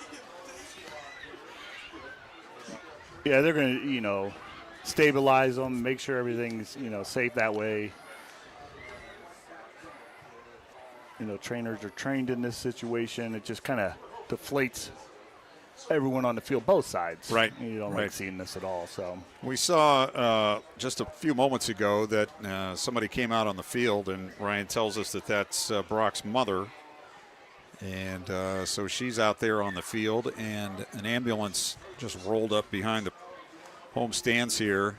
Yeah, they're going to, stabilize them, make sure everything's, safe that way. Trainers are trained in this situation. It just kind of deflates everyone on the field, both sides. Right. You don't like seeing this at all. So we saw just a few moments ago that somebody came out on the field, and Ryan tells us that that's Brock's mother. And so she's out there on the field, and an ambulance just rolled up behind the home stands here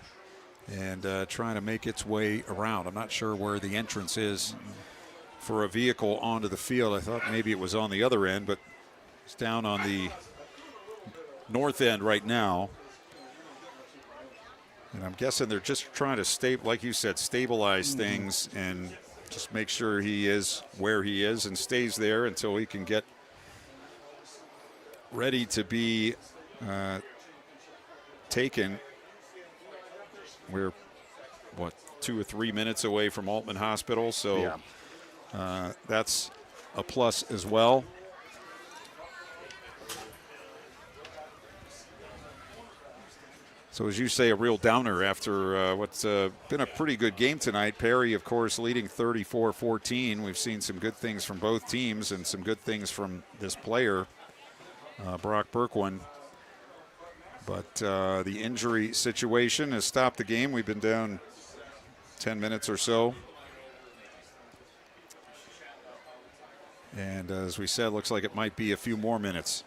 and trying to make its way around. I'm not sure where the entrance is for a vehicle onto the field. I thought maybe it was on the other end, but it's down on the north end right now. And I'm guessing they're just trying to, like you said, stabilize things and just make sure he is where he is and stays there until he can get ready to be taken. We're, 2 or 3 minutes away from Altman Hospital, so that's a plus as well. So as you say, a real downer after what's been a pretty good game tonight. Perry, of course, leading 34-14. We've seen some good things from both teams and some good things from this player, Brock Berkwin. But the injury situation has stopped the game. We've been down 10 minutes or so. And as we said, looks like it might be a few more minutes.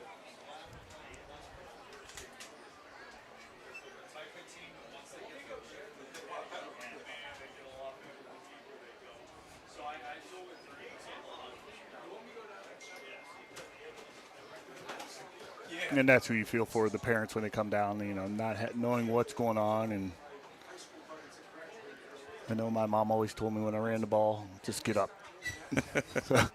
And that's who you feel for, the parents, when they come down, not knowing what's going on. And I know my mom always told me when I ran the ball, just get up. So,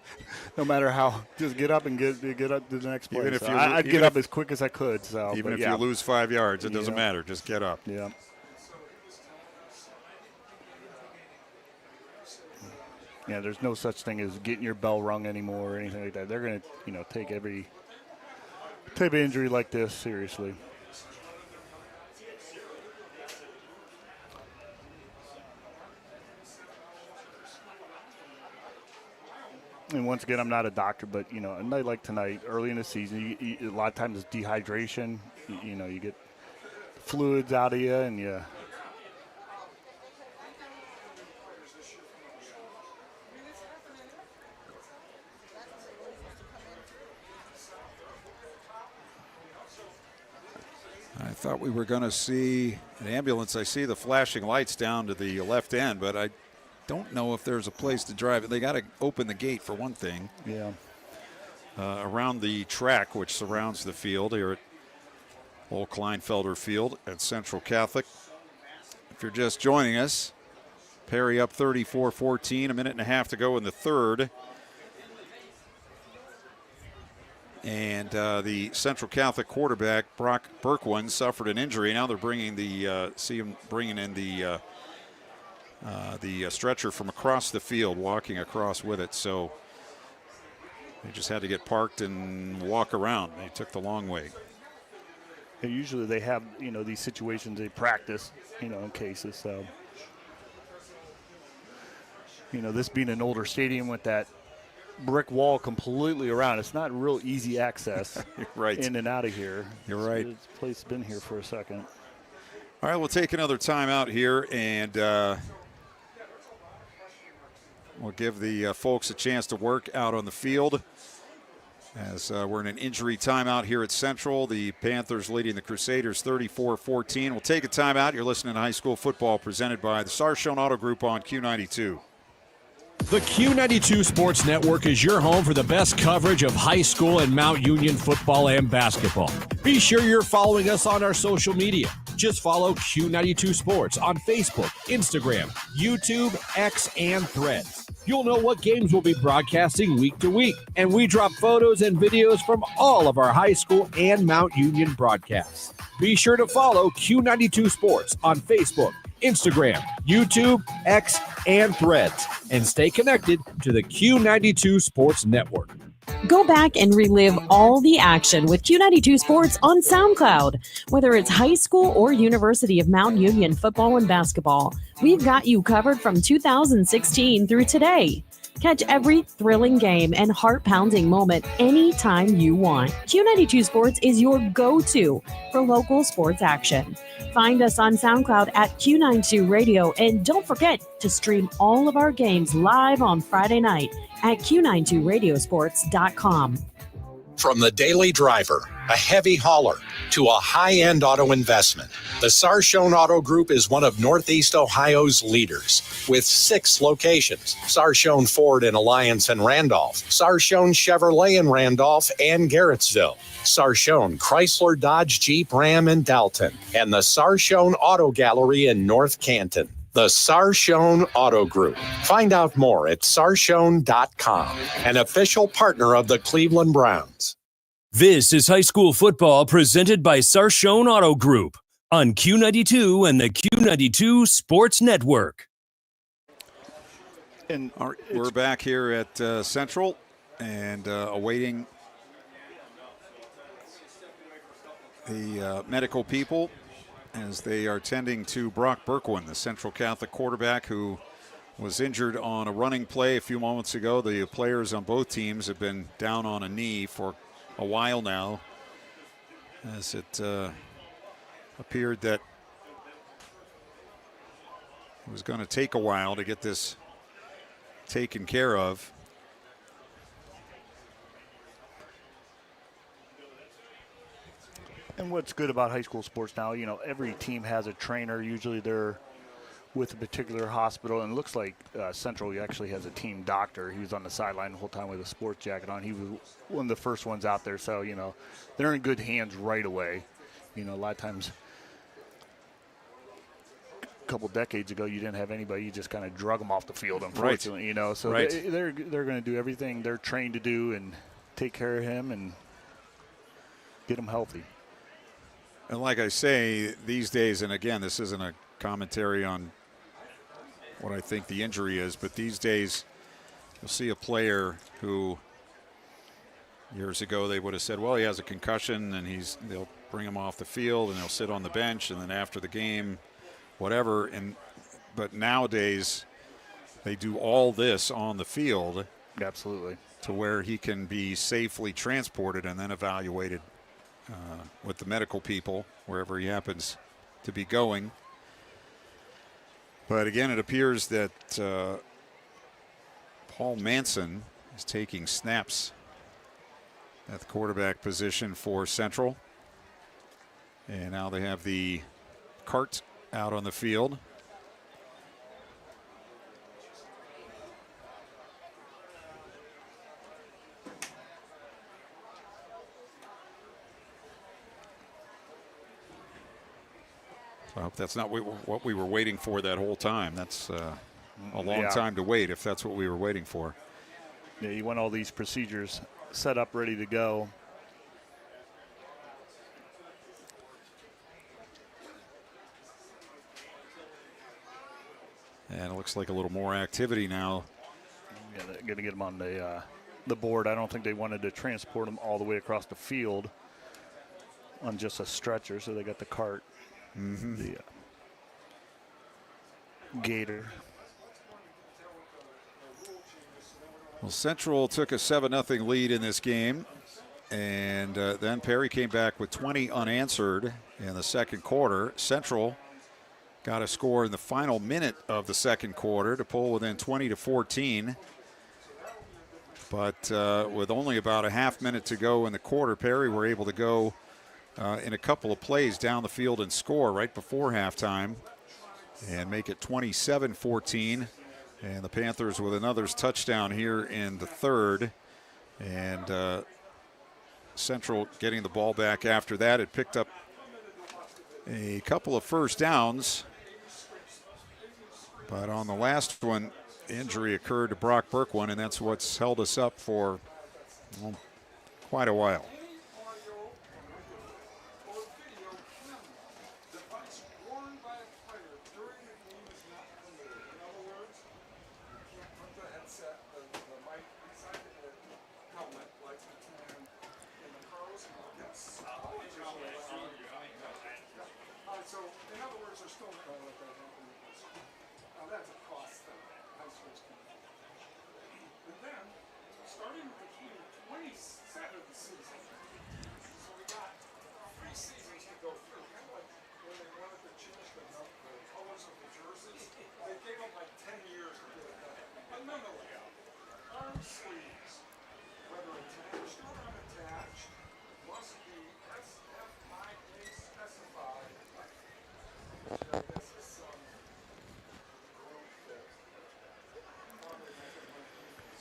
no matter how, just get up and get up to the next play. I'd get up as quick as I could. So even if you lose 5 yards, it doesn't matter. Just get up. Yeah. Yeah, there's no such thing as getting your bell rung anymore or anything like that. They're going to, take every type of injury like this seriously. And once again, I'm not a doctor, but, you know, a night like tonight, early in the season, a lot of times it's dehydration. You know, you get fluids out of you, and you. I thought we were going to see an ambulance. I see the flashing lights down to the left end, but I don't know if there's a place to drive. They got to open the gate for one thing. Yeah. Around the track, which surrounds the field here at Old Kleinfelder Field at Central Catholic. If you're just joining us, Perry up 34-14, a minute and a half to go in the third. And the Central Catholic quarterback, Brock Berkwin, suffered an injury. Now they're bringing bringing in the stretcher from across the field, walking across with it. So they just had to get parked and walk around. They took the long way. And usually they have, you know, these situations they practice, you know, in cases. So, you know, this being an older stadium with that brick wall completely around, it's not real easy access. You're right. In and out of here. You're right. This place has been here for a second. All right, we'll take another timeout here, and we'll give the folks a chance to work out on the field as we're in an injury timeout here at Central. The Panthers leading the Crusaders 34-14. We'll take a timeout. You're listening to High School Football presented by the Sarshone Auto Group on Q92. The Q92 Sports Network is your home for the best coverage of high school and Mount Union football and basketball. Be sure you're following us on our social media. Just follow Q92 Sports on Facebook, Instagram, YouTube, X, and Threads. You'll know what games we'll be broadcasting week to week, and we drop photos and videos from all of our high school and Mount Union broadcasts. Be sure to follow Q92 Sports on Facebook, Instagram, YouTube, X, and Threads, and stay connected to the Q92 Sports Network. Go back and relive all the action with Q92 Sports on SoundCloud. Whether it's high school or University of Mount Union football and basketball, we've got you covered from 2016 through today. Catch every thrilling game and heart-pounding moment anytime you want. Q92 Sports is your go-to for local sports action. Find us on SoundCloud at Q92 Radio, and don't forget to stream all of our games live on Friday night at Q92Radiosports.com. From the daily driver, a heavy hauler, to a high-end auto investment, the Sarshone Auto Group is one of Northeast Ohio's leaders. With 6 locations: Sarshone Ford in Alliance and Randolph, Sarshone Chevrolet in Randolph and Garrettsville, Sarshone Chrysler Dodge Jeep Ram in Dalton, and the Sarshone Auto Gallery in North Canton. The Sarshone Auto Group. Find out more at sarshone.com, an official partner of the Cleveland Browns. This is high school football presented by Sarshone Auto Group on Q92 and the Q92 Sports Network. And we're back here at Central and awaiting the medical people as they are tending to Brock Berkwin, the Central Catholic quarterback who was injured on a running play a few moments ago. The players on both teams have been down on a knee for a while now, as it appeared that it was going to take a while to get this taken care of. And what's good about high school sports now, you know, every team has a trainer. Usually they're with a particular hospital, and it looks like Central actually has a team doctor. He was on the sideline the whole time with a sports jacket on. He was one of the first ones out there, so, you know, they're in good hands right away. You know, a lot of times a couple decades ago you didn't have anybody. You just kind of drug them off the field, unfortunately, right. You know. So right. they're going to do everything they're trained to do and take care of him and get him healthy. And like I say, these days, and again, this isn't a commentary on what I think the injury is, but these days you'll see a player who years ago they would have said, well, he has a concussion and they'll bring him off the field and he'll sit on the bench, and then after the game, whatever. But nowadays they do all this on the field, Absolutely. To where he can be safely transported and then evaluated with the medical people wherever he happens to be going. But again, it appears that Paul Manson is taking snaps at the quarterback position for Central. And now they have the cart out on the field. I hope that's not what we were waiting for that whole time. That's a long time to wait if that's what we were waiting for. Yeah, you want all these procedures set up, ready to go. And it looks like a little more activity now. Yeah, they're going to get them on the board. I don't think they wanted to transport them all the way across the field on just a stretcher, so they got the cart. Mm-hmm. The Gator. Well, Central took a 7-0 lead in this game, and then Perry came back with 20 unanswered in the second quarter. Central got a score in the final minute of the second quarter to pull within 20-14. But with only about a half minute to go in the quarter, Perry were able to go in a couple of plays down the field and score right before halftime and make it 27-14. And the Panthers with another touchdown here in the third. And Central getting the ball back after that. It picked up a couple of first downs. But on the last one, injury occurred to Brock Berkwin, and that's what's held us up for quite a while.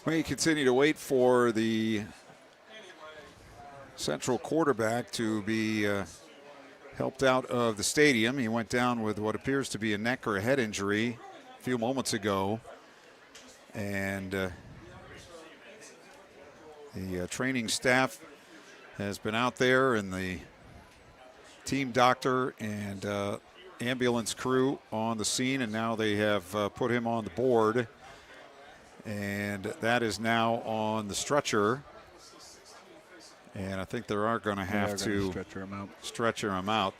We continue to wait for the Central quarterback to be helped out of the stadium. He went down with what appears to be a neck or a head injury a few moments ago. And the training staff has been out there, and the team doctor and ambulance crew on the scene, and now they have put him on the board. And that is now on the stretcher. And I think they are going to have to stretcher him out.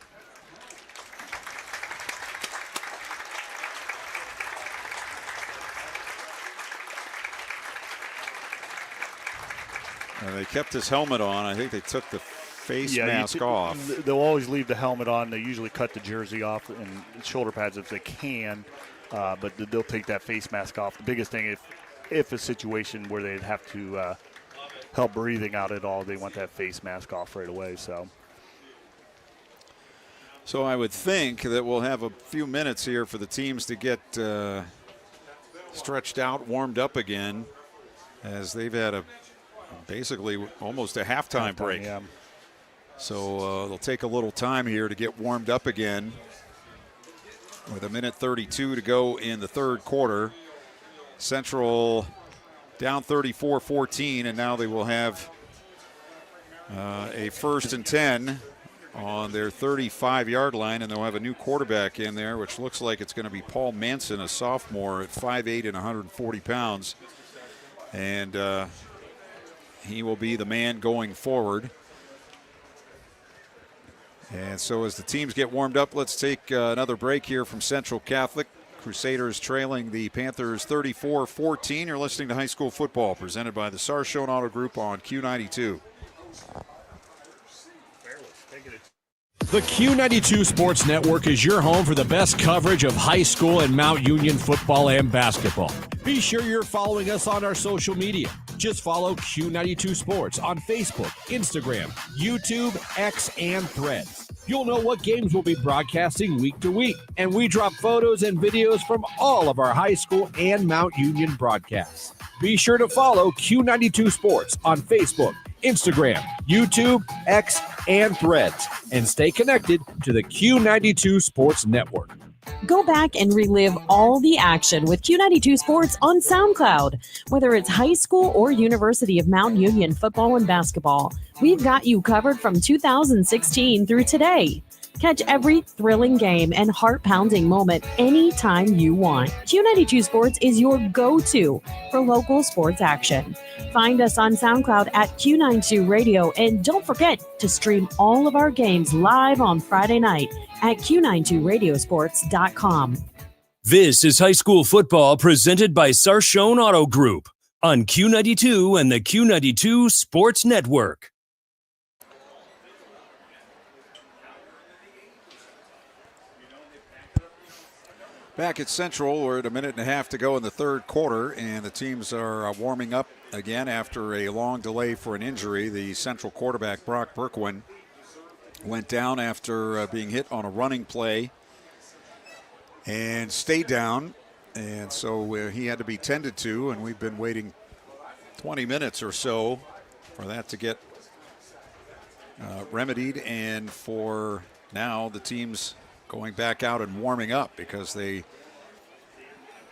They kept his helmet on. I think they took the face mask off. They'll always leave the helmet on. They usually cut the jersey off and shoulder pads if they can. But they'll take that face mask off. The biggest thing, if a situation where they'd have to help breathing out at all, they want that face mask off right away. So I would think that we'll have a few minutes here for the teams to get stretched out, warmed up again, as they've had basically almost a halftime break. Yeah. So they'll take a little time here to get warmed up again with 1:32 to go in the third quarter. Central down 34-14, and now they will have a 1st and 10 on their 35-yard line, and they'll have a new quarterback in there, which looks like it's going to be Paul Manson, a sophomore at 5'8" and 140 pounds. And he will be the man going forward. And so as the teams get warmed up, let's take another break here from Central Catholic Crusaders trailing the Panthers 34-14. You're listening to High School Football, presented by the Sarshone Auto Group on Q92. The Q92 Sports Network is your home for the best coverage of high school and Mount Union football and basketball. Be sure you're following us on our social media. Just follow Q92 Sports on Facebook, Instagram, YouTube, X, and Threads. You'll know what games we'll be broadcasting week to week, and we drop photos and videos from all of our high school and Mount Union broadcasts. Be sure to follow Q92 Sports on Facebook, Instagram, YouTube, X, and Threads, and stay connected to the Q92 Sports Network. Go back and relive all the action with Q92 Sports on SoundCloud. Whether it's high school or University of Mount Union football and basketball, we've got you covered from 2016 through today. Catch every thrilling game and heart-pounding moment anytime you want. Q92 Sports is your go-to for local sports action. Find us on SoundCloud at Q92 Radio, and don't forget to stream all of our games live on Friday night at Q92Radiosports.com. This is high school football presented by Sarshone Auto Group on Q92 and the Q92 Sports Network. Back at Central, we're at a minute and a half to go in the third quarter, and the teams are warming up again after a long delay for an injury. The Central quarterback, Brock Berkwin, went down after being hit on a running play and stayed down, and so he had to be tended to, and we've been waiting 20 minutes or so for that to get remedied, and for now the team's going back out and warming up because they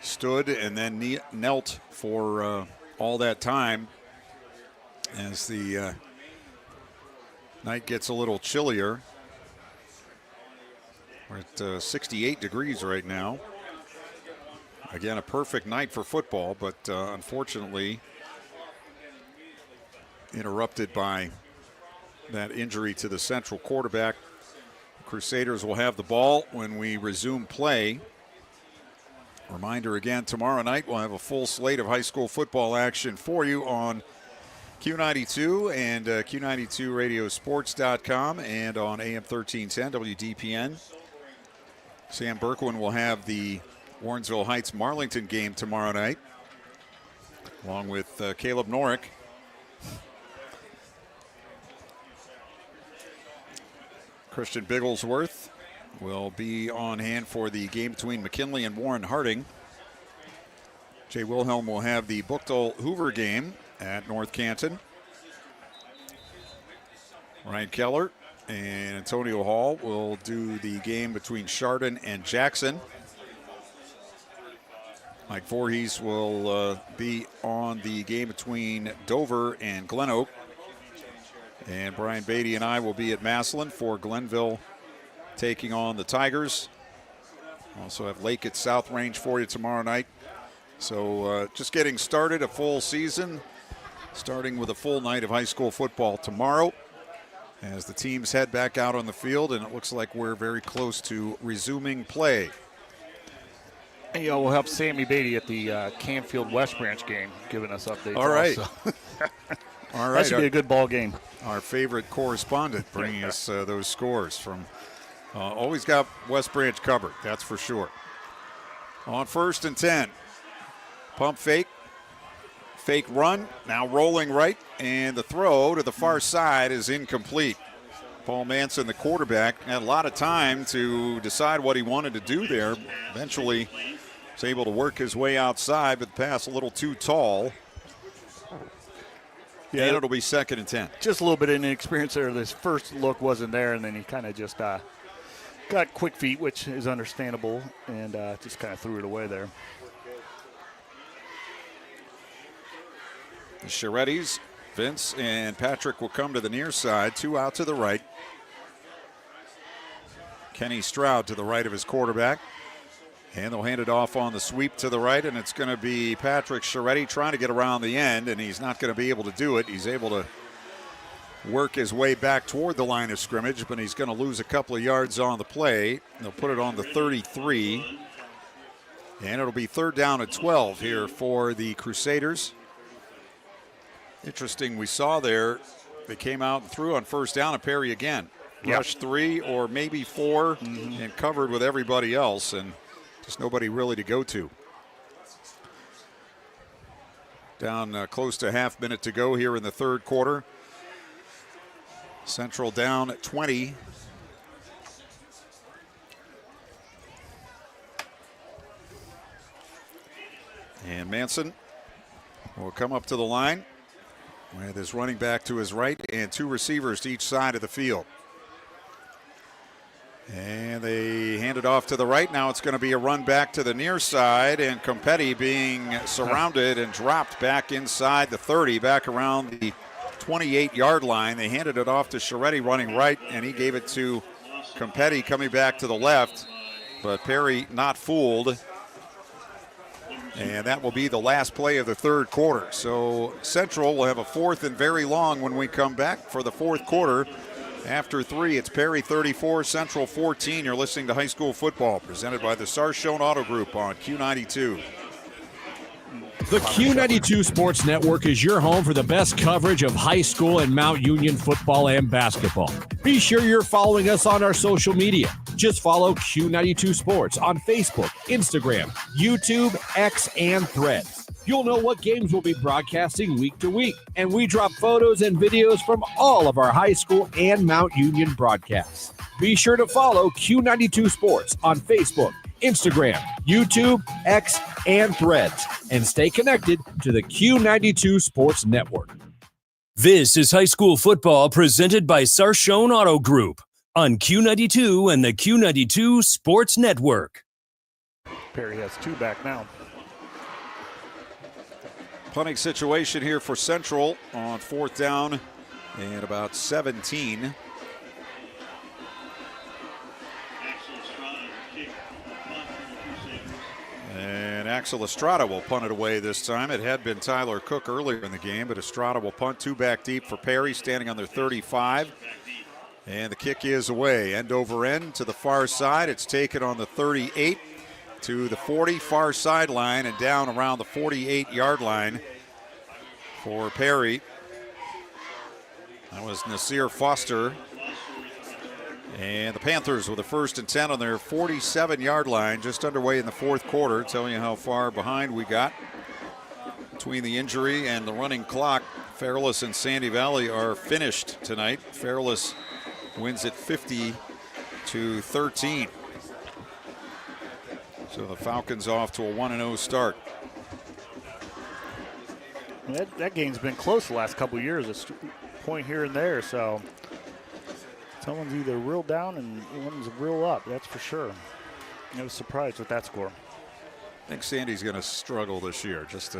stood and then knelt for all that time as the night gets a little chillier. We're at 68 degrees right now. Again, a perfect night for football, but unfortunately interrupted by that injury to the Central quarterback. Crusaders will have the ball when we resume play. Reminder again, tomorrow night we'll have a full slate of high school football action for you on Q92 and Q92Radiosports.com and on AM 1310 WDPN. Sam Berkwin will have the Warrensville Heights-Marlington game tomorrow night, along with Caleb Norick. Christian Bigglesworth will be on hand for the game between McKinley and Warren Harding. Jay Wilhelm will have the Buchtel Hoover game at North Canton. Ryan Keller and Antonio Hall will do the game between Chardon and Jackson. Mike Voorhees will be on the game between Dover and Glen Oak. And Brian Beatty and I will be at Massillon for Glenville taking on the Tigers. Also have Lake at South Range for you tomorrow night. So just getting started, a full season, starting with a full night of high school football tomorrow as the teams head back out on the field, and it looks like we're very close to resuming play. And, we'll have Sammy Beatty at the Canfield West Branch game giving us updates. All right. All right. That should be a good ball game. Our favorite correspondent bringing us those scores from always got West Branch covered, that's for sure. On 1st and 10, pump fake run, now rolling right, and the throw to the far side is incomplete. Paul Manson, the quarterback, had a lot of time to decide what he wanted to do there. Eventually was able to work his way outside, but the pass a little too tall. Yeah, and it'll be 2nd and 10. Just a little bit of inexperience there. This first look wasn't there, and then he kind of just got quick feet, which is understandable, and just kind of threw it away there. The Charettis, Vince and Patrick will come to the near side, 2 out to the right. Kenny Stroud to the right of his quarterback. And they'll hand it off on the sweep to the right, and it's going to be Patrick Charetti trying to get around the end, and he's not going to be able to do it. He's able to work his way back toward the line of scrimmage, but he's going to lose a couple of yards on the play. They'll put it on the 33. And it'll be 3rd down and 12 here for the Crusaders. Interesting, we saw there, they came out and threw on 1st down and Perry again. Yep. Rushed 3 or maybe 4 and covered with everybody else, and just nobody really to go to. Down close to a half minute to go here in the 3rd quarter. Central down at 20. And Manson will come up to the line with his running back to his right and 2 receivers to each side of the field. And they hand it off to the right. Now it's going to be a run back to the near side, and Competti being surrounded and dropped back inside the 30, back around the 28-yard line. They handed it off to Scheretti running right, and he gave it to Competti coming back to the left. But Perry not fooled. And that will be the last play of the 3rd quarter. So Central will have a 4th and very long when we come back for the 4th quarter. After 3, it's Perry 34, Central 14. You're listening to High School Football, presented by the Sarshone Auto Group on Q92. The Q92 Sports Network is your home for the best coverage of high school and Mount Union football and basketball. Be sure you're following us on our social media. Just follow Q92 Sports on Facebook, Instagram, YouTube, X, and Threads. You'll know what games we'll be broadcasting week to week, and we drop photos and videos from all of our high school and Mount Union broadcasts. Be sure to follow Q92 Sports on Facebook, Instagram, YouTube, X, and Threads, and stay connected to the Q92 Sports Network. This is high school football presented by Sarshone Auto Group on Q92 and the Q92 Sports Network. Perry has 2 back now. Punting situation here for Central on 4th down and about 17. And Axel Estrada will punt it away this time. It had been Tyler Cook earlier in the game, but Estrada will punt 2 back deep for Perry, standing on their 35. And the kick is away, end over end to the far side. It's taken on the 38 to the 40, far sideline, and down around the 48-yard line for Perry. That was Nasir Foster. And the Panthers with a 1st and 10 on their 47-yard line, just underway in the 4th quarter. Telling you how far behind we got between the injury and the running clock. Fairless and Sandy Valley are finished tonight. Fairless wins it 50-13. So the Falcons off to a 1-0 start. That game's been close the last couple of years, a point here and there, so someone's either real down and one's real up, that's for sure. I was surprised with that score. I think Sandy's going to struggle this year, just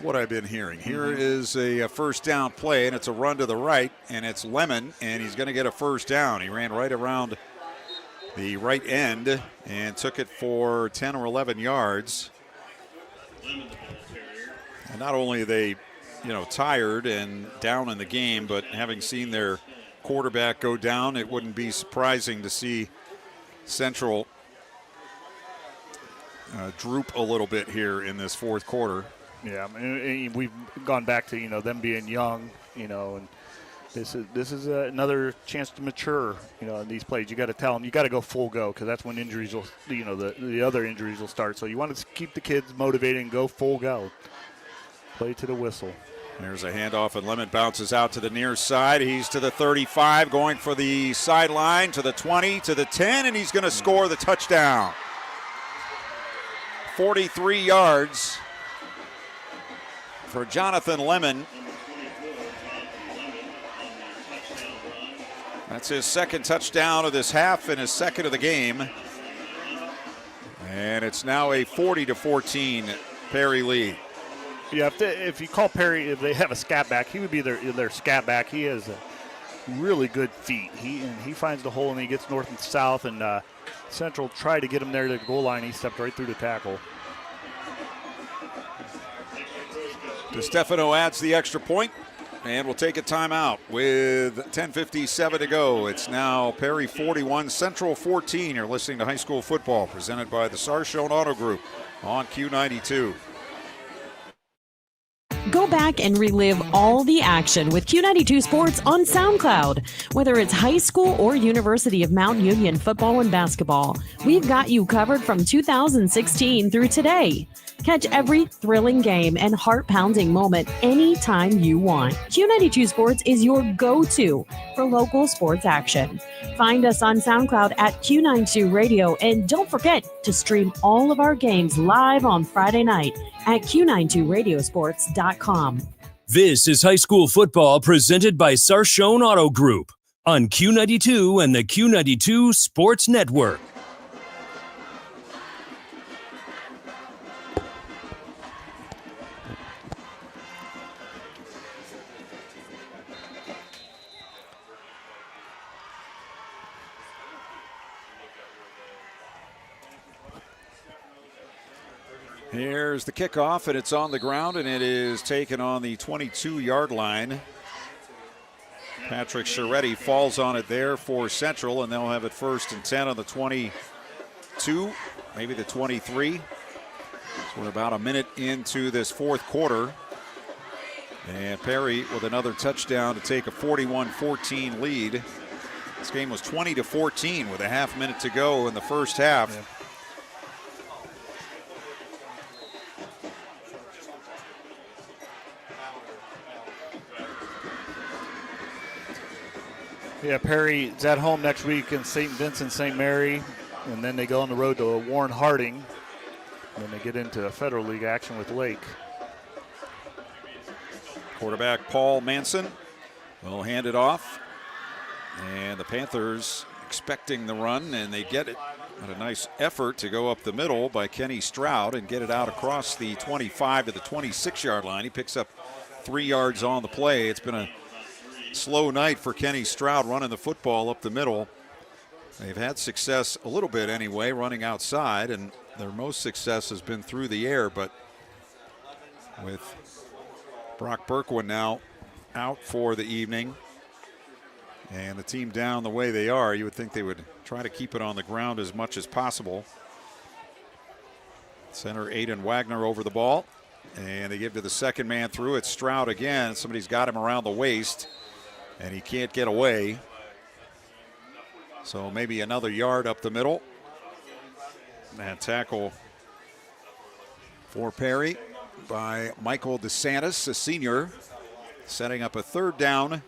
what I've been hearing. Here is a 1st down play, and it's a run to the right, and it's Lemon, and he's going to get a 1st down. He ran right around the right end and took it for 10 or 11 yards. And not only are they, tired and down in the game, but having seen their quarterback go down, it wouldn't be surprising to see Central droop a little bit here in this 4th quarter. Yeah, we've gone back to them being young, and this is another chance to mature. In these plays, you got to tell them you got to go full go, because that's when injuries will, the other injuries will start. So you want to keep the kids motivated and go full go. Play to the whistle. There's a handoff, and Lemon bounces out to the near side. He's to the 35, going for the sideline, to the 20, to the 10, and he's going to score the touchdown. 43 yards for Jonathan Lemon. That's his 2nd touchdown of this half and his 2nd of the game. And it's now a 40-14 Perry lead. Yeah, if you call Perry, if they have a scat back, he would be their scat back. He has really good feet. He finds the hole and he gets north and south, and Central tried to get him there to the goal line. He stepped right through the tackle. DeStefano adds the extra point. And we'll take a timeout with 10:57 to go. It's now Perry 41, Central 14. You're listening to High School Football presented by the Sarshone Auto Group on Q92. Go back and relive all the action with Q92 Sports on SoundCloud. Whether it's high school or University of Mount Union football and basketball, we've got you covered from 2016 through today. Catch every thrilling game and heart-pounding moment anytime you want. Q92 Sports is your go-to for local sports action. Find us on SoundCloud at Q92 Radio, and don't forget to stream all of our games live on Friday night at Q92Radiosports.com. This is high school football presented by Sarshone Auto Group on Q92 and the Q92 Sports Network. Here's the kickoff, and it's on the ground, and it is taken on the 22-yard line. Patrick Scheretti falls on it there for Central, and they'll have it 1st and 10 on the 22, maybe the 23. So we're about a minute into this fourth quarter. And Perry with another touchdown to take a 41-14 lead. This game was 20-14 with a half minute to go in the first half. Yeah. Yeah, Perry is at home next week in St. Vincent, St. Mary, and then they go on the road to Warren Harding, and then they get into Federal League action with Lake. Quarterback Paul Manson will hand it off, and the Panthers expecting the run, and they get it. But a nice effort to go up the middle by Kenny Stroud and get it out across the 25 to the 26-yard line. He picks up 3 yards on the play. It's been a slow night for Kenny Stroud running the football up the middle. They've had success a little bit anyway, running outside, and their most success has been through the air. But with Brock Berkwin now out for the evening and the team down the way they are, you would think they would try to keep it on the ground as much as possible. Center Aiden Wagner over the ball, and they give to the second man through. It's Stroud again. Somebody's got him around the waist, and he can't get away. So maybe another yard up the middle. And tackle for Perry by Michael DeSantis, a senior, setting up a 3rd down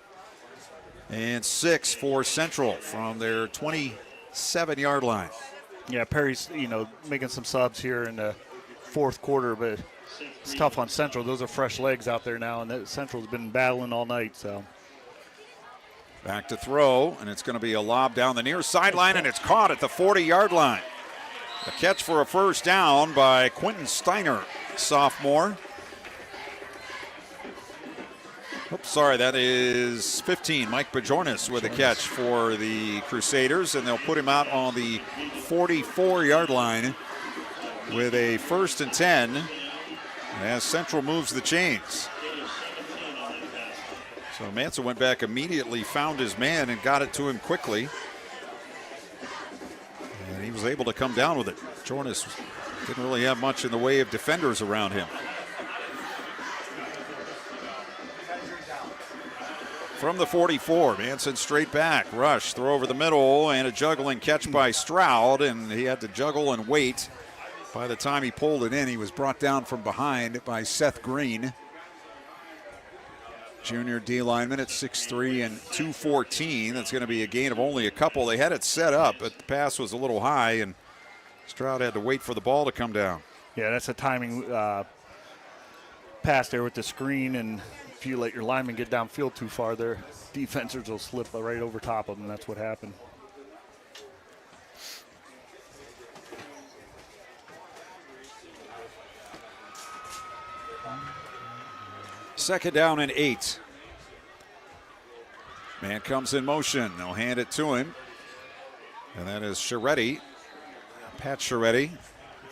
and 6 for Central from their 27-yard line. Yeah, Perry's, making some subs here in the fourth quarter, but it's tough on Central. Those are fresh legs out there now, and Central's been battling all night, so. Back to throw, and it's going to be a lob down the near sideline, and it's caught at the 40-yard line. A catch for a 1st down by Quentin Steiner, sophomore. Oops, sorry, that is 15. Mike Bajornis with a catch for the Crusaders, and they'll put him out on the 44-yard line with a 1st and 10 as Central moves the chains. So Manson went back immediately, found his man, and got it to him quickly. And he was able to come down with it. Jornis didn't really have much in the way of defenders around him. From the 44, Manson straight back, rush, throw over the middle, and a juggling catch by Stroud, and he had to juggle and wait. By the time he pulled it in, he was brought down from behind by Seth Green. Junior D lineman at 6'3" and 214. That's going to be a gain of only a couple. They had it set up, but the pass was a little high, and Stroud had to wait for the ball to come down. Yeah, that's a timing pass there with the screen, and if you let your lineman get downfield too far, their defenders will slip right over top of them, and that's what happened. Second down and 8. Man comes in motion. They'll hand it to him. And that is Scheretti, Pat Scheretti.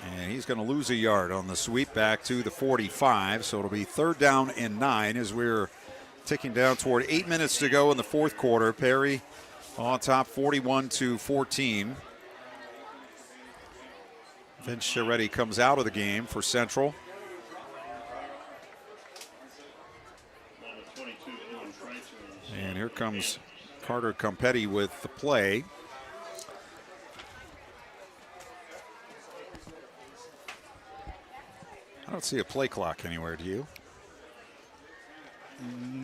And he's going to lose a yard on the sweep back to the 45. So it'll be 3rd down and 9 as we're ticking down toward 8 minutes to go in the fourth quarter. Perry on top 41-14. Vince Chiaretti comes out of the game for Central. And here comes Carter Competti with the play. I don't see a play clock anywhere, do you?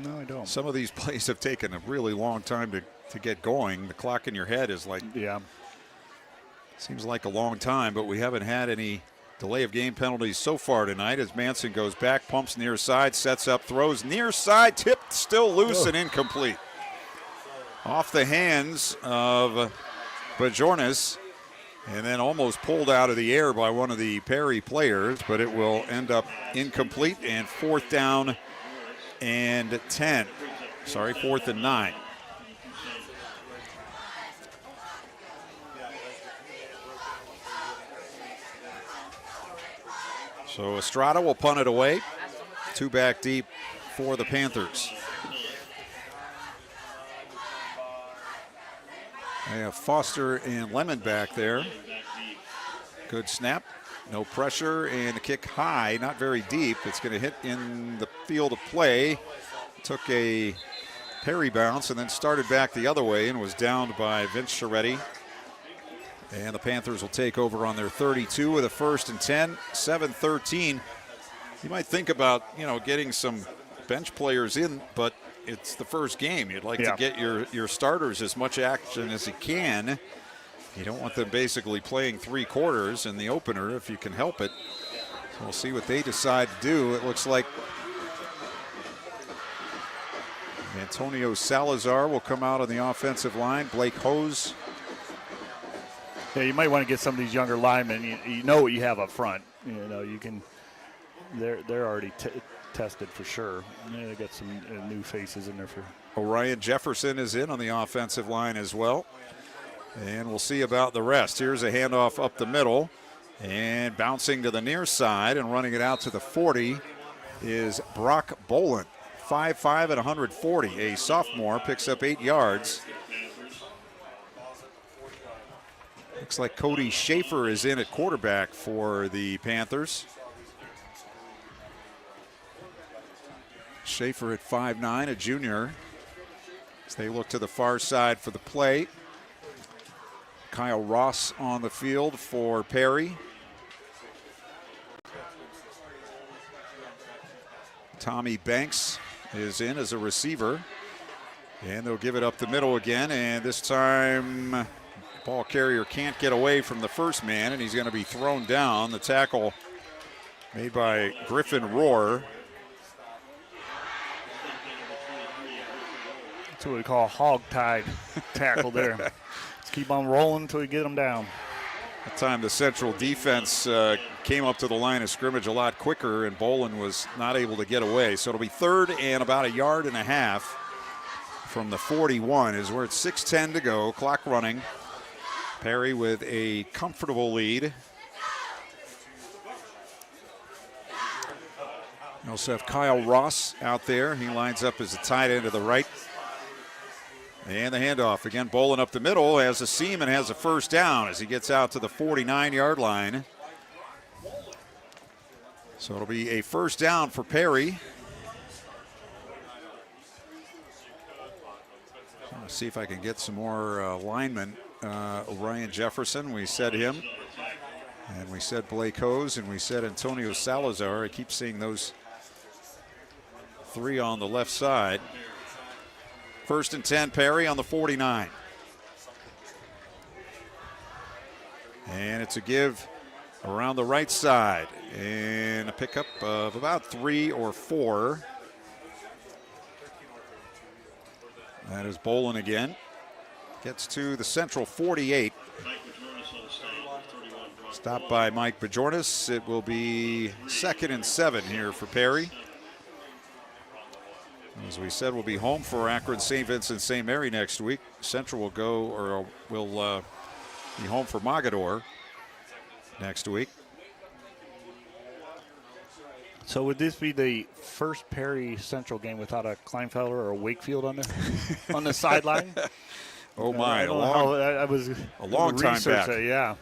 No, I don't. Some of these plays have taken a really long time to get going. The clock in your head is like, yeah, seems like a long time, but we haven't had any delay of game penalties so far tonight as Manson goes back, pumps near side, sets up, throws near side, tipped, still loose and incomplete. Off the hands of Bajornis, and then almost pulled out of the air by one of the Perry players, but it will end up incomplete, and fourth down and 10. Sorry, fourth and 9. So Estrada will punt it away. 2 back deep for the Panthers. They have Foster and Lemon back there. Good snap, no pressure, and the kick high, not very deep. It's going to hit in the field of play. Took a Perry bounce and then started back the other way and was downed by Vince Chiaretti. And the Panthers will take over on their 32 with a 1st and 10, 7-13. You might think about, getting some bench players in, but it's the first game. You'd like to get your starters as much action as you can. You don't want them basically playing 3 quarters in the opener if you can help it. So we'll see what they decide to do. It looks like Antonio Salazar will come out on the offensive line. Blake Hose. Yeah, you might want to get some of these younger linemen. You know what you have up front. You can. They're already tested for sure. Yeah, they got some new faces in there for. Orion Jefferson is in on the offensive line as well. And we'll see about the rest. Here's a handoff up the middle. And bouncing to the near side and running it out to the 40 is Brock Boland. 5'5" at 140. A sophomore, picks up 8 yards. Looks like Cody Schaefer is in at quarterback for the Panthers. Schaefer at 5'9", a junior. As they look to the far side for the play. Kyle Ross on the field for Perry. Tommy Banks is in as a receiver. And they'll give it up the middle again. And this time, ball carrier can't get away from the first man, and he's going to be thrown down. The tackle made by Griffin Rohr. That's what we call a hog-tied tackle there. Let's keep on rolling until we get them down. That time the Central defense came up to the line of scrimmage a lot quicker, and Boland was not able to get away. So it'll be 3rd and about 1.5 yards from the 41 is where it's 6:10 to go, clock running. Perry with a comfortable lead. We also have Kyle Ross out there. He lines up as a tight end to the right. And the handoff. Again, Boland up the middle, has a seam and has a first down as he gets out to the 49-yard line. So it'll be a first down for Perry. Let's see if I can get some more linemen. Orion Jefferson, we said him. And we said Blake Hose, and we said Antonio Salazar. I keep seeing those 3 on the left side. 1st and 10, Perry on the 49. And it's a give around the right side. And a pickup of about 3 or 4. That is Boland again. Gets to the Central 48. Stopped by Mike Bajornis. It will be 2nd and 7 here for Perry. As we said, we'll be home for Akron St. Vincent St. Mary next week. Central will go, or will be home for Mogador next week. So would this be the first Perry Central game without a Kleinfelder or a Wakefield on the sideline? Oh my! A long time back. Yeah.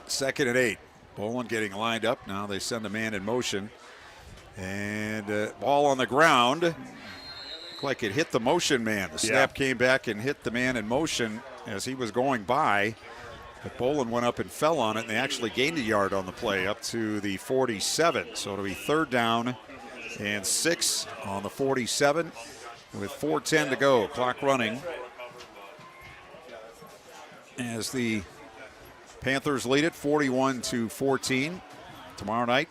2nd and 8. Bolin getting lined up. Now they send a man in motion. And ball on the ground. Looked like it hit the motion man. The snap came back and hit the man in motion as he was going by. But Bolin went up and fell on it, and they actually gained a yard on the play up to the 47. So it'll be 3rd down and 6 on the 47 with 4:10 to go. Clock running as the Panthers lead it 41-14. Tomorrow night,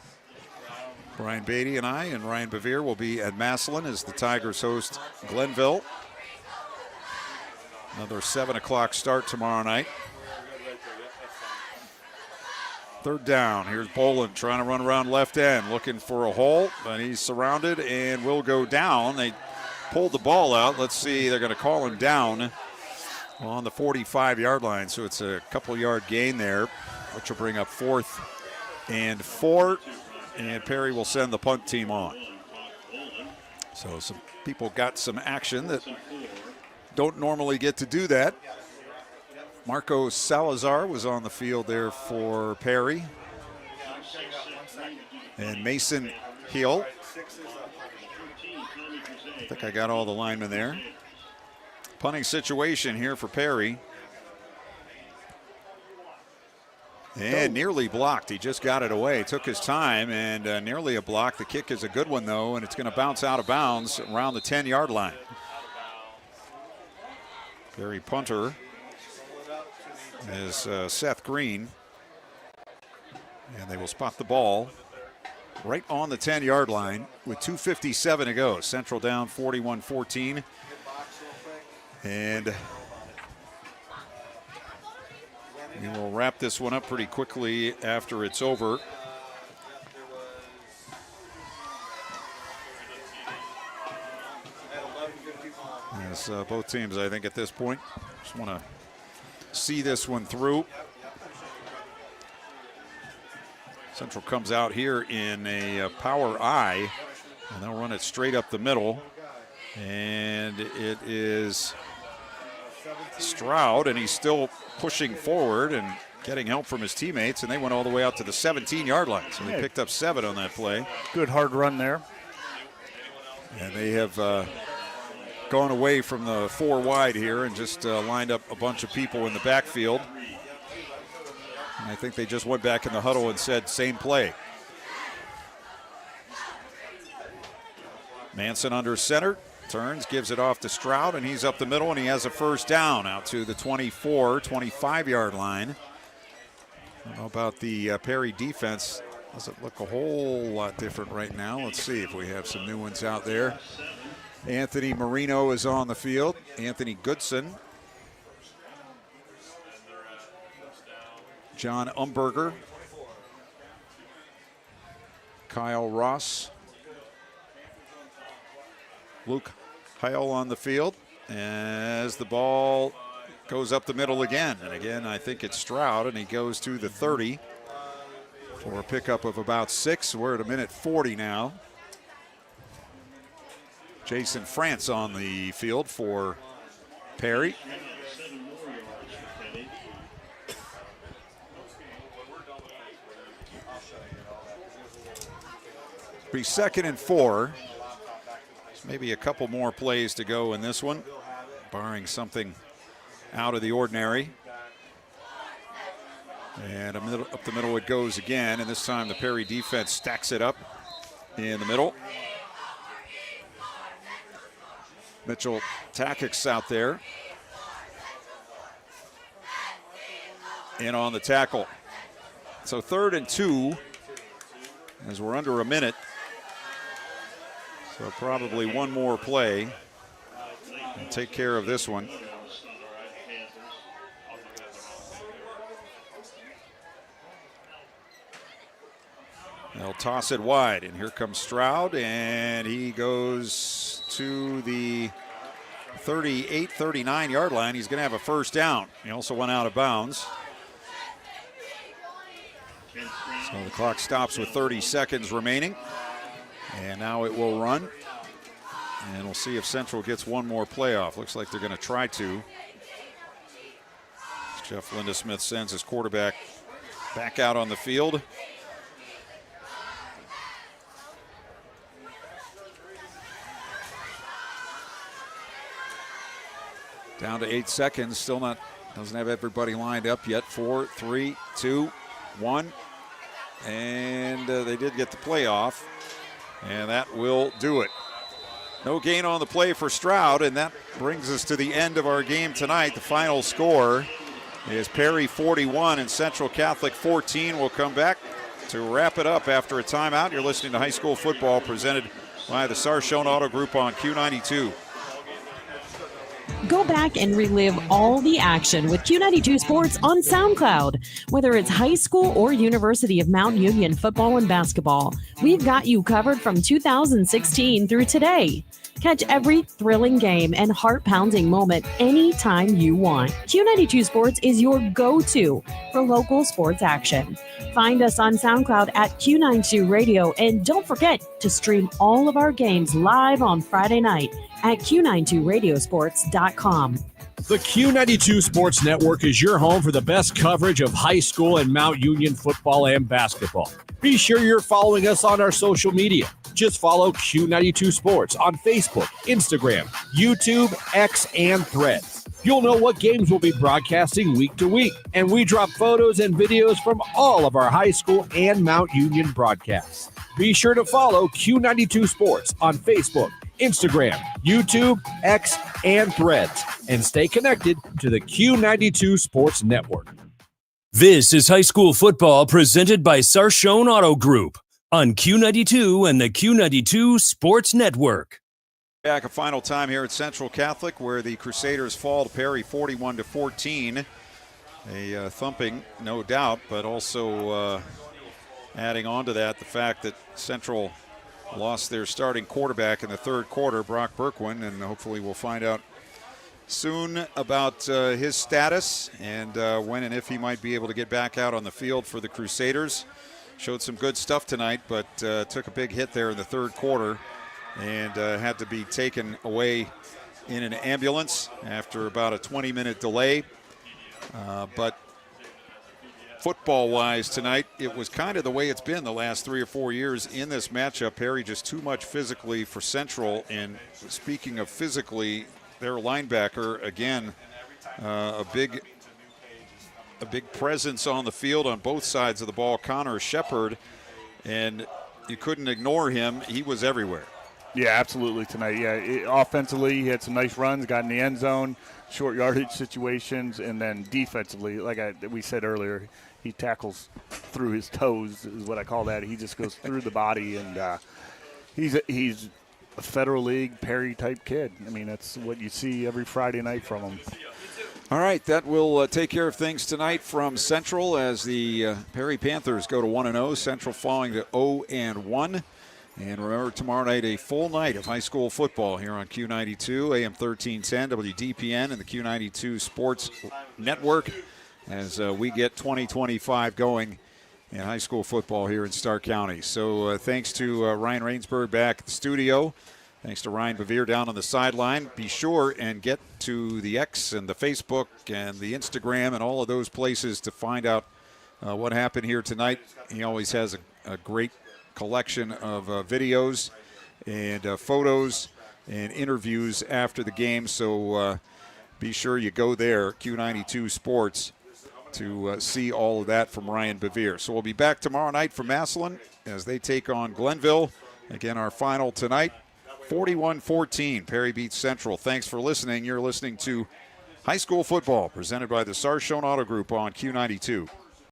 Brian Beatty and I and Ryan Bevere will be at Massillon as the Tigers host Glenville. Another 7 o'clock start tomorrow night. 3rd down. Here's Bolin trying to run around left end, looking for a hole, but he's surrounded and will go down. They pulled the ball out. Let's see, they're going to call him down on the 45-yard line. So it's a couple-yard gain there, which will bring up 4th and 4. And Perry will send the punt team on. So some people got some action that don't normally get to do that. Marco Salazar was on the field there for Perry. And Mason Hill. I think I got all the linemen there. Punting situation here for Perry. And nearly blocked. He just got it away. Took his time and nearly a block. The kick is a good one, though, and it's going to bounce out of bounds around the 10-yard line. Perry punter is Seth Green. And they will spot the ball right on the 10-yard line with 2:57 to go. Central down 41-14. And we will wrap this one up pretty quickly after it's over. As both teams, I think, at this point, just want to see this one through. Central comes out here in a power I, and they'll run it straight up the middle. And it is Stroud, and he's still pushing forward and getting help from his teammates, and they went all the way out to the 17-yard line. So they picked up 7 on that play. Good hard run there. And they have gone away from the 4 wide here and just lined up a bunch of people in the backfield. And I think they just went back in the huddle and said, same play. Manson under center. Turns, gives it off to Stroud, and he's up the middle, and he has a first down out to the 24, 25-yard line. I don't know about the Perry defense. Doesn't look a whole lot different right now. Let's see if we have some new ones out there. Anthony Marino is on the field. Anthony Goodson. John Umberger. Kyle Ross. Luke Heil on the field as the ball goes up the middle again. And again, I think it's Stroud, and he goes to the 30 for a pickup of about 6. We're at a minute 40 now. Jason France on the field for Perry. Be 2nd and 4. Maybe a couple more plays to go in this one, barring something out of the ordinary. And up the middle it goes again, and this time the Perry defense stacks it up in the middle. Mitchell Takic's out there. In on the tackle. So 3rd and 2, as we're under a minute. So probably one more play and take care of this one. They'll toss it wide, and here comes Stroud, and he goes to the 38, 39-yard line. He's going to have a first down. He also went out of bounds. So the clock stops with 30 seconds remaining. And now it will run. And we'll see if Central gets one more playoff. Looks like they're going to try to. Jeff Lindesmith sends his quarterback back out on the field. Down to 8 seconds. Still not, doesn't have everybody lined up yet. 4, 3, 2, 1. And they did get the playoff. And that will do it. No gain on the play for Stroud, and that brings us to the end of our game tonight. The final score is Perry 41 and Central Catholic 14. We'll come back to wrap it up after a timeout. You're listening to high school football presented by the Sarshone Auto Group on Q92. Go back and relive all the action with Q92 Sports on SoundCloud. Whether it's high school or University of Mount Union football and basketball, we've got you covered from 2016 through today. Catch every thrilling game and heart-pounding moment anytime you want. Q92 Sports is your go-to for local sports action. Find us on SoundCloud at Q92 Radio, and don't forget to stream all of our games live on Friday night at Q92Radiosports.com. The Q92 Sports Network is your home for the best coverage of high school and Mount Union football and basketball. Be sure you're following us on our social media. Just follow Q92 Sports on Facebook, Instagram, YouTube, X, and Threads. You'll know what games we'll be broadcasting week to week, and we drop photos and videos from all of our high school and Mount Union broadcasts. Be sure to follow Q92 Sports on Facebook, Instagram, YouTube, X, and Threads, and stay connected to the Q92 Sports Network. This is high school football presented by Sarshone Auto Group on Q92 and the Q92 Sports Network. Back a final time here at Central Catholic, where the Crusaders fall to Perry 41-14. A thumping, no doubt, but also adding on to that the fact that Central lost their starting quarterback in the third quarter, Brock Berkwin, and hopefully we'll find out soon about his status and when and if he might be able to get back out on the field for the Crusaders. Showed some good stuff tonight, but took a big hit there in the third quarter and had to be taken away in an ambulance after about a 20-minute delay. But football-wise tonight, it was kind of the way it's been the last 3 or 4 years in this matchup. Perry just too much physically for Central. And speaking of physically, their linebacker, again, a big presence on the field on both sides of the ball, Connor Shepard, and you couldn't ignore him. He was everywhere. Yeah, absolutely tonight. Yeah, offensively, he had some nice runs, got in the end zone, short yardage situations, and then defensively, like we said earlier, he tackles through his toes is what I call that. He just goes through the body, and he's a Federal League Perry-type kid. I mean, that's what you see every Friday night from him. All right, that will take care of things tonight from Central as the Perry Panthers go to 1-0. Central falling to 0-1. And remember, tomorrow night, a full night of high school football here on Q92, AM 1310, WDPN, and the Q92 Sports Network as we get 2025 going in high school football here in Stark County. So thanks to Ryan Rainsberg back at the studio. Thanks to Ryan Bevere down on the sideline. Be sure and get to the X and the Facebook and the Instagram and all of those places to find out what happened here tonight. He always has a great collection of videos and photos and interviews after the game. So be sure you go there, Q92 Sports, to see all of that from Ryan Bevere. So we'll be back tomorrow night from Massillon as they take on Glenville. Again, our final tonight. 41-14, Perry beats Central. Thanks for listening. You're listening to High School Football presented by the Sarshone Auto Group on Q92.